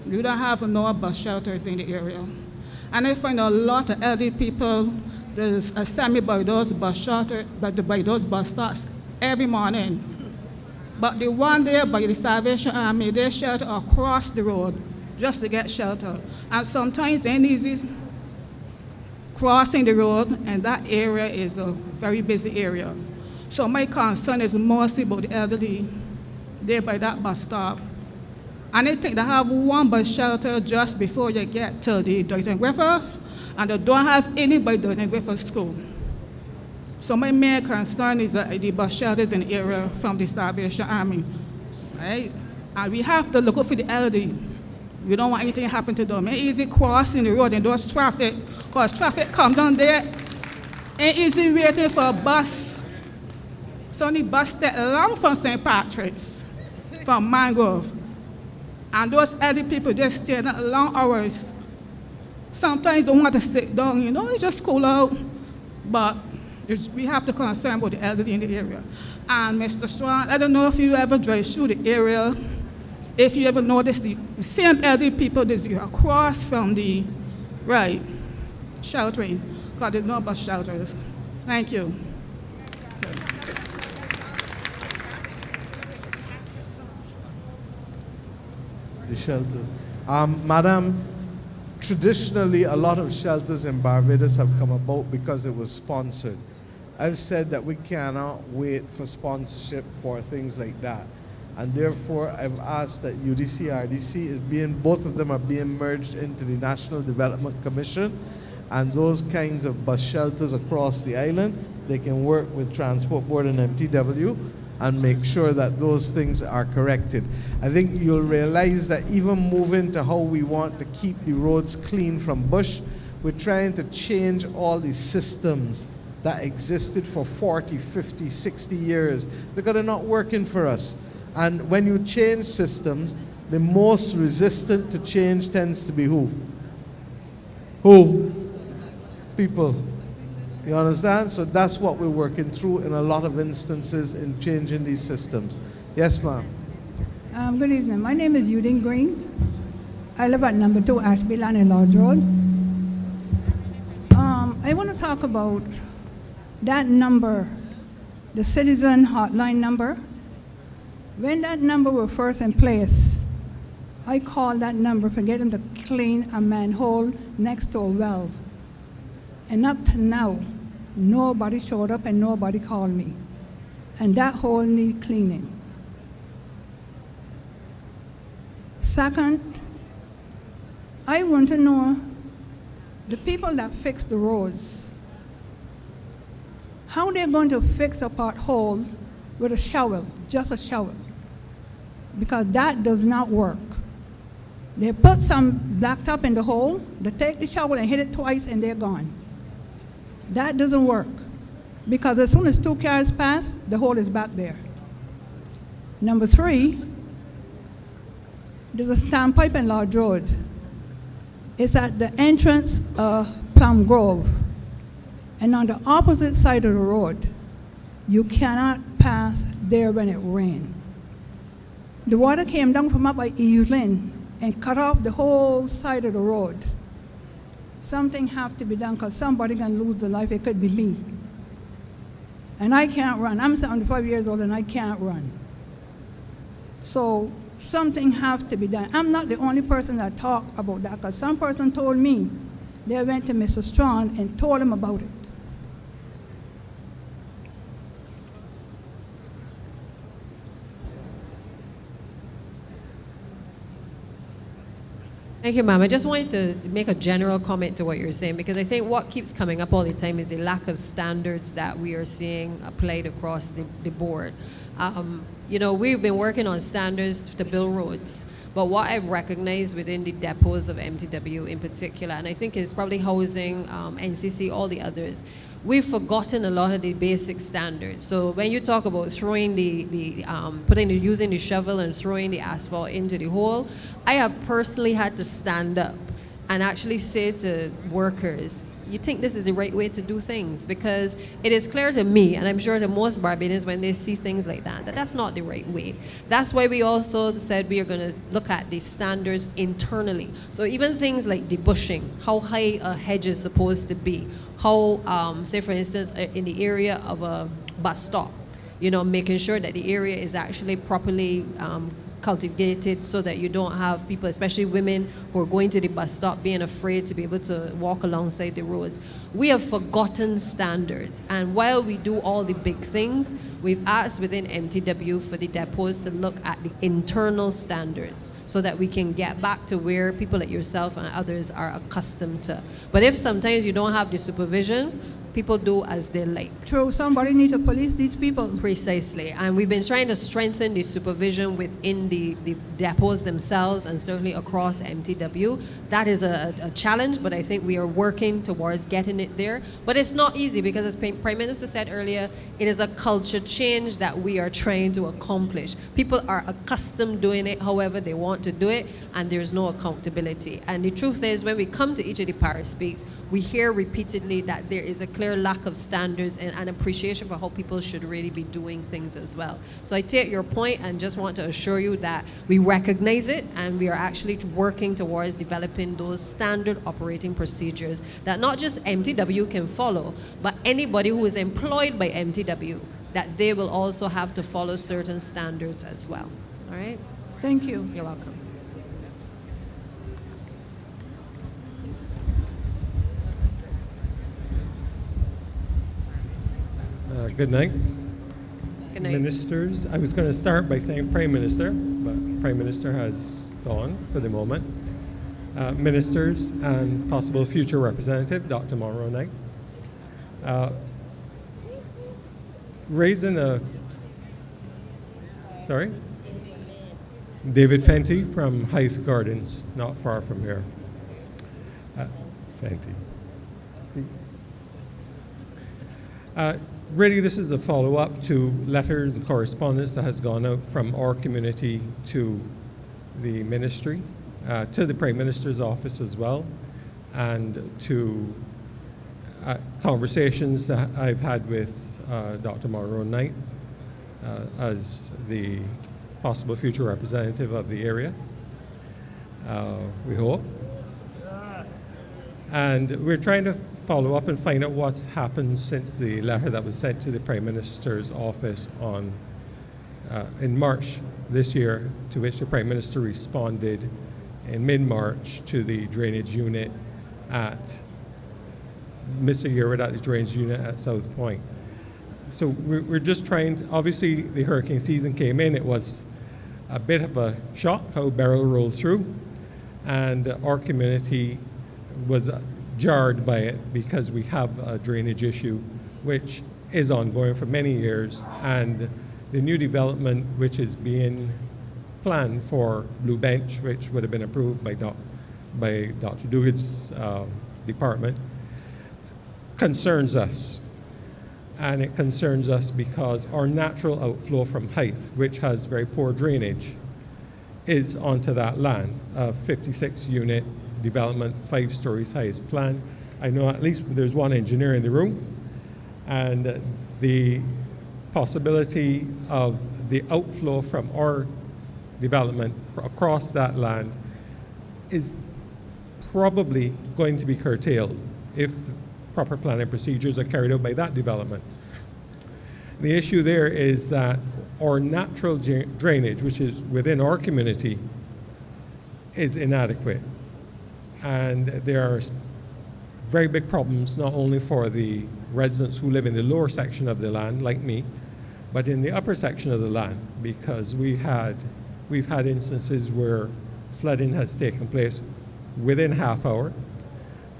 You don't have no bus shelters in the area. And I find a lot of elderly people, there's a semi by those bus shelters, by those bus stops every morning. But the one there by the Salvation Army, they shelter across the road just to get shelter. And sometimes they need crossing the road, and that area is a very busy area. So my concern is mostly about the elderly there by that bus stop. And I think they have one bus shelter just before you get to the Dayton Griffith, and they don't have any by Dayton Griffith School. So my main concern is that the bus shelters in the area from the Salvation Army, right? And we have to look out for the elderly. We don't want anything to happen to them. Ain't easy crossing the road and those traffic, because traffic come down there, ain't easy waiting for a bus. So the bus stay long from St. Patrick's, from Mangrove. And those elderly people just stay there long hours. Sometimes they want to sit down, you know, it's just cool out. But we have to concern about the elderly in the area. And Mr. Swan, I don't know if you ever drive through the area, if you ever notice the same elderly people that you across from the right sheltering, because there's no bus shelters. Thank you. The shelters. Madam, traditionally a lot of shelters in Barbados have come about because it was sponsored. I've said that we cannot wait for sponsorship for things like that. And therefore, I've asked that UDC, RDC is both of them are being merged into the National Development Commission, and those kinds of bus shelters across the island, they can work with Transport Board and MTW and make sure that those things are corrected. I think you'll realize that even moving to how we want to keep the roads clean from bush, we're trying to change all the systems that existed for 40, 50, 60 years because they're not working for us. And when you change systems, the most resistant to change tends to be who? Who? People. You understand? So that's what we're working through in a lot of instances in changing these systems. Yes, ma'am. Good evening. My name is Eugene Green. I live at number 2 Ashby Lane in Lodge Road. I want to talk about that number, the citizen hotline number. When that number was first in place, I called that number for getting them to clean a manhole next to a well. And up to now, nobody showed up and nobody called me. And that hole needs cleaning. Second, I want to know the people that fix the roads, how they're going to fix a pothole with a shovel, just a shovel, because that does not work. They put some blacktop in the hole, they take the shovel and hit it twice and they're gone. That doesn't work, because as soon as 2 cars pass, the hole is back there. Number 3, there's a standpipe in Lodge Road. It's at the entrance of Plum Grove. And on the opposite side of the road, you cannot pass there when it rains. The water came down from up by Evelyn and cut off the whole side of the road. Something have to be done because somebody can lose their life. It could be me. And I can't run. I'm 75 years old and I can't run. So something have to be done. I'm not the only person that talk about that, because some person told me they went to Mr. Strong and told him about it. Thank you, ma'am. I just wanted to make a general comment to what you're saying, because I think what keeps coming up all the time is the lack of standards that we are seeing applied across the board. You know, we've been working on standards to build roads, but what I've recognized within the depots of MTW in particular, and I think it's probably housing, NCC, all the others, we've forgotten a lot of the basic standards. So when you talk about throwing using the shovel and throwing the asphalt into the hole, I have personally had to stand up and actually say to workers, you think this is the right way to do things? Because it is clear to me, and I'm sure to most Barbadians when they see things like that, that that's not the right way. That's why we also said we are going to look at the standards internally. So even things like debushing, how high a hedge is supposed to be, how, say for instance, in the area of a bus stop, you know, making sure that the area is actually properly cultivated so that you don't have people, especially women, who are going to the bus stop being afraid to be able to walk alongside the roads. We have forgotten standards, and while we do all the big things, we've asked within MTW for the depots to look at the internal standards so that we can get back to where people like yourself and others are accustomed to. But if sometimes you don't have the supervision, people do as they like. True, somebody needs to police these people. Precisely, and we've been trying to strengthen the supervision within the depots themselves and certainly across MTW. That is a challenge, but I think we are working towards getting it there. But it's not easy because, as Prime Minister said earlier, it is a culture change that we are trying to accomplish. People are accustomed doing it however they want to do it, and there's no accountability. And the truth is, when we come to each of the Parish Speaks, we hear repeatedly that there is a clear lack of standards and an appreciation for how people should really be doing things as well. So I take your point and just want to assure you that we recognize it, and we are actually working towards developing those standard operating procedures that not just MTW can follow, but anybody who is employed by MTW, that they will also have to follow certain standards as well. All right? Thank you. You're welcome. Good night. Good night. Ministers, I was going to start by saying Prime Minister, but Prime Minister has gone for the moment. Ministers and possible future representative, Dr. Monroe Knight. Raising a, sorry? David Fenty from Hythe Gardens, not far from here. Fenty. Really, this is a follow-up to letters and correspondence that has gone out from our community to the ministry, to the Prime Minister's office as well, and to conversations that I've had with Dr. Monroe Knight as the possible future representative of the area, we hope. And we're trying to follow up and find out what's happened since the letter that was sent to the Prime Minister's office on in March this year, to which the Prime Minister responded in mid-March to the drainage unit at Mr. Yearwood at the drainage unit at South Point. So we're just trying to, obviously the hurricane season came in, it was a bit of a shock how Beryl rolled through, and our community was jarred by it because we have a drainage issue which is ongoing for many years, and the new development which is being planned for Blue Bench, which would have been approved by Dr. Duguid's department, concerns us. And it concerns us because our natural outflow from Hythe, which has very poor drainage, is onto that land, a 56-unit development, 5 stories high is planned. I know at least there's one engineer in the room, and the possibility of the outflow from our development across that land is probably going to be curtailed if proper planning procedures are carried out by that development. The issue there is that our natural drainage, which is within our community, is inadequate. And there are very big problems, not only for the residents who live in the lower section of the land, like me, but in the upper section of the land, because we've had instances where flooding has taken place within half hour,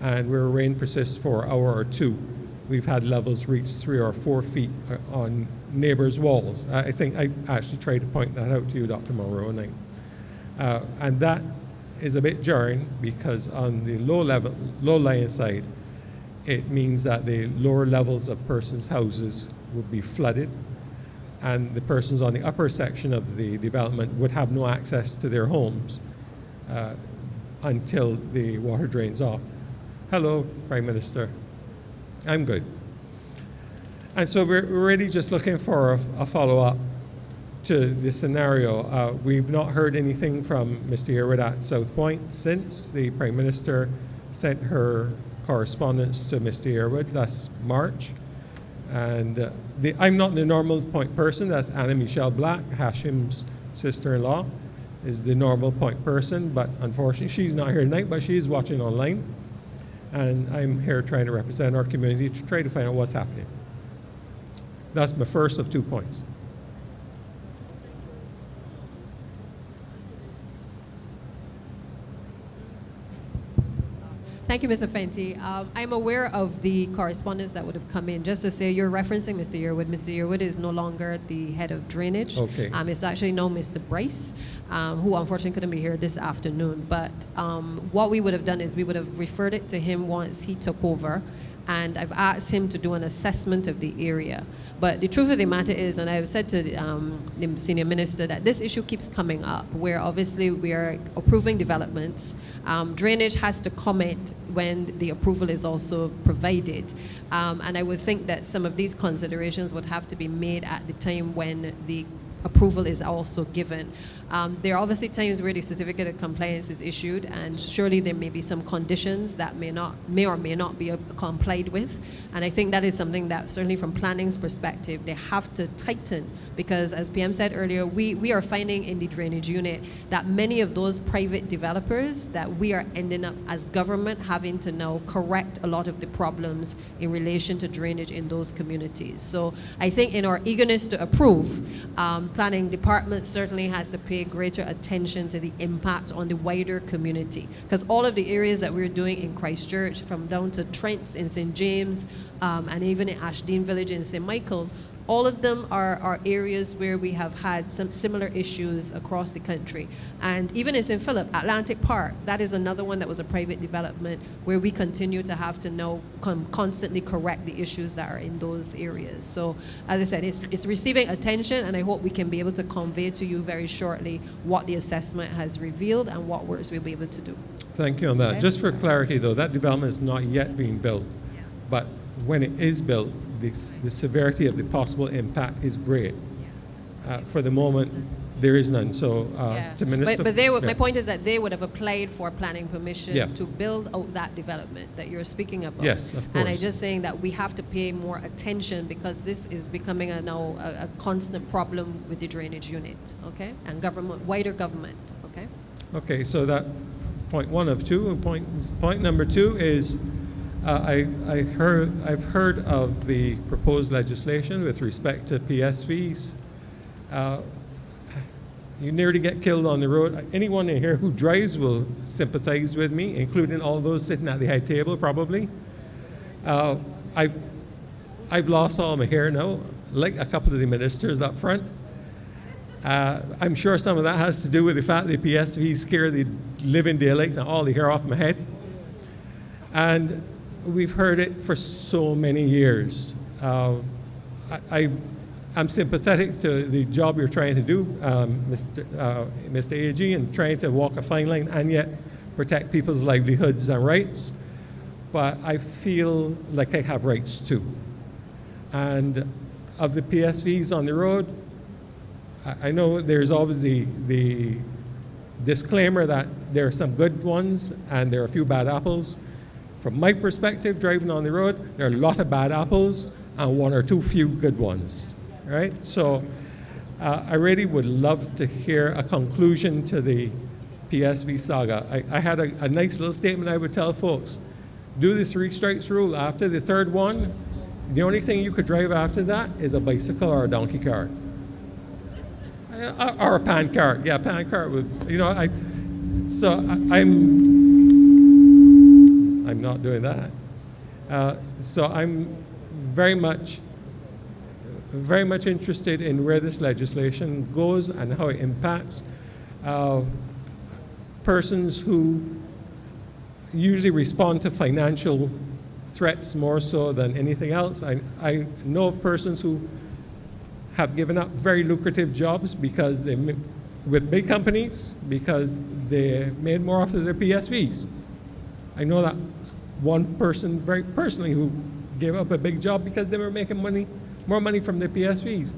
and where rain persists for an hour or two, we've had levels reach 3 or 4 feet on neighbors' walls. I think I actually tried to point that out to you, Dr. Monroe, and that is a bit jarring, because on the low-lying side, it means that the lower levels of persons' houses would be flooded, and the persons on the upper section of the development would have no access to their homes until the water drains off. Hello, Prime Minister. I'm good. And so we're really just looking for a follow-up to this scenario. We've not heard anything from Mr. Yearwood at South Point since the Prime Minister sent her correspondence to Mr. Yearwood last March. And I'm not the Normal Point person. That's Anna Michelle Black, Hashim's sister-in-law, is the Normal Point person. But unfortunately, she's not here tonight, but she's watching online. And I'm here trying to represent our community to try to find out what's happening. That's my first of 2 points. Thank you, Mr. Fenty. I'm aware of the correspondence that would have come in. Just to say, you're referencing Mr. Yearwood. Mr. Yearwood is no longer the head of drainage. Okay. It's actually now Mr. Bryce, who unfortunately couldn't be here this afternoon. But what we would have done is we would have referred it to him once he took over, and I've asked him to do an assessment of the area. But the truth of the matter is, and I've said to the senior minister, that this issue keeps coming up, where obviously we are approving developments. Drainage has to comment when the approval is also provided. And I would think that some of these considerations would have to be made at the time when the approval is also given. There are obviously times where the certificate of compliance is issued, and surely there may be some conditions that may or may not be complied with. And I think that is something that certainly from planning's perspective, they have to tighten, because as PM said earlier, we are finding in the drainage unit that many of those private developers that we are ending up as government having to now correct a lot of the problems in relation to drainage in those communities. So I think in our eagerness to approve, planning department certainly has to pay greater attention to the impact on the wider community, because all of the areas that we're doing in Christchurch, from down to Trent in St. James, and even in Ashdean Village in St. Michael, all of them are areas where we have had some similar issues across the country. And even in St. Philip, Atlantic Park, that is another one that was a private development where we continue to have to now constantly correct the issues that are in those areas. So as I said, it's receiving attention, and I hope we can be able to convey to you very shortly what the assessment has revealed and what works we'll be able to do. Thank you on that. Okay. Just for clarity though, that development is not yet being built, but when it is built, the severity of the possible impact is great. For the moment, there is none. So, to Minister, but they would, my point is that they would have applied for planning permission to build out that development that you're speaking about. Yes, of course. And I'm just saying that we have to pay more attention, because this is becoming now a constant problem with the drainage unit, okay? And government, wider government, okay? Okay, so that point one of two. And point number two is, I've heard of the proposed legislation with respect to PSVs. You nearly get killed on the road. Anyone in here who drives will sympathize with me, including all those sitting at the high table, probably. I've lost all my hair now, like a couple of the ministers up front. I'm sure some of that has to do with the fact that the PSVs scare the living daylights and all the hair off my head. And we've heard it for so many years. I'm sympathetic to the job you're trying to do, Mr. AG, and trying to walk a fine line and yet protect people's livelihoods and rights. But I feel like I have rights too. And of the PSVs on the road, I know there's always the disclaimer that there are some good ones and there are a few bad apples. From my perspective, driving on the road, there are a lot of bad apples and one or two few good ones, right? So I really would love to hear a conclusion to the PSV saga. I had a nice little statement I would tell folks. Do the 3 strikes rule. After the third one, the only thing you could drive after that is a bicycle or a donkey cart. Or a pan cart. Yeah, pan cart would, I'm not doing that. So I'm very much interested in where this legislation goes and how it impacts persons who usually respond to financial threats more so than anything else. I know of persons who have given up very lucrative jobs because with big companies because they made more off of their PSVs. I know that one person very personally who gave up a big job because they were making more money from their PSVs.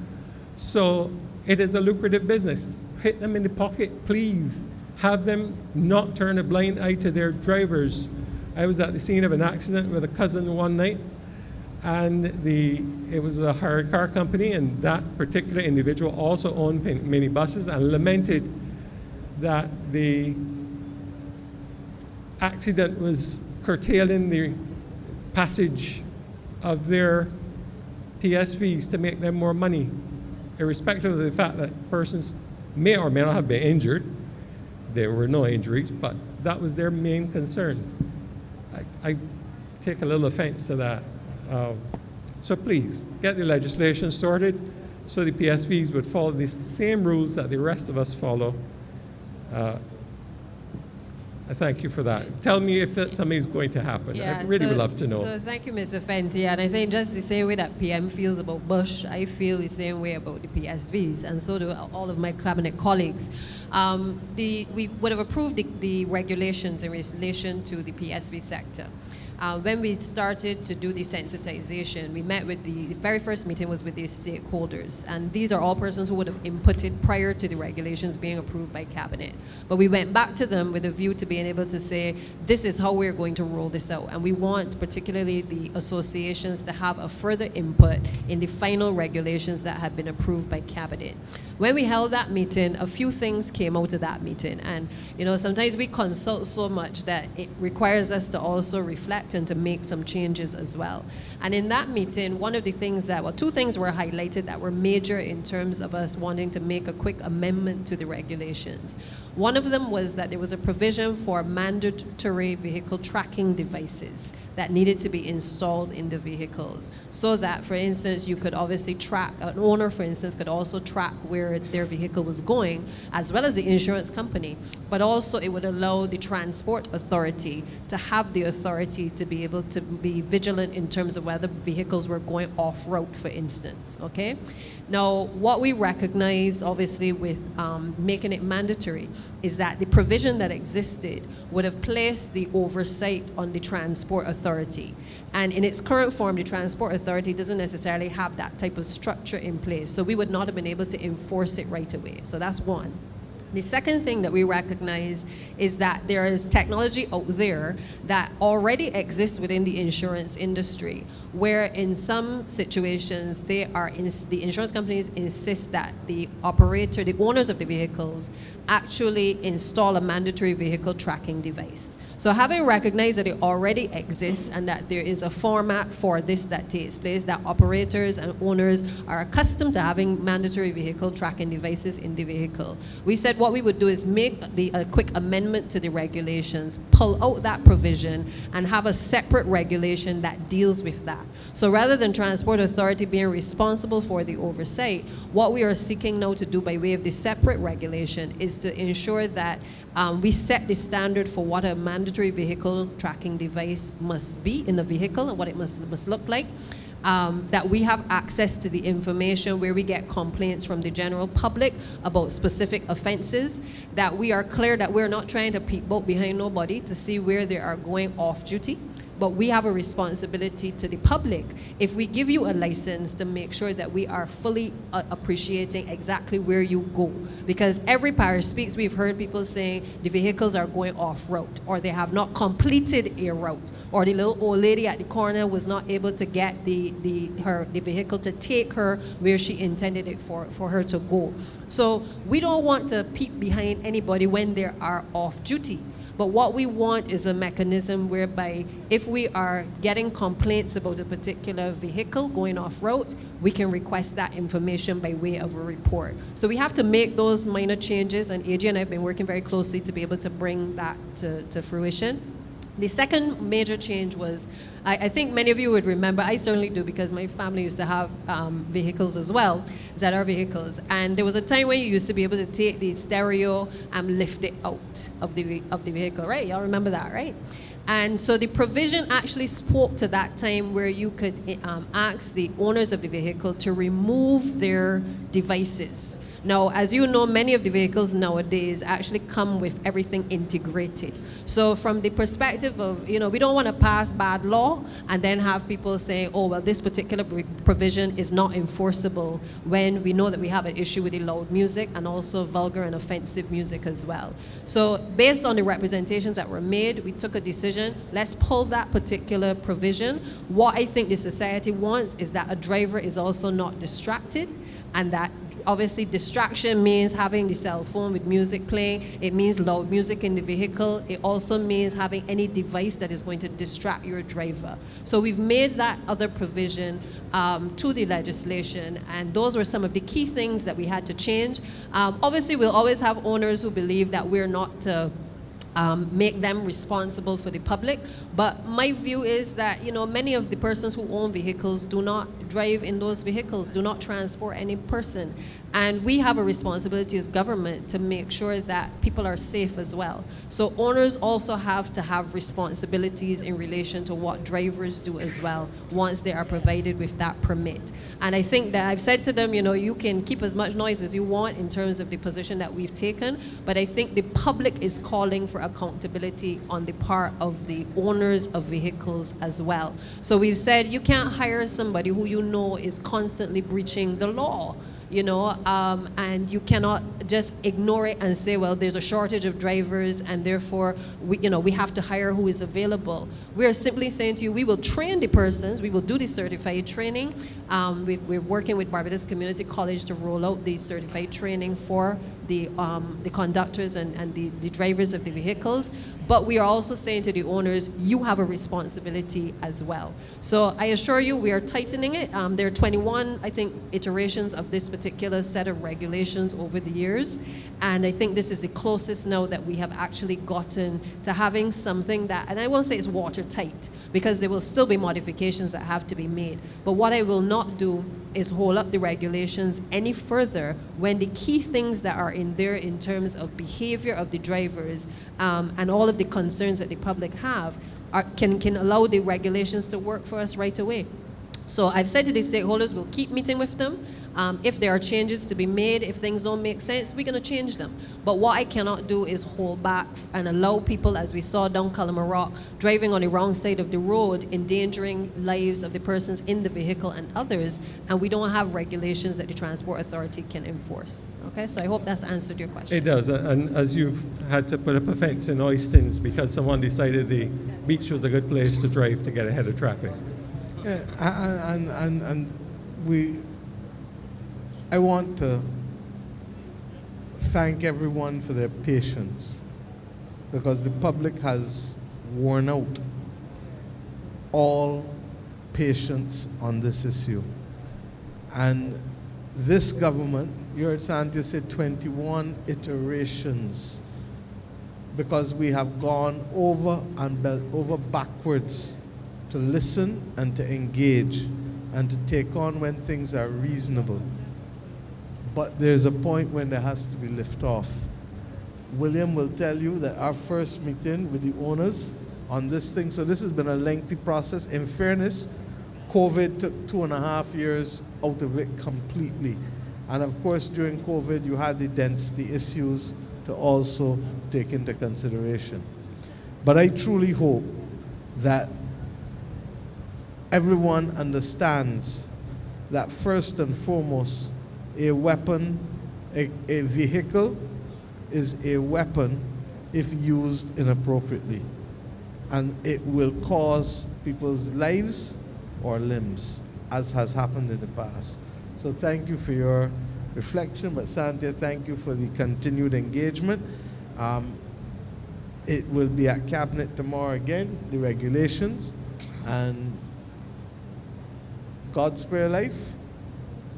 So it is a lucrative business. Hit them in the pocket, please. Have them not turn a blind eye to their drivers. I was at the scene of an accident with a cousin one night, and it was a hired car company, and that particular individual also owned minibuses and lamented that the accident was curtailing the passage of their PSVs to make them more money, irrespective of the fact that persons may or may not have been injured. There were no injuries, but that was their main concern. I take a little offense to that. So please, get the legislation started so the PSVs would follow the same rules that the rest of us follow. I thank you for that. Tell me if something is going to happen. I really would love to know. So thank you, Mr. Fenty. And I think just the same way that PM feels about Bush, I feel the same way about the PSVs, and so do all of my cabinet colleagues. We would have approved the regulations in relation to the PSV sector. When we started to do the sensitization, we met with the very first meeting was with the stakeholders, and these are all persons who would have inputted prior to the regulations being approved by cabinet. But we went back to them with a view to being able to say, this is how we're going to roll this out, and we want particularly the associations to have a further input in the final regulations that have been approved by cabinet. When we held that meeting, a few things came out of that meeting, and sometimes we consult so much that it requires us to also reflect and to make some changes as well. And in that meeting, one of the things two things were highlighted that were major in terms of us wanting to make a quick amendment to the regulations. One of them was that there was a provision for mandatory vehicle tracking devices that needed to be installed in the vehicles, so that, for instance, you could obviously track, an owner, for instance, could also track where their vehicle was going, as well as the insurance company, but also it would allow the transport authority to have the authority to be able to be vigilant in terms of whether vehicles were going off-route, for instance, okay? Now, what we recognized, obviously, with making it mandatory is that the provision that existed would have placed the oversight on the transport authority. And in its current form, the transport authority doesn't necessarily have that type of structure in place. So we would not have been able to enforce it right away. So that's one. The second thing that we recognize is that there is technology out there that already exists within the insurance industry, where in some situations the insurance companies insist that the operator, the owners of the vehicles, actually install a mandatory vehicle tracking device. So having recognized that it already exists and that there is a format for this that takes place, that operators and owners are accustomed to having mandatory vehicle tracking devices in the vehicle, we said what we would do is make a quick amendment to the regulations, pull out that provision, and have a separate regulation that deals with that. So rather than Transport Authority being responsible for the oversight, what we are seeking now to do by way of the separate regulation is to ensure that we set the standard for what a mandatory vehicle tracking device must be in the vehicle and what it must look like. That we have access to the information where we get complaints from the general public about specific offenses, that we are clear that we're not trying to peek behind nobody to see where they are going off duty, but we have a responsibility to the public. If we give you a license, to make sure that we are fully appreciating exactly where you go. Because every parish speaks, we've heard people saying the vehicles are going off route, or they have not completed a route, or the little old lady at the corner was not able to get the vehicle to take her where she intended it for her to go. So we don't want to peek behind anybody when they are off duty. But what we want is a mechanism whereby if we are getting complaints about a particular vehicle going off route, we can request that information by way of a report. So we have to make those minor changes, and AJ and I have been working very closely to be able to bring that to fruition. The second major change was, I think many of you would remember, I certainly do because my family used to have vehicles as well, ZR vehicles. And there was a time when you used to be able to take the stereo and lift it out of the vehicle, right? Y'all remember that, right? And so the provision actually spoke to that time where you could ask the owners of the vehicle to remove their devices. Now, as you know, many of the vehicles nowadays actually come with everything integrated. So from the perspective of, we don't want to pass bad law and then have people saying, oh, well, this particular provision is not enforceable, when we know that we have an issue with the loud music and also vulgar and offensive music as well. So based on the representations that were made, we took a decision, let's pull that particular provision. What I think the society wants is that a driver is also not distracted, and that obviously distraction means having the cell phone with music playing. It means loud music in the vehicle. It also means having any device that is going to distract your driver. So we've made that other provision to the legislation, and those were some of the key things that we had to change. Obviously, we'll always have owners who believe that we're not to make them responsible for the public. But my view is that, many of the persons who own vehicles do not drive in those vehicles, do not transport any person. And we have a responsibility as government to make sure that people are safe as well. So owners also have to have responsibilities in relation to what drivers do as well, once they are provided with that permit. And I think that I've said to them, you can keep as much noise as you want in terms of the position that we've taken, but I think the public is calling for accountability on the part of the owners of vehicles as well. So we've said you can't hire somebody who you know is constantly breaching the law. And you cannot just ignore it and say, well, there's a shortage of drivers and therefore we have to hire who is available. We are simply saying to you, we will train the persons, we will do the certified training. We're working with Barbados Community College to roll out the certified training for the conductors and the drivers of the vehicles. But we are also saying to the owners, you have a responsibility as well. So I assure you, we are tightening it. There are 21, I think, iterations of this particular set of regulations over the years. And I think this is the closest now that we have actually gotten to having something that, and I won't say it's watertight, because there will still be modifications that have to be made. But what I will not do is hold up the regulations any further when the key things that are in there in terms of behavior of the drivers and all of the concerns that the public have can allow the regulations to work for us right away. So I've said to the stakeholders, we'll keep meeting with them. If there are changes to be made, if things don't make sense, we're going to change them. But what I cannot do is hold back and allow people, as we saw down Cullimer Rock, driving on the wrong side of the road, endangering lives of the persons in the vehicle and others, and we don't have regulations that the Transport Authority can enforce. Okay, so I hope that's answered your question. It does, and as you've had to put up a fence in Oystons because someone decided the beach was a good place to drive to get ahead of traffic. Yeah, I want to thank everyone for their patience, because the public has worn out all patience on this issue. And this government, you heard Santia say 21 iterations, because we have gone over backwards to listen and to engage and to take on when things are reasonable. But there's a point when there has to be lift-off. William will tell you that our first meeting with the owners on this thing, so this has been a lengthy process. In fairness, COVID took 2.5 years out of it completely. And of course, during COVID, you had the density issues to also take into consideration. But I truly hope that everyone understands that first and foremost, a weapon, a vehicle is a weapon if used inappropriately. And it will cause people's lives or limbs, as has happened in the past. So thank you for your reflection, but Santia, thank you for the continued engagement. It will be at Cabinet tomorrow again, the regulations, and God spare life.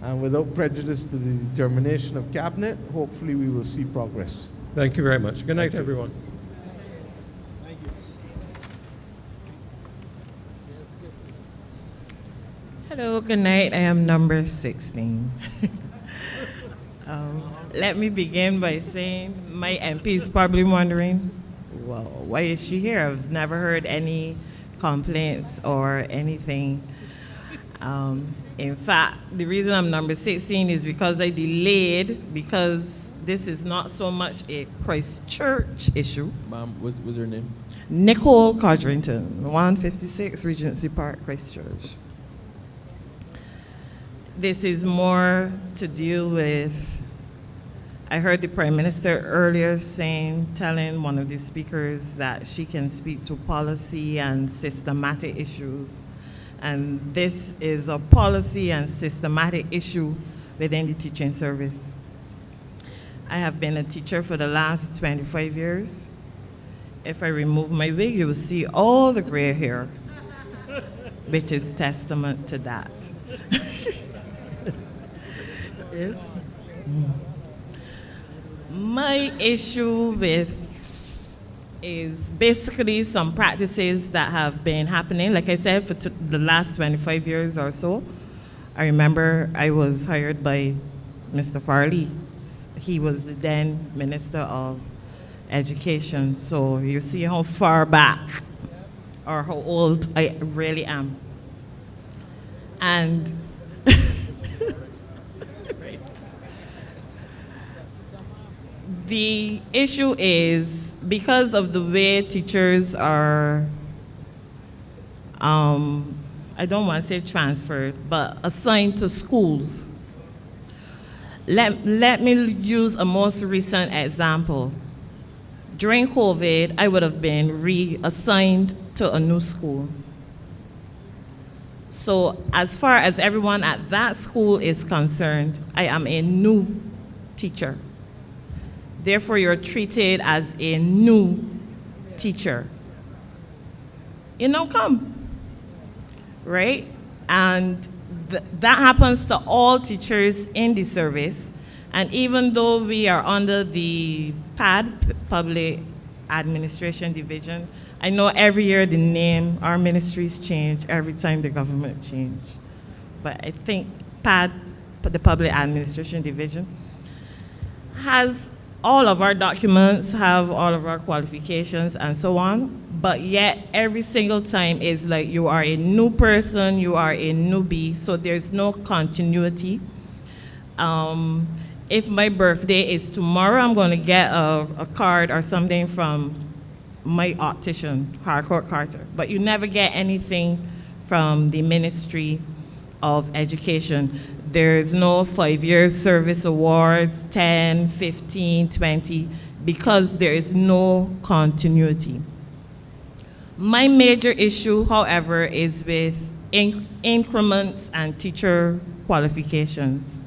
And without prejudice to the determination of Cabinet, hopefully we will see progress. Thank you very much. Good night, everyone. Hello, good night. I am number 16. Let me begin by saying my MP is probably wondering, well, why is she here? I've never heard any complaints or anything. In fact, the reason I'm number 16 is because I delayed, because this is not so much a Christchurch issue. Ma'am, what's her name? Nicole Codrington, 156 Regency Park, Christchurch. This is more to deal with, I heard the Prime Minister earlier telling one of the speakers that she can speak to policy and systematic issues. And this is a policy and systematic issue within the teaching service. I have been a teacher for the last 25 years. If I remove my wig, you will see all the gray hair, which is testament to that. Yes. My issue with is basically some practices that have been happening. Like I said, for the last 25 years or so. I remember I was hired by Mr. Farley. He was the then Minister of Education. So you see how far back or how old I really am. And the issue is, because of the way teachers are, I don't want to say transferred, but assigned to schools. Let me use a most recent example. During COVID, I would have been reassigned to a new school. So as far as everyone at that school is concerned, I am a new teacher. Therefore, you're treated as a new teacher. Come, right? And that happens to all teachers in the service. And even though we are under the PAD, Public Administration Division, I know every year the name, our ministries change every time the government change. But I think PAD, the Public Administration Division, has all of our documents, have all of our qualifications and so on, but yet every single time is like you are a new person, you are a newbie, so there's no continuity. If my birthday is tomorrow, I'm going to get a card or something from my optician, Harcourt Carter, but you never get anything from the Ministry of Education. There's no 5-year service awards, 10, 15, 20, because there is no continuity. My major issue, however, is with increments and teacher qualifications.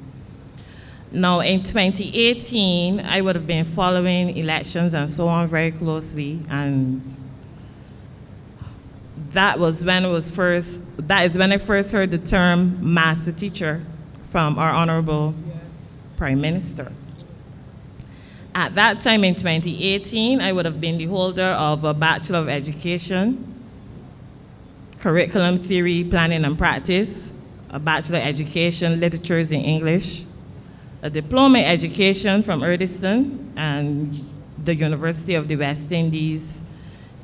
Now, in 2018, I would have been following elections and so on very closely, and that is when I first heard the term master teacher from our Honorable Prime Minister. At that time in 2018, I would have been the holder of a Bachelor of Education, Curriculum Theory, Planning and Practice, a Bachelor of Education, Literatures in English, a Diploma in Education from Urdiston and the University of the West Indies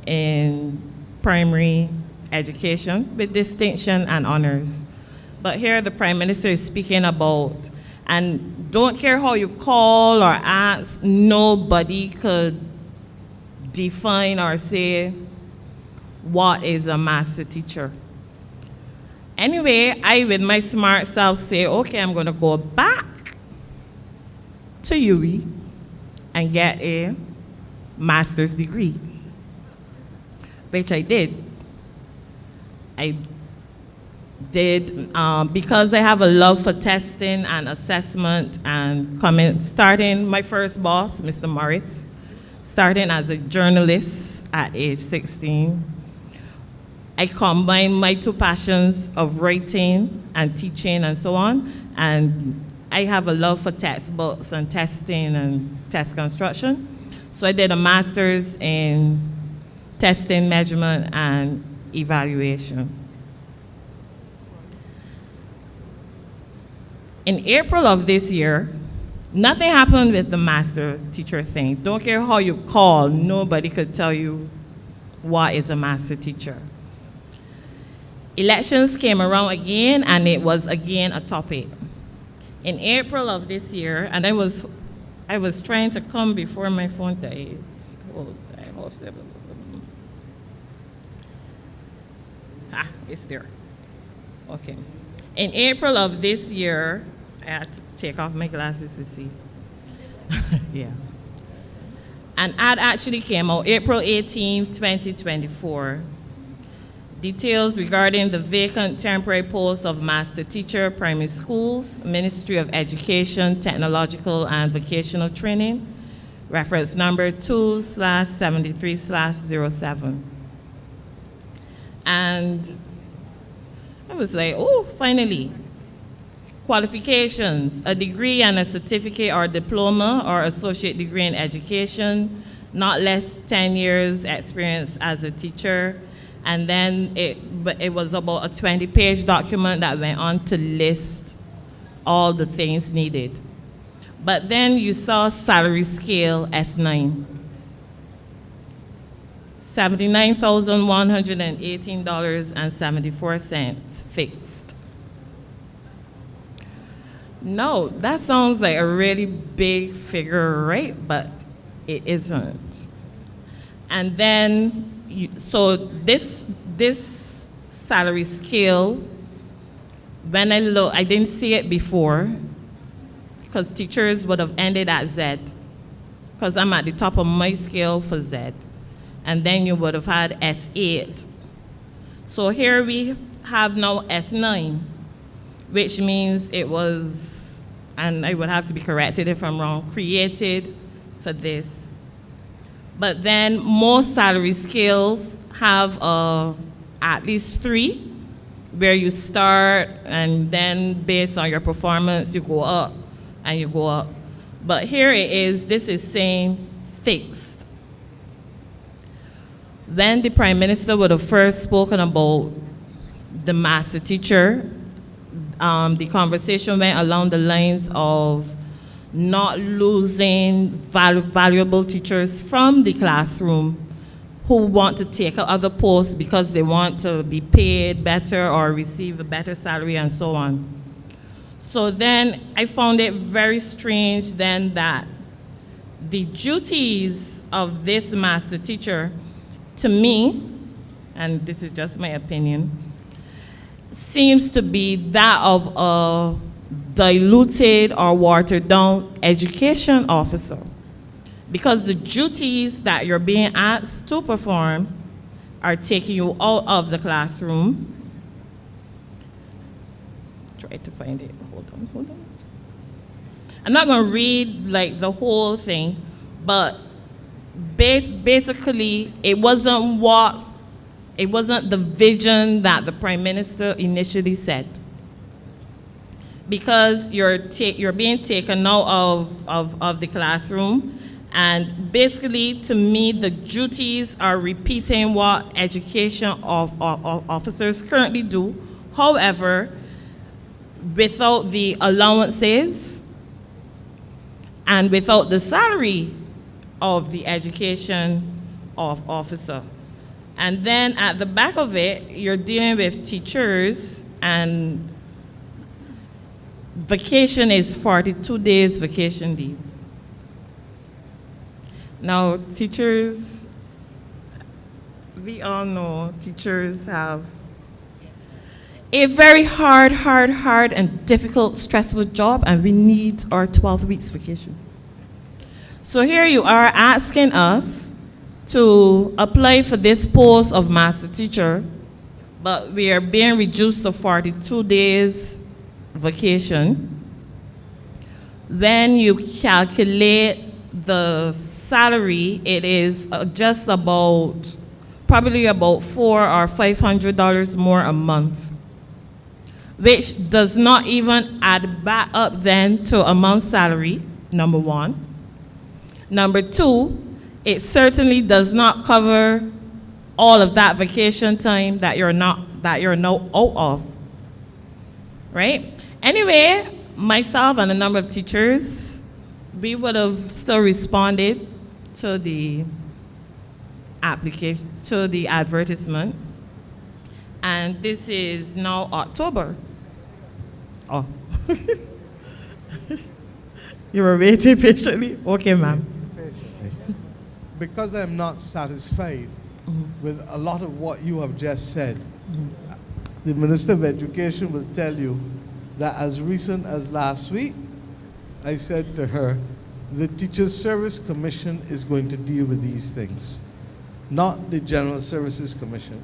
in Primary Education with distinction and honors. But here the Prime Minister is speaking about, and don't care how you call or ask, nobody could define or say what is a master teacher. Anyway, I, with my smart self, say, okay, I'm going to go back to UWI and get a master's degree, which I did. I did because I have a love for testing and assessment and starting my first boss, Mr. Morris, starting as a journalist at age 16. I combined my two passions of writing and teaching and so on, and I have a love for textbooks and testing and test construction. So I did a master's in testing, measurement, and evaluation. In April of this year, nothing happened with the master teacher thing. Don't care how you call, nobody could tell you what is a master teacher. Elections came around again, and it was again a topic. In April of this year, and I was trying to come before my phone died. It's there. Okay. In April of this year, I had to take off my glasses to see. Yeah. An ad actually came out April 18th, 2024. Details regarding the vacant temporary post of master teacher, primary schools, Ministry of Education, Technological and Vocational Training, reference number 2/73/07. And I was like, oh, finally. Qualifications, a degree and a certificate or diploma or associate degree in education, not less 10 years experience as a teacher. And then it was about a 20-page document that went on to list all the things needed. But then you saw salary scale S9. $79,118.74 fixed. No, that sounds like a really big figure, right? But it isn't. And then, so this salary scale, when I look, I didn't see it before, because teachers would have ended at Z, because I'm at the top of my scale for Z. And then you would have had S8. So here we have now S9, which means it was, and I would have to be corrected if I'm wrong, created for this. But then most salary scales have at least 3, where you start and then based on your performance, you go up and you go up. But here it is, this is saying fixed. When the Prime Minister would have first spoken about the master teacher, the conversation went along the lines of not losing valuable teachers from the classroom who want to take other posts because they want to be paid better or receive a better salary and so on. So then I found it very strange then that the duties of this master teacher, to me, and this is just my opinion, seems to be that of a diluted or watered down education officer, because the duties that you're being asked to perform are taking you out of the classroom. Try to find it. Hold on. I'm not going to read like the whole thing, but basically it wasn't the vision that the Prime Minister initially said. Because you're being taken out of the classroom, and basically, to me, the duties are repeating what education officers currently do. However, without the allowances and without the salary of the education officer. And then at the back of it, you're dealing with teachers, and vacation is 42 days vacation leave. Now, teachers, we all know teachers have, a very hard and difficult, stressful job, and we need our 12 weeks vacation. So here you are asking us to apply for this post of master teacher, but we are being reduced to 42 days vacation. Then you calculate the salary, it is just about, probably about $400 or $500 more a month, which does not even add back up then to a month's salary, number one. Number two, it certainly does not cover all of that vacation time that you're now out of, right? Anyway, myself and a number of teachers, we would have still responded to the application, to the advertisement, and this is now October. Oh. You were waiting patiently? Okay, ma'am. Because I'm not satisfied with a lot of what you have just said, the Minister of Education will tell you that as recent as last week, I said to her, the Teachers Service Commission is going to deal with these things, not the General Services Commission.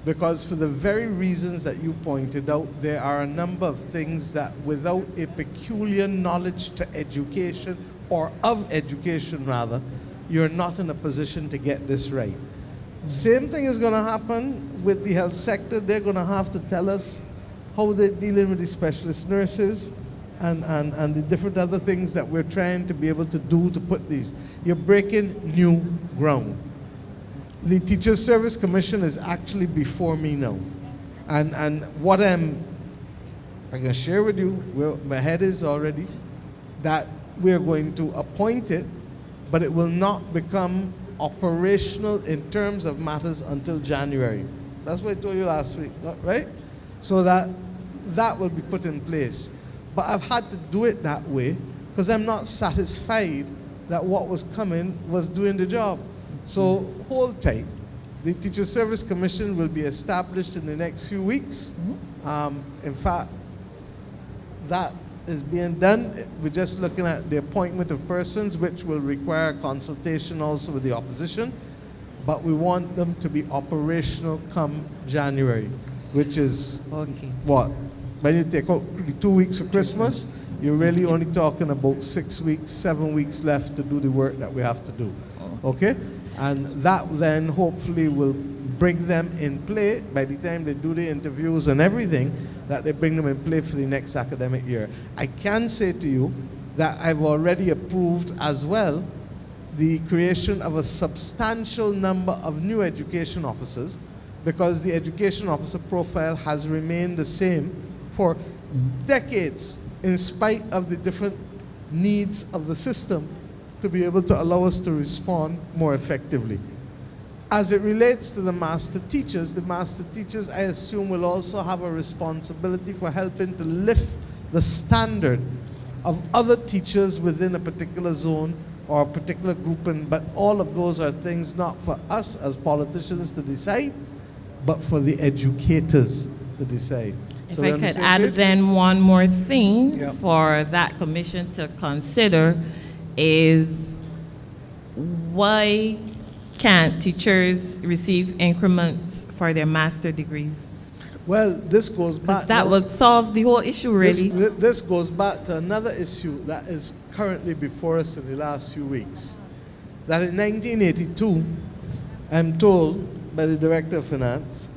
Because for the very reasons that you pointed out, there are a number of things that without a peculiar knowledge to education, or of education rather, you're not in a position to get this right. Same thing is going to happen with the health sector. They're going to have to tell us how they're dealing with the specialist nurses and the different other things that we're trying to be able to do to put these. You're breaking new ground. The Teachers Service Commission is actually before me now. And what I can share with you, where my head is already, that we're going to appoint it, but it will not become operational in terms of matters until January. That's what I told you last week, right? So that will be put in place. But I've had to do it that way because I'm not satisfied that what was coming was doing the job. So hold tight. The Teacher Service Commission will be established in the next few weeks. In fact, that is being done. We're just looking at the appointment of persons, which will require consultation also with the opposition. But we want them to be operational come January, which is what? When you take out the 2 weeks for Christmas, you're really only talking about 6 weeks, 7 weeks left to do the work that we have to do. Okay? And that then hopefully will bring them in play by the time they do the interviews and everything, that they bring them in play for the next academic year. I can say to you that I've already approved as well the creation of a substantial number of new education officers, because the education officer profile has remained the same for decades in spite of the different needs of the system to be able to allow us to respond more effectively. As it relates to the master teachers I assume will also have a responsibility for helping to lift the standard of other teachers within a particular zone or a particular grouping, but all of those are things not for us as politicians to decide, but for the educators to decide. If So I could add then one more thing for that commission to consider is, why can't teachers receive increments for their master degrees? Well, this goes back. That would solve the whole issue, really. This goes back to another issue that is currently before us in the last few weeks. That in 1982, I'm told by the Director of Finance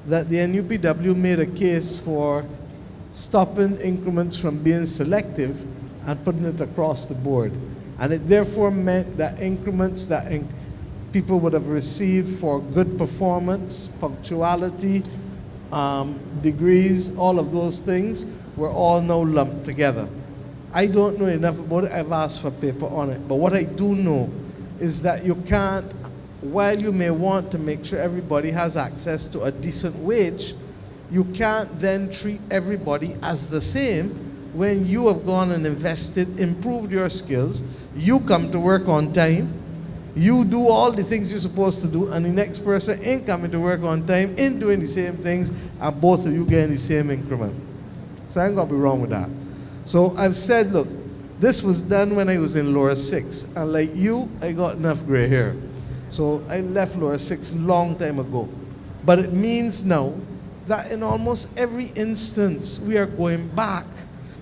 that the NUPW made a case for stopping increments from being selective and putting it across the board. And it therefore meant that increments that people would have received for good performance, punctuality, degrees, all of those things were all now lumped together. I don't know enough about it. I've asked for paper on it. But what I do know is that you can't, while you may want to make sure everybody has access to a decent wage, you can't then treat everybody as the same when you have gone and invested, improved your skills, you come to work on time, You do all the things you're supposed to do, and the next person ain't coming to work on time, ain't doing the same things, and both of you getting the same increment. So I ain't gonna be wrong with that. So I've said, look, this was done when I was in Lower 6, and like you, I got enough gray hair. So I left Lower 6 long time ago. But it means now that in almost every instance, we are going back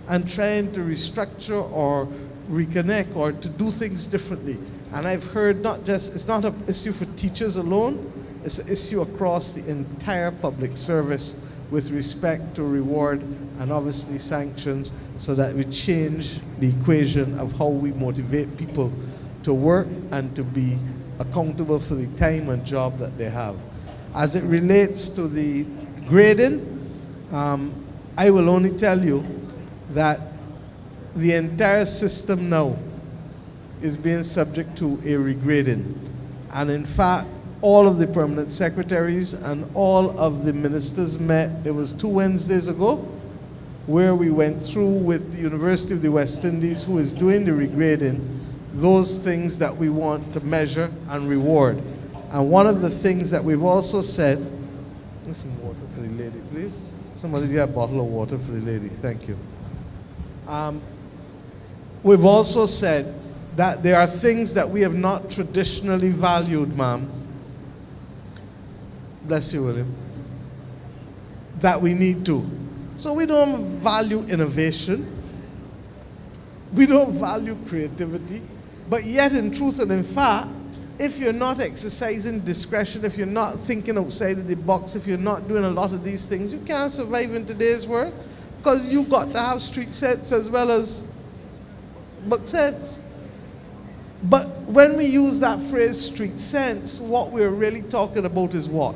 and trying to restructure or reconnect or to do things differently. And I've heard it's not an issue for teachers alone, it's an issue across the entire public service with respect to reward and obviously sanctions, so that we change the equation of how we motivate people to work and to be accountable for the time and job that they have. As it relates to the grading, I will only tell you that the entire system now is being subject to a regrading. And in fact, all of the permanent secretaries and all of the ministers met, it was 2 Wednesdays ago, where we went through with the University of the West Indies, who is doing the regrading, those things that we want to measure and reward. And one of the things that we've also said, some water for the lady, please. Somebody get a bottle of water for the lady, thank you. We've also said that there are things that we have not traditionally valued, ma'am. Bless you, William. That we need to. So we don't value innovation. We don't value creativity. But yet, in truth and in fact, if you're not exercising discretion, if you're not thinking outside of the box, if you're not doing a lot of these things, you can't survive in today's world, because you've got to have street sense as well as book sense. But when we use that phrase street sense, what we're really talking about is what?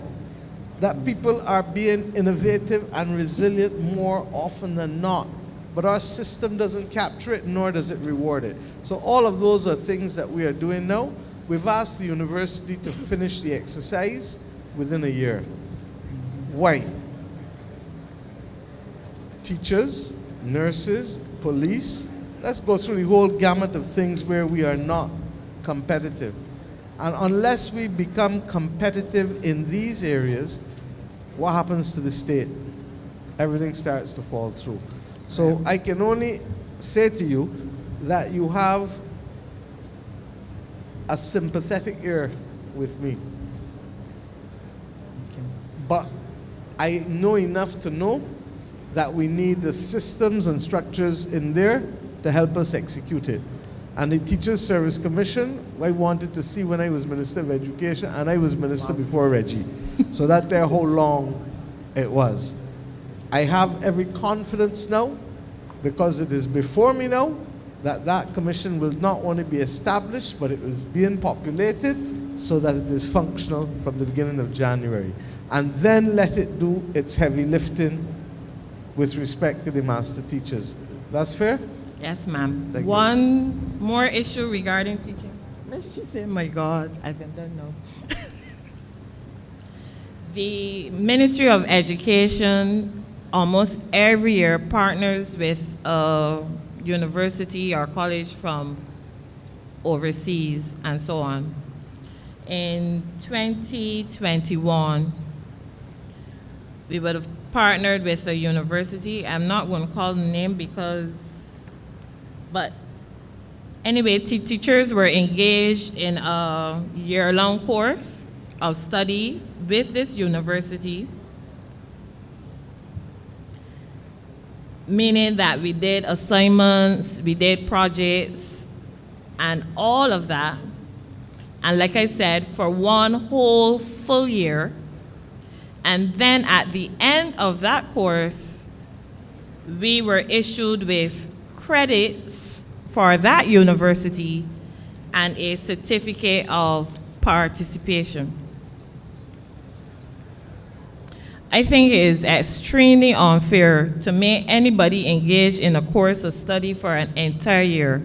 That people are being innovative and resilient more often than not. But our system doesn't capture it, nor does it reward it. So all of those are things that we are doing now. We've asked the university to finish the exercise within a year. Why? Teachers, nurses, police, let's go through the whole gamut of things where we are not competitive. And unless we become competitive in these areas, what happens to the state? Everything starts to fall through. So I can only say to you that you have a sympathetic ear with me. But I know enough to know that we need the systems and structures in there to help us execute it. And the Teachers Service Commission, I wanted to see when I was Minister of Education, and I was Minister before Reggie. So that there how long it was. I have every confidence now, because it is before me now, that that commission will not only be established, but it is being populated so that it is functional from the beginning of January. And then let it do its heavy lifting with respect to the master teachers. That's fair? Yes, ma'am. Thank you. One more issue regarding teaching. Let's just say, my God, I don't know. The Ministry of Education almost every year partners with a university or college from overseas and so on. In 2021, we would have partnered with a university. I'm not going to call the name but anyway, teachers were engaged in a year-long course of study with this university, meaning that we did assignments, we did projects, and all of that. And like I said, for one whole full year. And then at the end of that course, we were issued with credits for that university and a certificate of participation. I think it is extremely unfair to make anybody engage in a course of study for an entire year.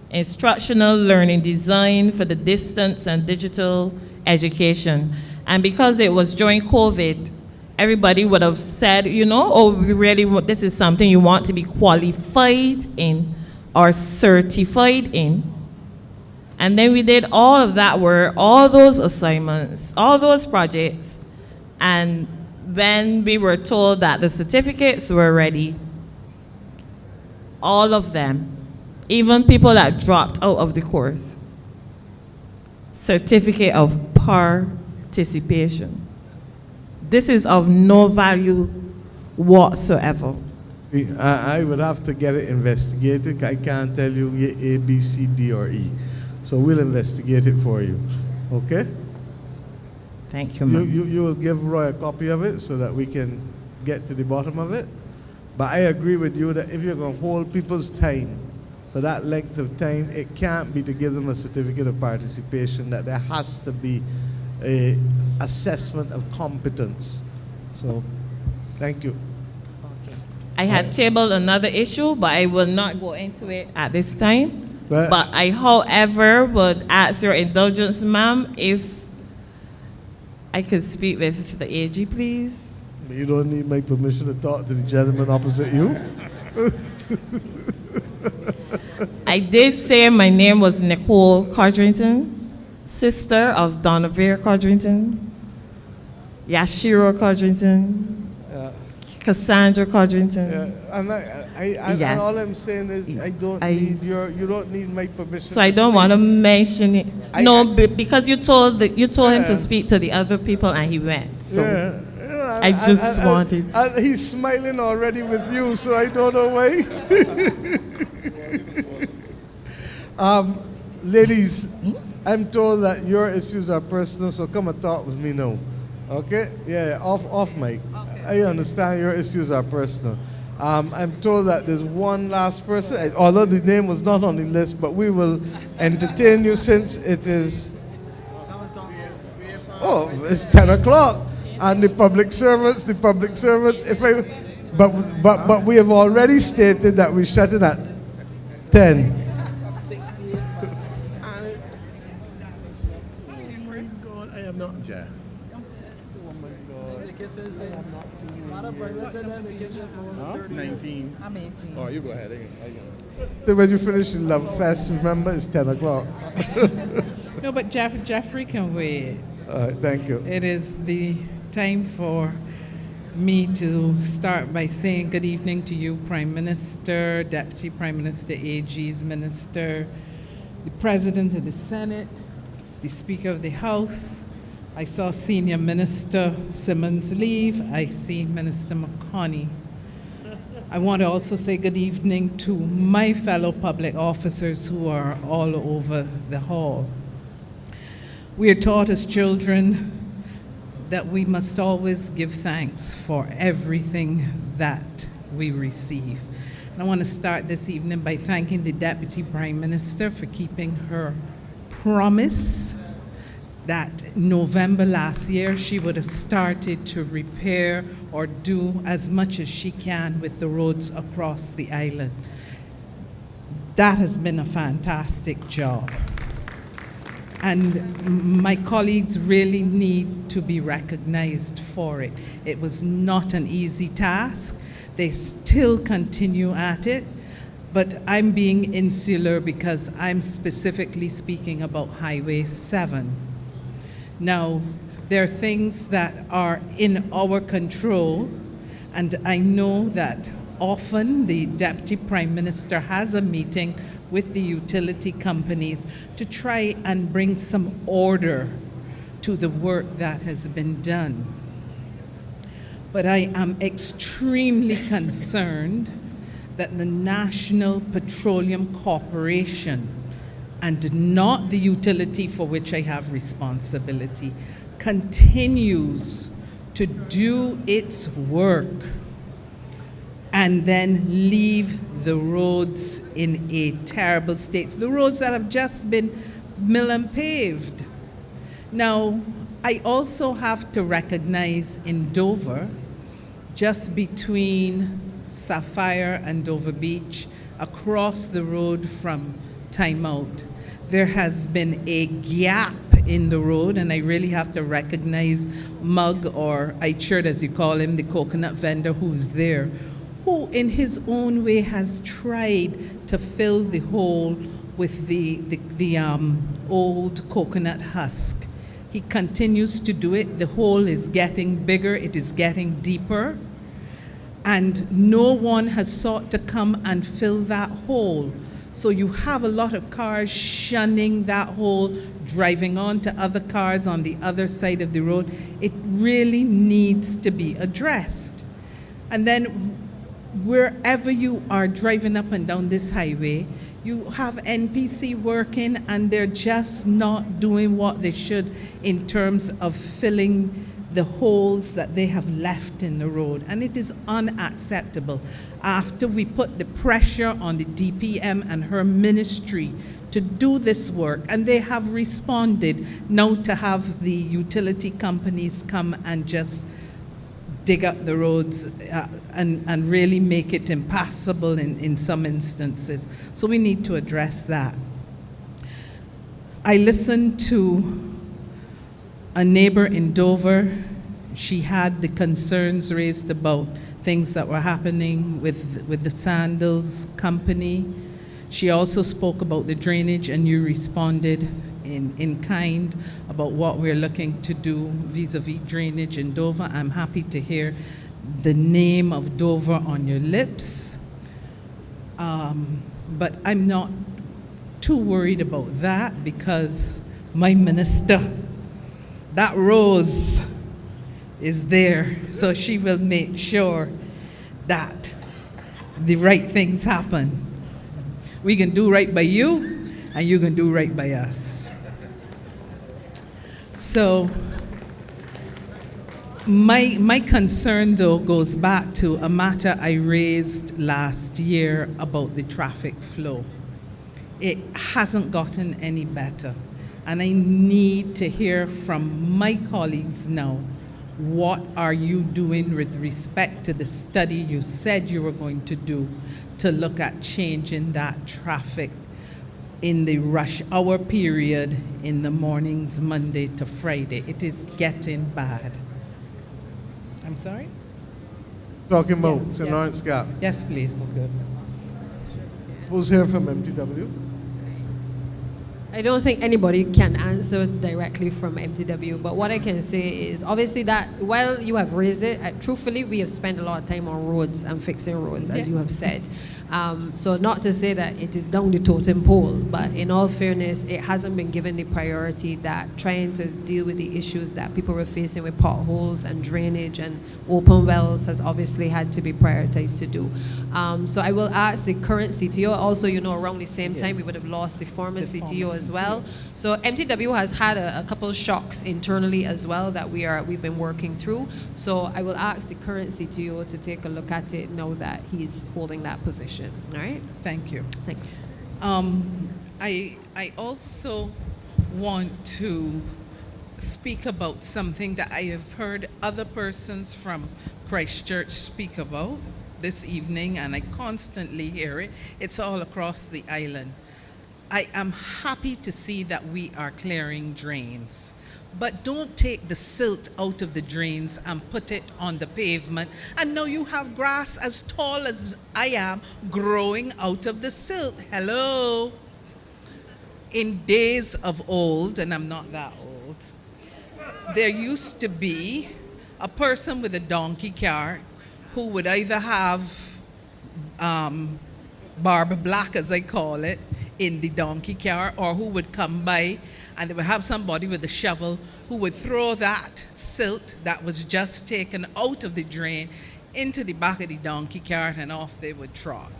Instructional learning design for the distance and digital education. And because it was during COVID, everybody would have said, you know, oh, we really want, this is something you want to be qualified in or certified in. And then we did all of that work, all those assignments, all those projects. And when we were told that the certificates were ready, all of them, even people that dropped out of the course, certificate of participation. This is of no value whatsoever. I would have to get it investigated. I can't tell you A, B, C, D, or E. So we'll investigate it for you. Okay? Thank you, ma'am. You will give Roy a copy of it so that we can get to the bottom of it. But I agree with you that if you're going to hold people's time for that length of time, it can't be to give them a certificate of participation, that there has to be a assessment of competence. So, thank you. I had tabled another issue, but I will not go into it at this time. But I, however, would ask your indulgence, ma'am, if I could speak with the AG, please. You don't need my permission to talk to the gentleman opposite you. I did say my name was Nicole Codrington, sister of Donovan Codrington, Yashiro Codrington, Cassandra Codrington. And all I'm saying is you don't need my permission. So I don't want to mention it. Because you told him to speak to the other people and he went. So I just wanted. And he's smiling already with you, so I don't know why. Ladies, I'm told that your issues are personal, so come and talk with me now. Okay? Yeah, off mic. I understand your issues are personal. I'm told that there's one last person, although the name was not on the list, but we will entertain you since it is, it's 10 o'clock. And the public servants, but we have already stated that we shut it at 10. I am not Jeff. Huh? 19. I'm 18. Oh, you go ahead. So when you finish in Love Fest, remember it's 10 o'clock. No, but Jeffrey can wait. All right, thank you. It is the time for me to start by saying good evening to you, Prime Minister, Deputy Prime Minister, AG's Minister, the President of the Senate, the Speaker of the House. I saw Senior Minister Simmons leave. I see Minister McConney. I want to also say good evening to my fellow public officers who are all over the hall. We are taught as children that we must always give thanks for everything that we receive. And I want to start this evening by thanking the Deputy Prime Minister for keeping her promise that November last year she would have started to repair or do as much as she can with the roads across the island. That has been a fantastic job. And my colleagues really need to be recognized for it. It was not an easy task. They still continue at it, but I'm being insular because I'm specifically speaking about Highway 7. Now, there are things that are in our control, and I know that often the Deputy Prime Minister has a meeting with the utility companies to try and bring some order to the work that has been done. But I am extremely concerned that the National Petroleum Corporation, and not the utility for which I have responsibility, continues to do its work and then leave the roads in a terrible state. The roads that have just been mill and paved. Now, I also have to recognize in Dover, just between Sapphire and Dover Beach, across the road from Time Out, there has been a gap in the road, and I really have to recognize Mug, or Eichert as you call him, the coconut vendor who's there, who in his own way has tried to fill the hole with the old coconut husk. He continues to do it. The hole is getting bigger, it is getting deeper, and no one has sought to come and fill that hole. So you have a lot of cars shunning that hole, driving on to other cars on the other side of the road. It really needs to be addressed. And then wherever you are driving up and down this highway, you have NPC working and they're just not doing what they should in terms of filling the holes that they have left in the road. And it is unacceptable. After we put the pressure on the DPM and her ministry to do this work, and they have responded, now to have the utility companies come and just dig up the roads and really make it impassable in some instances. So we need to address that. I listened to a neighbor in Dover. She had the concerns raised about things that were happening with the Sandals company. She also spoke about the drainage, and you responded in kind about what we're looking to do vis-a-vis drainage in Dover. I'm happy to hear the name of Dover on your lips. But I'm not too worried about that, because my minister, that Rose, is there, so she will make sure that the right things happen. We can do right by you, and you can do right by us. So my concern, though, goes back to a matter I raised last year about the traffic flow. It hasn't gotten any better, and I need to hear from my colleagues now. What are you doing with respect to the study you said you were going to do to look at changing that traffic in the rush hour period in the mornings, Monday to Friday? It is getting bad. I'm sorry? Talking about Yes, St. yes. Lawrence Gap. Yes, please. Okay. Who's here from MTW? I don't think anybody can answer directly from MTW, but what I can say is obviously that while you have raised it, truthfully, we have spent a lot of time on roads and fixing roads, as you have said. So not to say that it is down the totem pole, but in all fairness, it hasn't been given the priority that trying to deal with the issues that people were facing with potholes and drainage and open wells has obviously had to be prioritized to do. So I will ask the current CTO, also, you know, around the same time we would have lost the former CTO as well. So MTW has had a couple shocks internally as well that we've been working through. So I will ask the current CTO to take a look at it now that he's holding that position. All right? Thank you. Thanks. I also want to speak about something that I have heard other persons from Christchurch speak about this evening, and I constantly hear it. It's all across the island. I am happy to see that we are clearing drains, but don't take the silt out of the drains and put it on the pavement, and now you have grass as tall as I am growing out of the silt. Hello? In days of old, and I'm not that old, there used to be a person with a donkey cart who would either have barb black, as I call it, in the donkey cart, or who would come by and they would have somebody with a shovel who would throw that silt that was just taken out of the drain into the back of the donkey cart, and off they would trot.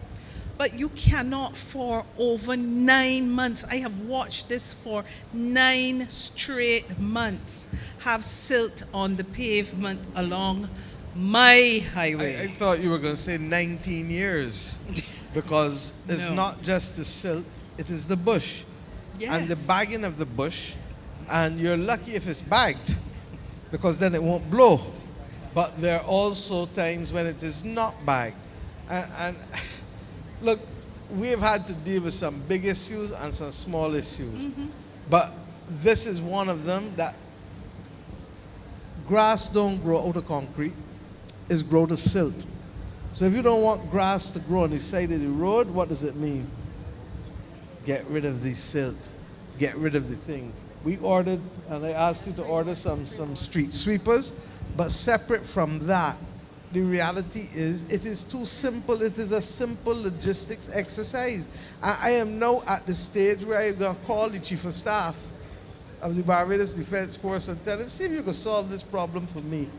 But you cannot, for over 9 months, I have watched this for 9 straight months, have silt on the pavement along my highway. I thought you were going to say 19 years, because it's No. not just the silt, it is the bush. And the Yes. bagging of the bush, and you're lucky if it's bagged, because then it won't blow. But there are also times when it is not bagged. And look, we have had to deal with some big issues and some small issues. But this is one of them, that grass don't grow out of concrete, it's grow to silt. So if you don't want grass to grow on the side of the road, what does it mean? get rid of the silt, get rid of the thing. We ordered, and I asked you to order some street sweepers, but separate from that, the reality is it is too simple. It is a simple logistics exercise. I am now at the stage where I'm going to call the Chief of Staff of the Barbados Defense Force and tell him, see if you can solve this problem for me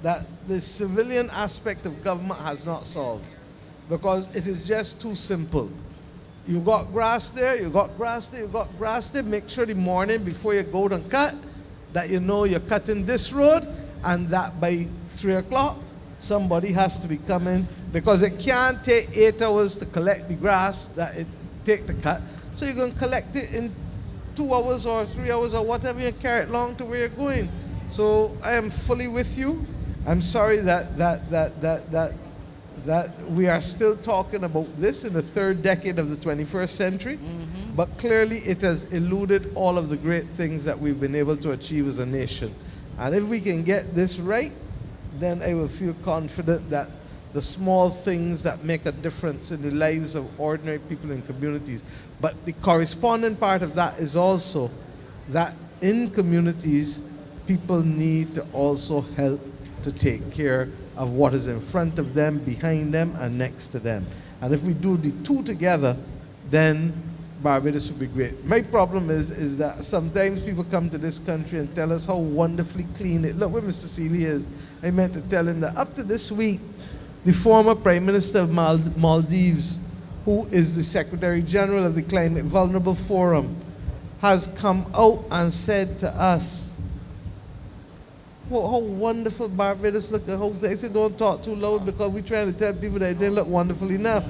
that the civilian aspect of government has not solved, because it is just too simple. You got grass there, you got grass there, you got grass there. Make sure the morning before you go and cut that you know you're cutting this road, and that by 3 o'clock somebody has to be coming, because it can't take 8 hours to collect the grass that it take to cut. So you're going to collect it in 2 hours or 3 hours or whatever, you carry it along to where you're going. So I am fully with you. I'm sorry that we are still talking about this in the third decade of the 21st century, but clearly it has eluded all of the great things that we've been able to achieve as a nation. And if we can get this right, then I will feel confident that the small things that make a difference in the lives of ordinary people in communities. But the corresponding part of that is also that in communities, people need to also help to take care of what is in front of them, behind them, and next to them. And if we do the two together, then Barbados would be great. My problem is that sometimes people come to this country and tell us how wonderfully clean it. Look where Mr. Seeley is. I meant to tell him that up to this week, the former Prime Minister of Maldives, who is the Secretary General of the Climate Vulnerable Forum, has come out and said to us, well, how wonderful Barbados look. They say don't talk too loud because we're trying to tell people that they look wonderful enough.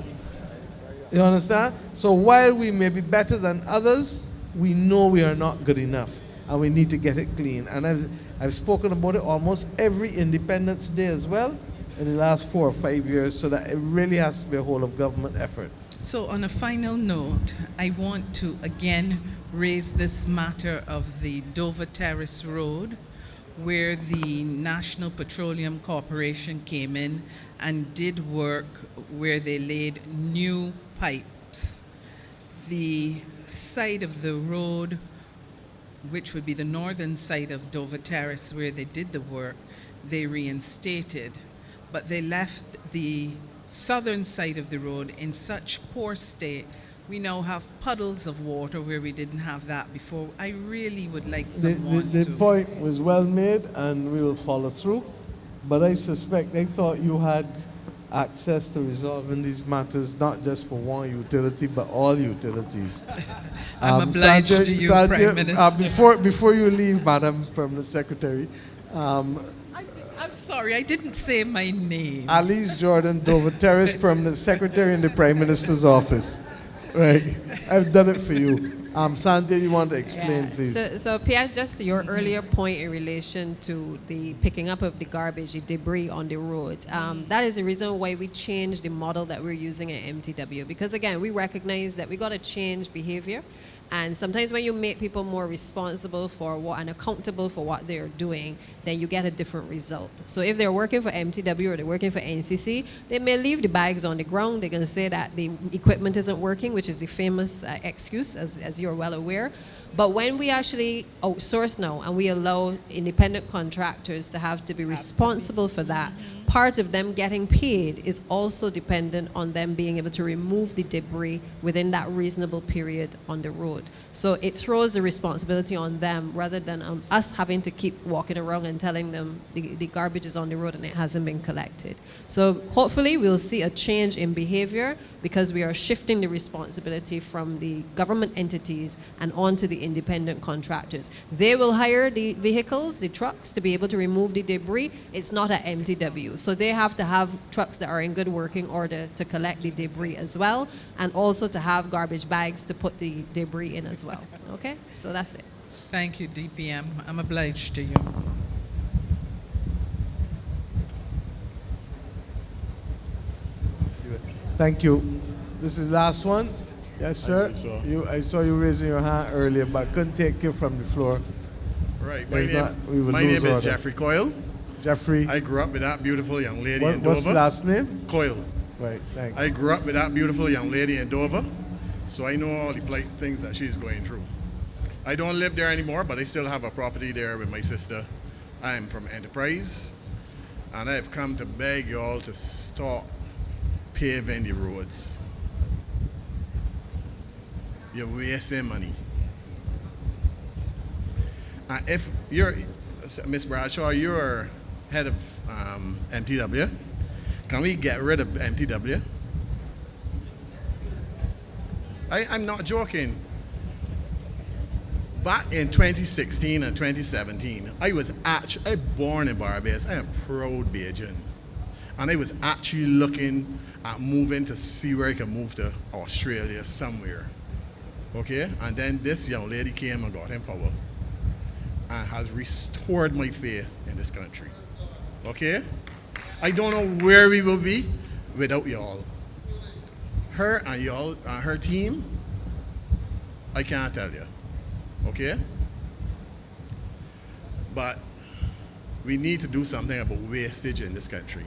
You understand? So while we may be better than others, we know we are not good enough, and we need to get it clean. And I've spoken about it almost every Independence Day as well in the last 4 or 5 years, so that it really has to be a whole of government effort. So on a final note, I want to again raise this matter of the Dover Terrace Road, where the National Petroleum Corporation came in and did work where they laid new pipes. The side of the road, which would be the northern side of Dover Terrace where they did the work, they reinstated, but they left the southern side of the road in such poor state. We now have puddles of water where we didn't have that before. I really would like someone The point was well made, and we will follow through. But I suspect they thought you had access to resolving these matters, not just for one utility, but all utilities. I'm obliged to you, Prime Minister. Before you leave, Madam Permanent Secretary, I'm sorry, I didn't say my name. Alice Jordan, Dover Terrace, Permanent Secretary in the Prime Minister's office. Right, I've done it for you. Sandy, you want to explain, please? So Piers, just to your earlier point in relation to the picking up of the garbage, the debris on the road, that is the reason why we changed the model that we're using at MTW. Because again, we recognize that we got to change behavior. And sometimes when you make people more responsible for what and accountable for what they're doing, then you get a different result. So if they're working for MTW or they're working for NCC, they may leave the bags on the ground. They're going to say that the equipment isn't working, which is the famous excuse, as you're well aware. But when we actually outsource now and we allow independent contractors to have to be responsible for that, part of them getting paid is also dependent on them being able to remove the debris within that reasonable period on the road. So it throws the responsibility on them rather than on us having to keep walking around and telling them the garbage is on the road and it hasn't been collected. So hopefully we'll see a change in behavior because we are shifting the responsibility from the government entities and onto the independent contractors. They will hire the vehicles, the trucks, to be able to remove the debris. It's not at MTW. So they have to have trucks that are in good working order to collect the debris as well, and also to have garbage bags to put the debris in as well. Okay? So that's it. Thank you, DPM. I'm obliged to you. Thank you. This is the last one. Yes, sir. I saw you raising your hand earlier, but couldn't take you from the floor. Right. My name is Jeffrey Coyle. Jeffrey. I grew up with that beautiful young lady in Dover. What's the last name? Coyle. Right, thanks. I grew up with that beautiful young lady in Dover. So I know all the things that she's going through. I don't live there anymore, but I still have a property there with my sister. I am from Enterprise, and I have come to beg you all to stop paving the roads. You're wasting money. And if you're, Miss Bradshaw, you're head of MTW, can we get rid of MTW? I'm not joking. Back in 2016 and 2017, I was actually born in Barbados. I am a proud Bajan. And I was actually looking at moving to see where I can move to Australia somewhere. Okay? And then this young lady came and got in power and has restored my faith in this country. Okay? I don't know where we will be without y'all. Her and y'all and her team, I can't tell you. Okay? But we need to do something about wastage in this country.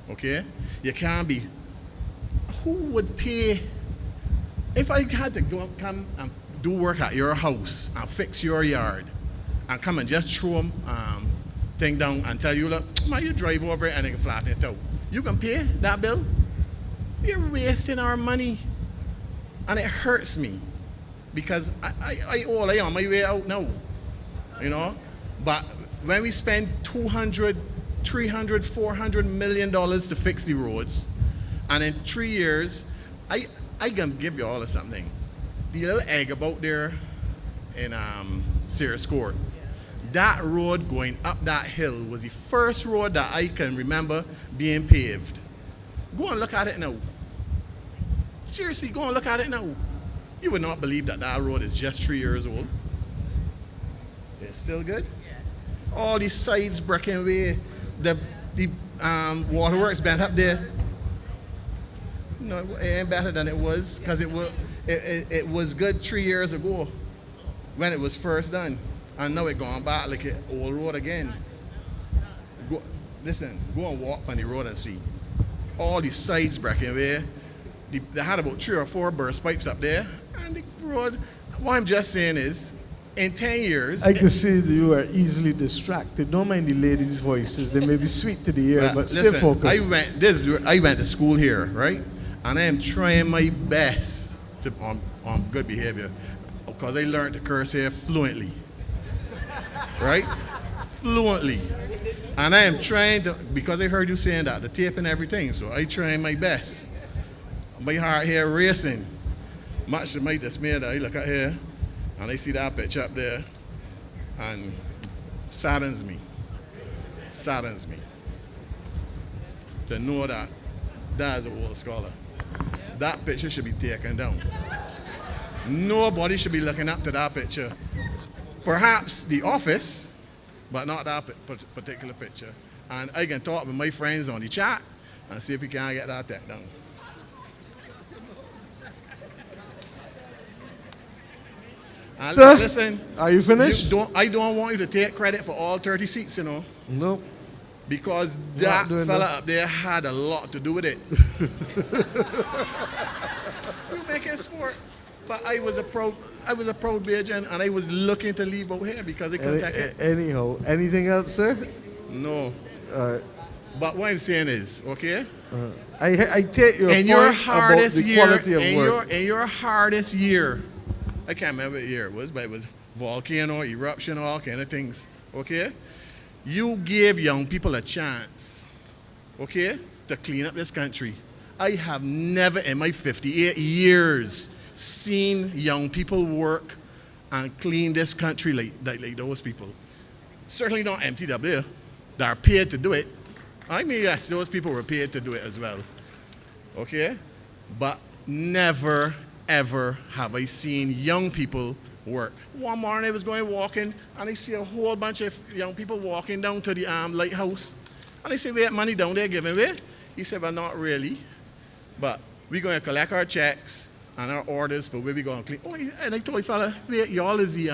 Okay? You can't be. Who would pay? If I had to come and do work at your house and fix your yard and come and just throw thing down and tell you, look, man, you drive over it and they can flatten it out. You can pay that bill? You're wasting our money. And it hurts me. Because I on my way out now, you know. But when we spend $200, $300, $400 million to fix the roads, and in 3 years, I can give you all of something. The little egg about there in Sears Court, that road going up that hill was the first road that I can remember being paved. Go and look at it now. Seriously, go and look at it now. You would not believe that that road is just 3 years old. It's still good. All these sides breaking away. The waterworks bent up there. No, it ain't better than it was, because it was good 3 years ago when it was first done, and now it gone back like an old road again. Go and walk on the road and see. All these sides breaking away. They had about 3 or 4 burst pipes up there. And the road, what I'm just saying is, in 10 years... I can see that you are easily distracted. Don't mind the ladies' voices. They may be sweet to the ear, but stay focused. I went to school here, right? And I am trying my best to on good behavior, because I learned to curse here fluently. Right? Fluently. And I am trying to, because I heard you saying that, the tape and everything, so I trying my best. My heart here racing. Much to my dismay that I look at here and I see that picture up there, and saddens me to know that that is an old scholar. That picture should be taken down. Nobody should be looking up to that picture. Perhaps the office, but not that particular picture. And I can talk with my friends on the chat and see if we can get that taken down. And listen, are you finished? I don't want you to take credit for all 30 seats, you know. Nope. Because that fella up there had a lot to do with it. You make it sport. But I was a proud Bajan, and I was looking to leave out here because I couldn't take it. Anyhow, anything else, sir? No. But what I'm saying is, okay? I take your point about the quality of work. In your hardest year, I can't remember what year it was, but it was volcano, eruption, all kind of things, okay? You gave young people a chance, okay, to clean up this country. I have never in my 58 years seen young people work and clean this country like those people. Certainly not MTW. They're paid to do it. I mean, yes, those people were paid to do it as well, okay? But never, ever have I seen young people work. One morning I was going walking, and I see a whole bunch of young people walking down to the lighthouse. And I said, we have money down there giving away? He said, well, not really. But we're going to collect our checks and our orders for where we're going to clean. Oh, and I told the fella, wait, y'all is the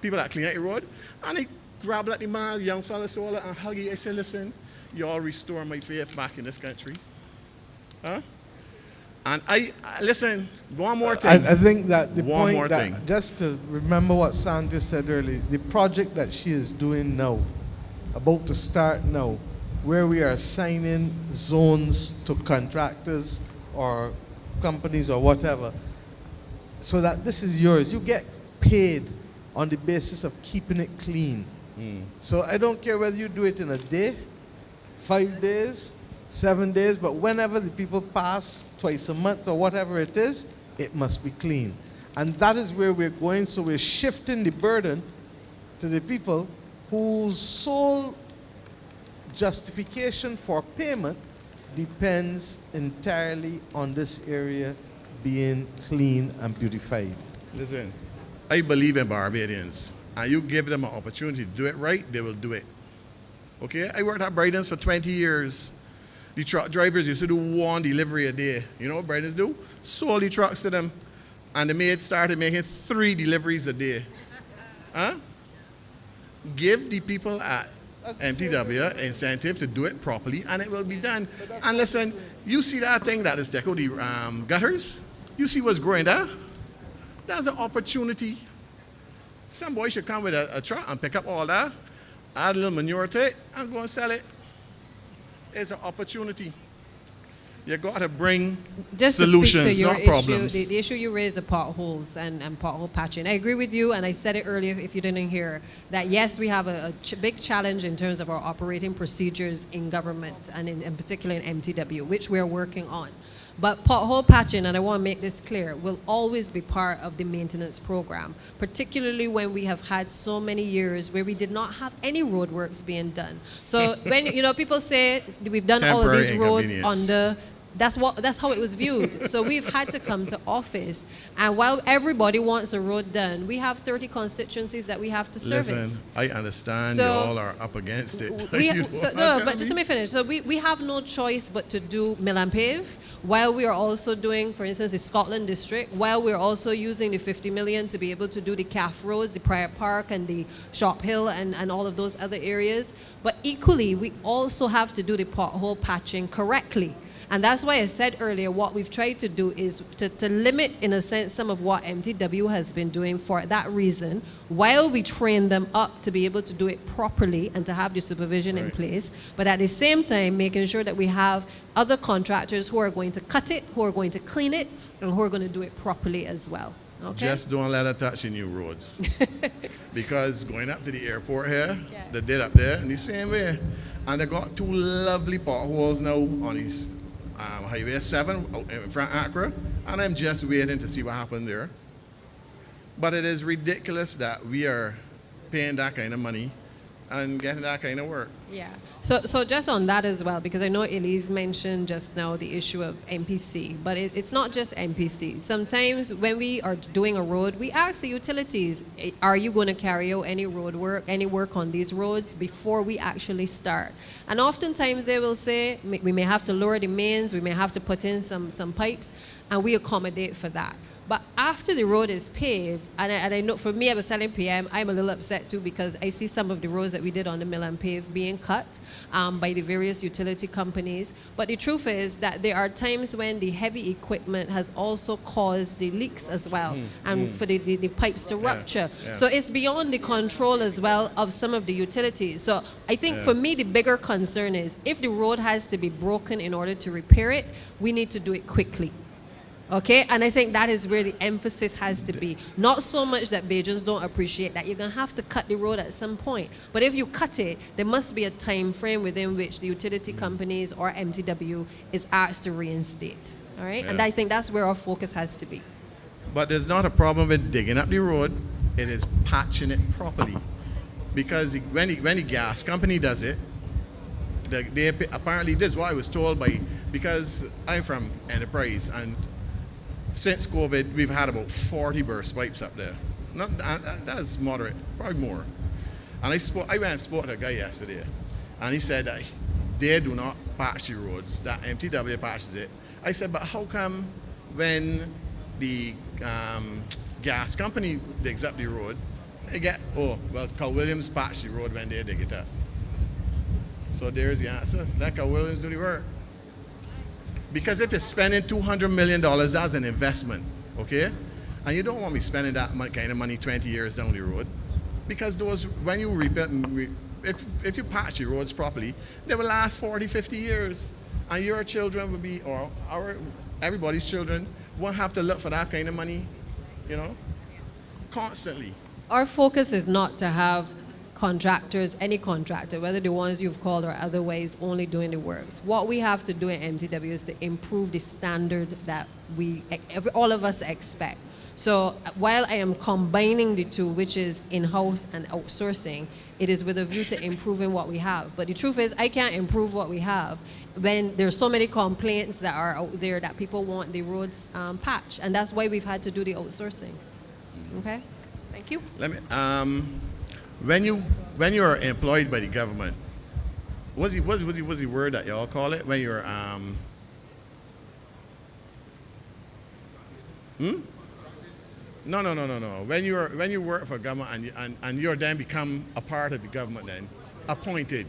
people that clean out the road? And I grabbed at the man, young fella, so and hugged him. I said, listen, y'all restore my faith back in this country. Huh? And listen, one more thing. I think that the One point more that, thing. just to remember what Santi said earlier, the project that she is doing now, about to start now, where we are assigning zones to contractors or companies or whatever, so that this is yours. You get paid on the basis of keeping it clean. So I don't care whether you do it in a day, 5 days, 7 days, but whenever the people pass, twice a month or whatever it is, it must be clean. And that is where we're going. So we're shifting the burden to the people whose sole justification for payment depends entirely on this area being clean and beautified. Listen, I believe in Barbadians, and you give them an opportunity to do it right, they will do it. Okay? I worked at Brydens for 20 years. The truck drivers used to do 1 delivery a day. You know what Brydens do? Sold the trucks to them, and the maids started making 3 deliveries a day. Huh? Give the people at MTW incentive to do it properly, and it will be done. And listen, you see that thing that is there, the gutters? You see what's growing there? That's an opportunity. Some boy should come with a truck and pick up all that, add a little manure to it, and go and sell it. It's an opportunity. You got to bring Just solutions, to speak to your not issue, problems. the issue you raised, the potholes and pothole patching. I agree with you, and I said it earlier if you didn't hear, that yes, we have a big challenge in terms of our operating procedures in government, and in particular in MTW, which we are working on. But pothole patching, and I want to make this clear, will always be part of the maintenance program, particularly when we have had so many years where we did not have any road works being done. So when people say we've done all of these roads under, that's how it was viewed. So we've had to come to office, and while everybody wants a road done, we have 30 constituencies that we have to service. Listen, I understand So you all are up against it. But just let me finish. So we have no choice but to do mill and pave, while we are also doing, for instance, the Scotland district, while we're also using the 50 million to be able to do the calf roads, the Prior Park and the Shop Hill and all of those other areas. But equally, we also have to do the pothole patching correctly. And that's why I said earlier, what we've tried to do is to limit, in a sense, some of what MTW has been doing for that reason, while we train them up to be able to do it properly and to have the supervision in place, but at the same time, making sure that we have other contractors who are going to cut it, who are going to clean it, and who are going to do it properly as well. Okay? Just don't let her touch the new roads. Because going up to the airport here, they did up there in the same way. And they got 2 lovely potholes now on the Highway 7 out in front of Accra, and I'm just waiting to see what happened there. But it is ridiculous that we are paying that kind of money and getting that kind of work. Yeah. So just on that as well, because I know Elise mentioned just now the issue of MPC, but it's not just MPC. Sometimes when we are doing a road, we ask the utilities, are you going to carry out any road work, any work on these roads before we actually start? And oftentimes they will say, we may have to lower the mains, we may have to put in some pipes, and we accommodate for that. But after the road is paved, and I know for me, I was telling PM, I'm a little upset too, because I see some of the roads that we did on the mill and pave being cut by the various utility companies. But the truth is that there are times when the heavy equipment has also caused the leaks as well, and for the pipes to rupture. Yeah. So it's beyond the control as well of some of the utilities. So I think for me, the bigger concern is if the road has to be broken in order to repair it, we need to do it quickly. Okay, and I think that is where the emphasis has to be. Not so much that Bajans don't appreciate that you're going to have to cut the road at some point. But if you cut it, there must be a time frame within which the utility companies or MTW is asked to reinstate. All right, and I think that's where our focus has to be. But there's not a problem with digging up the road. It is patching it properly. Because when the gas company does it, they apparently, this is what I was told by, because I'm from Enterprise, and since COVID, we've had about 40 burst pipes up there. That's moderate, probably more. And I went and spoke to a guy yesterday, and he said that they do not patch the roads, that MTW patches it. I said, but how come when the gas company digs up the road, they get, Carl Williams patch the road when they dig it up. So there's the answer. Let Carl Williams do the work. Because if you're spending $200 million, that's an investment, okay? And you don't want me spending that kind of money 20 years down the road. Because those, when you if you patch your roads properly, they will last 40, 50 years. And your children will be, or everybody's children won't have to look for that kind of money, you know, constantly. Our focus is not to have contractors, any contractor, whether the ones you've called or otherwise, only doing the works. What we have to do at MTW is to improve the standard that all of us expect. So while I am combining the two, which is in-house and outsourcing, it is with a view to improving what we have. But the truth is, I can't improve what we have when there's so many complaints that are out there that people want the roads patched. And that's why we've had to do the outsourcing. Okay? Thank you. Let me, when you are employed by the government, what's the word that y'all call it? When you're No. When you work for government and you're then become a part of the government, then appointed.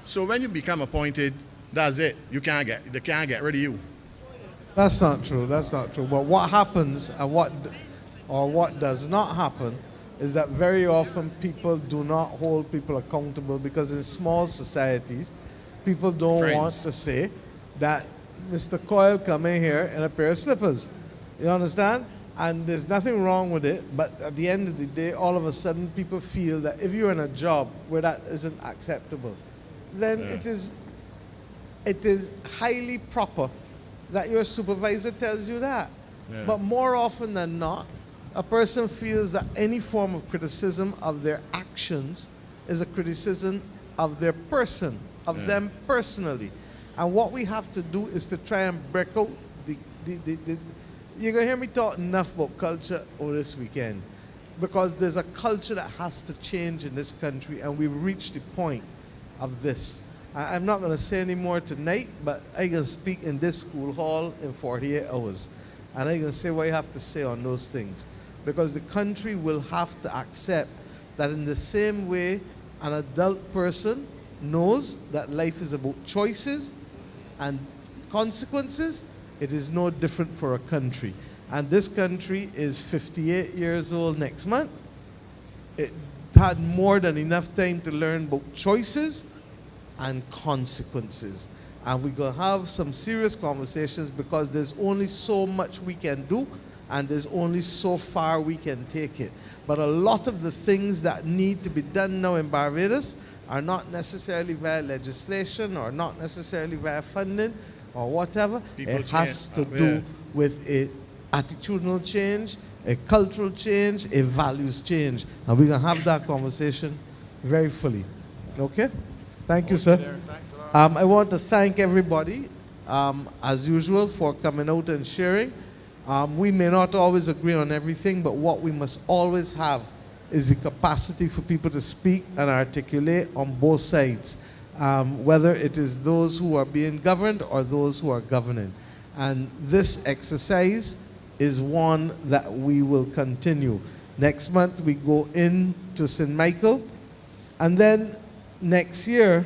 So when you become appointed, that's it. They can't get rid of you. That's not true. That's not true. But what happens and what does not happen is that very often people do not hold people accountable, because in small societies, people don't want to say that Mr. Coyle come in here in a pair of slippers. You understand? And there's nothing wrong with it, but at the end of the day, all of a sudden people feel that if you're in a job where that isn't acceptable, then it is highly proper that your supervisor tells you that. Yeah. But more often than not, a person feels that any form of criticism of their actions is a criticism of their person, of them personally. And what we have to do is to try and break out you're going to hear me talk enough about culture over this weekend, because there's a culture that has to change in this country, and we've reached the point of this. I'm not going to say any more tonight, but I can speak in this school hall in 48 hours, and I can say what I have to say on those things, because the country will have to accept that in the same way an adult person knows that life is about choices and consequences, it is no different for a country. And this country is 58 years old next month. It had more than enough time to learn about choices and consequences. And we're going to have some serious conversations, because there's only so much we can do and there's only so far we can take it. But a lot of the things that need to be done now in Barbados are not necessarily via legislation or not necessarily via funding or whatever. It has to do with a attitudinal change, a cultural change, a values change. And we're going to have that conversation very fully. Okay? Thank you, sir. I want to thank everybody, as usual, for coming out and sharing. We may not always agree on everything, but what we must always have is the capacity for people to speak and articulate on both sides. Whether it is those who are being governed or those who are governing. And this exercise is one that we will continue. Next month we go into St. Michael, and then next year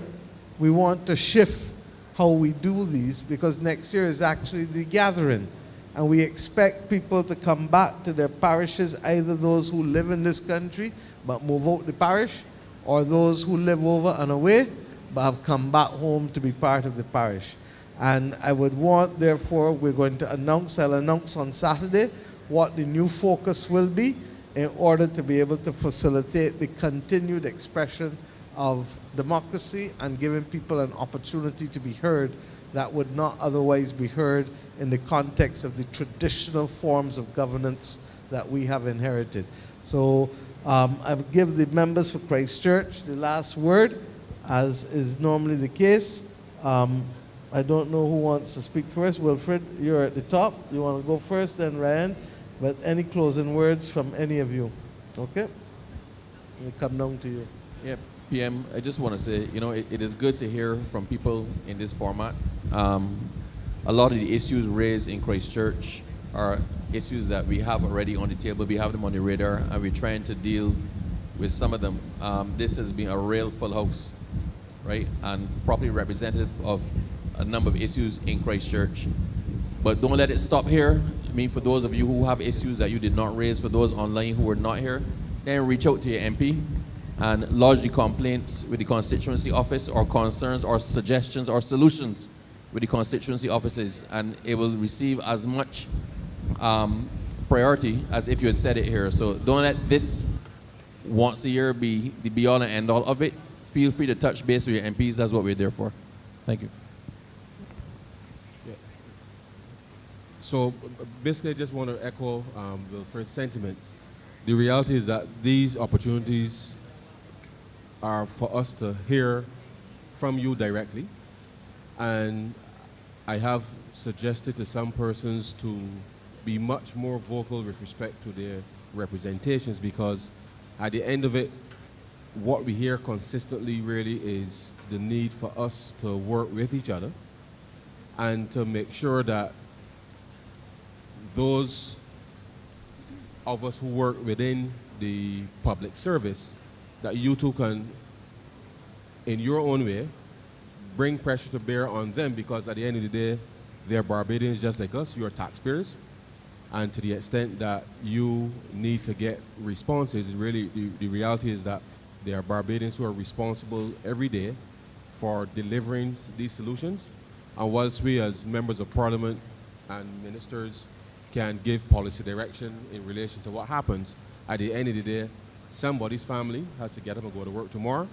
we want to shift how we do these, because next year is actually the gathering. And we expect people to come back to their parishes, either those who live in this country but move out the parish, or those who live over and away but have come back home to be part of the parish. And I would want, therefore, we're going to announce, I'll announce on Saturday what the new focus will be, in order to be able to facilitate the continued expression of democracy and giving people an opportunity to be heard that would not otherwise be heard in the context of the traditional forms of governance that we have inherited. So I give the members for Christ Church the last word, as is normally the case. I don't know who wants to speak first. Wilfred, you're at the top. You want to go first, then Ryan. But any closing words from any of you? Okay? We come down to you. Yeah, PM, I just want to say, you know, it is good to hear from people in this format. A lot of the issues raised in Christchurch are issues that we have already on the table. We have them on the radar, and we're trying to deal with some of them. This has been a real full house, right? And properly representative of a number of issues in Christchurch. But don't let it stop here. I mean, for those of you who have issues that you did not raise, for those online who were not here, then reach out to your MP and lodge the complaints with the constituency office, or concerns or suggestions or solutions with the constituency offices, and it will receive as much priority as if you had said it here. So don't let this once a year be the be all and end all of it. Feel free to touch base with your MPs. That's what we're there for. Thank you. So basically, I just want to echo the first sentiments. The reality is that these opportunities are for us to hear from you directly. And I have suggested to some persons to be much more vocal with respect to their representations, because at the end of it, what we hear consistently really is the need for us to work with each other and to make sure that those of us who work within the public service, that you too can, in your own way, bring pressure to bear on them, because at the end of the day, they're Barbadians just like us, you're taxpayers. And to the extent that you need to get responses, really, the reality is that there are Barbadians who are responsible every day for delivering these solutions. And whilst we as members of parliament and ministers can give policy direction in relation to what happens, at the end of the day, somebody's family has to get up and go to work tomorrow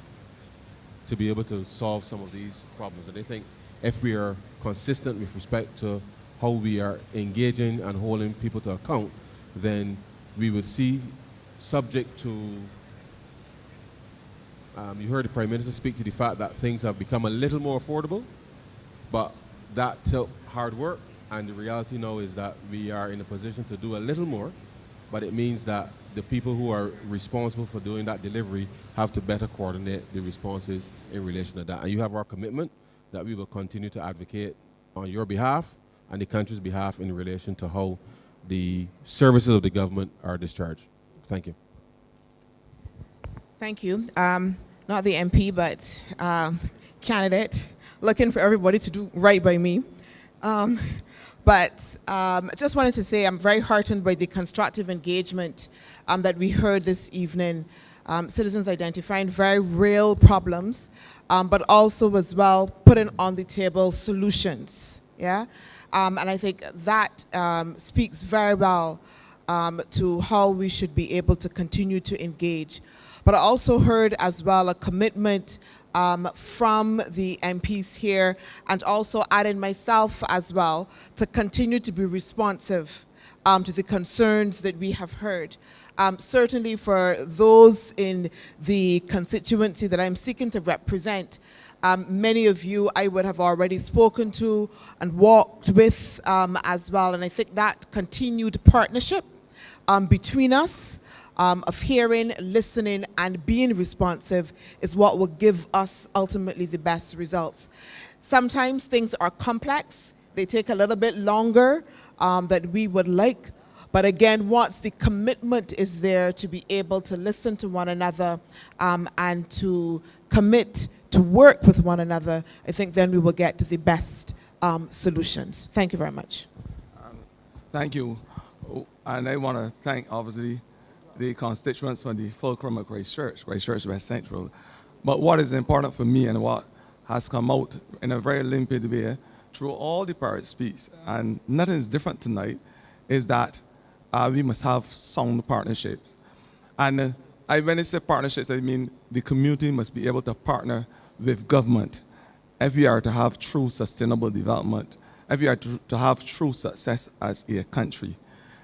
to be able to solve some of these problems. And I think if we are consistent with respect to how we are engaging and holding people to account, then we would see, subject to, you heard the Prime Minister speak to the fact that things have become a little more affordable, but that took hard work, and the reality now is that we are in a position to do a little more, but it means that the people who are responsible for doing that delivery have to better coordinate the responses in relation to that. And you have our commitment that we will continue to advocate on your behalf and the country's behalf in relation to how the services of the government are discharged. Thank you. Thank you. Not the MP, but candidate, looking for everybody to do right by me. But I just wanted to say I'm very heartened by the constructive engagement that we heard this evening. Citizens identifying very real problems, but also as well putting on the table solutions. Yeah, and I think that speaks very well to how we should be able to continue to engage. But I also heard as well a commitment from the MPs here, and also adding myself as well, to continue to be responsive to the concerns that we have heard. Certainly for those in the constituency that I'm seeking to represent, many of you I would have already spoken to and walked with as well, and I think that continued partnership between us of hearing, listening, and being responsive is what will give us ultimately the best results. Sometimes things are complex, they take a little bit longer than we would like, but again, once the commitment is there to be able to listen to one another and to commit to work with one another, I think then we will get to the best solutions. Thank you very much. Thank you. And I want to thank, obviously, the constituents from the fulcrum of Christchurch West Central. But what is important for me and what has come out in a very limpid way through all the parish speaks, and nothing is different tonight, is that we must have sound partnerships. And when I say partnerships, I mean the community must be able to partner with government if we are to have true sustainable development, if we are to have true success as a country.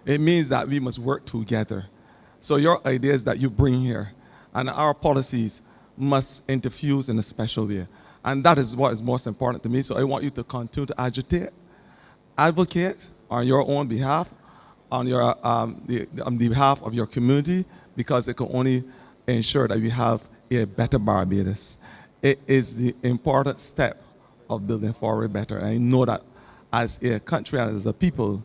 It means that we must work together. So your ideas that you bring here and our policies must interfuse in a special way. And that is what is most important to me. So I want you to continue to agitate, advocate on your own behalf, on the behalf of your community, because it can only ensure that we have a better Barbados. It is the important step of building forward better. And I know that as a country and as a people,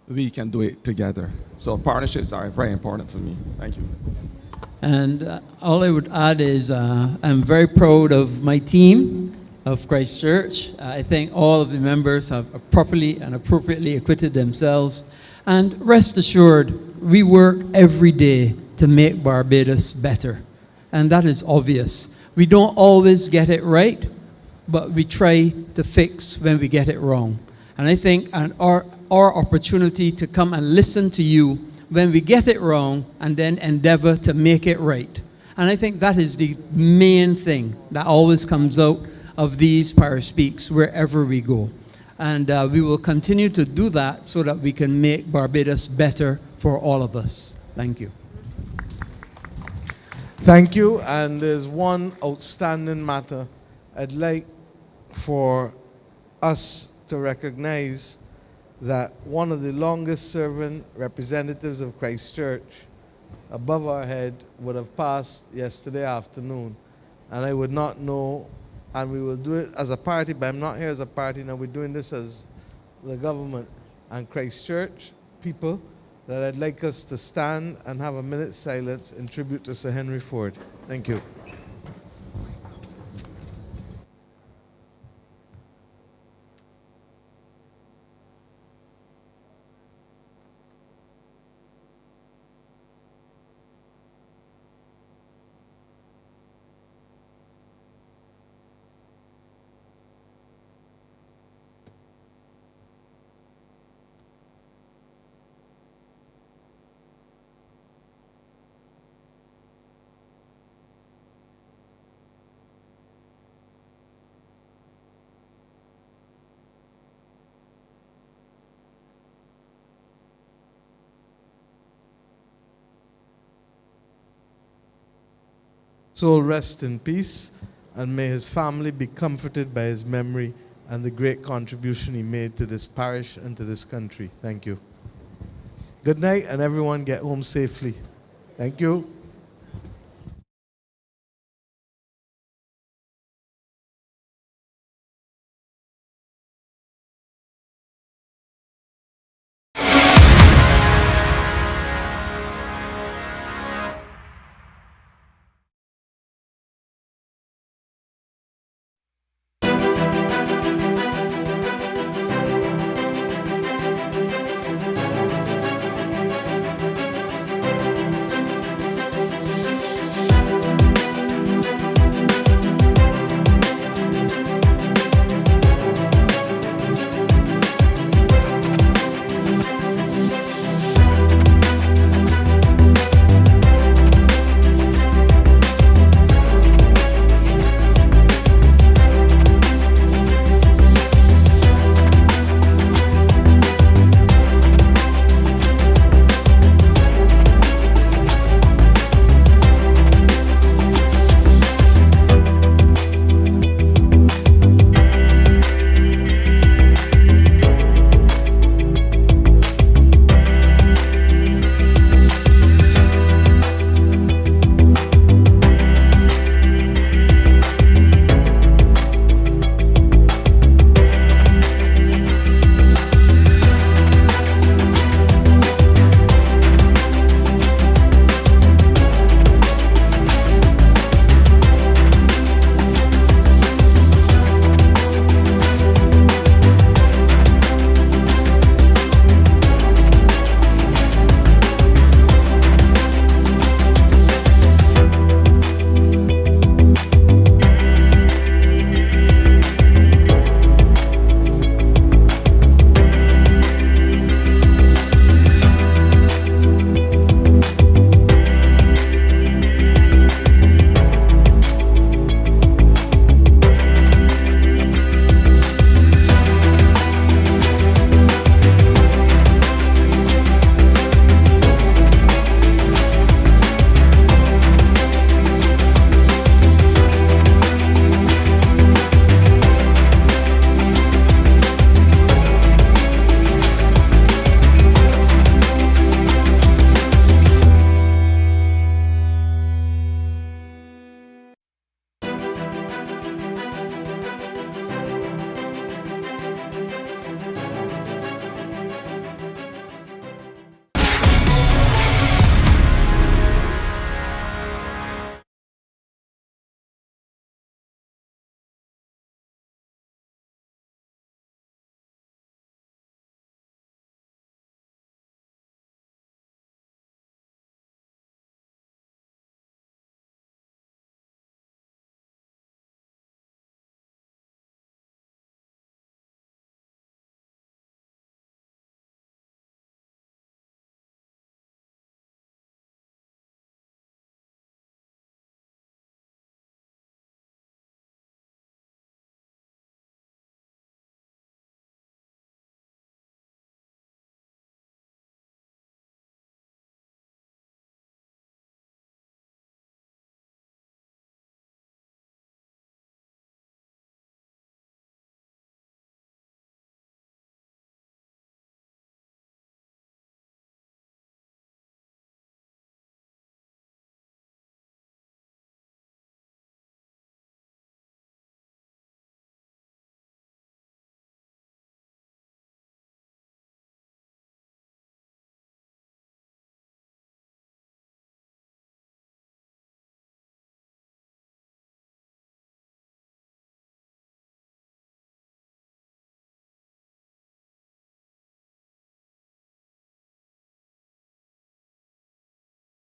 we can do it together. So partnerships are very important for me. Thank you. And all I would add is I'm very proud of my team of Christ Church. I think all of the members have properly and appropriately acquitted themselves. And rest assured, we work every day to make Barbados better. And that is obvious. We don't always get it right, but we try to fix when we get it wrong. And I think our opportunity to come and listen to you when we get it wrong and then endeavor to make it right. And I think that is the main thing that always comes out of these Parish Speaks wherever we go. And we will continue to do that so that we can make Barbados better for all of us. Thank you. Thank you. And there's one outstanding matter I'd like for us to recognize, that one of the longest serving representatives of Christ Church above our head would have passed yesterday afternoon. And I would not know, and we will do it as a party, but I'm not here as a party now. We're doing this as the government and Christ Church people, that I'd like us to stand and have a minute's silence in tribute to Sir Henry Ford. Thank you. Soul rest in peace, and may his family be comforted by his memory and the great contribution he made to this parish and to this country. Thank you. Good night, and everyone get home safely. Thank you.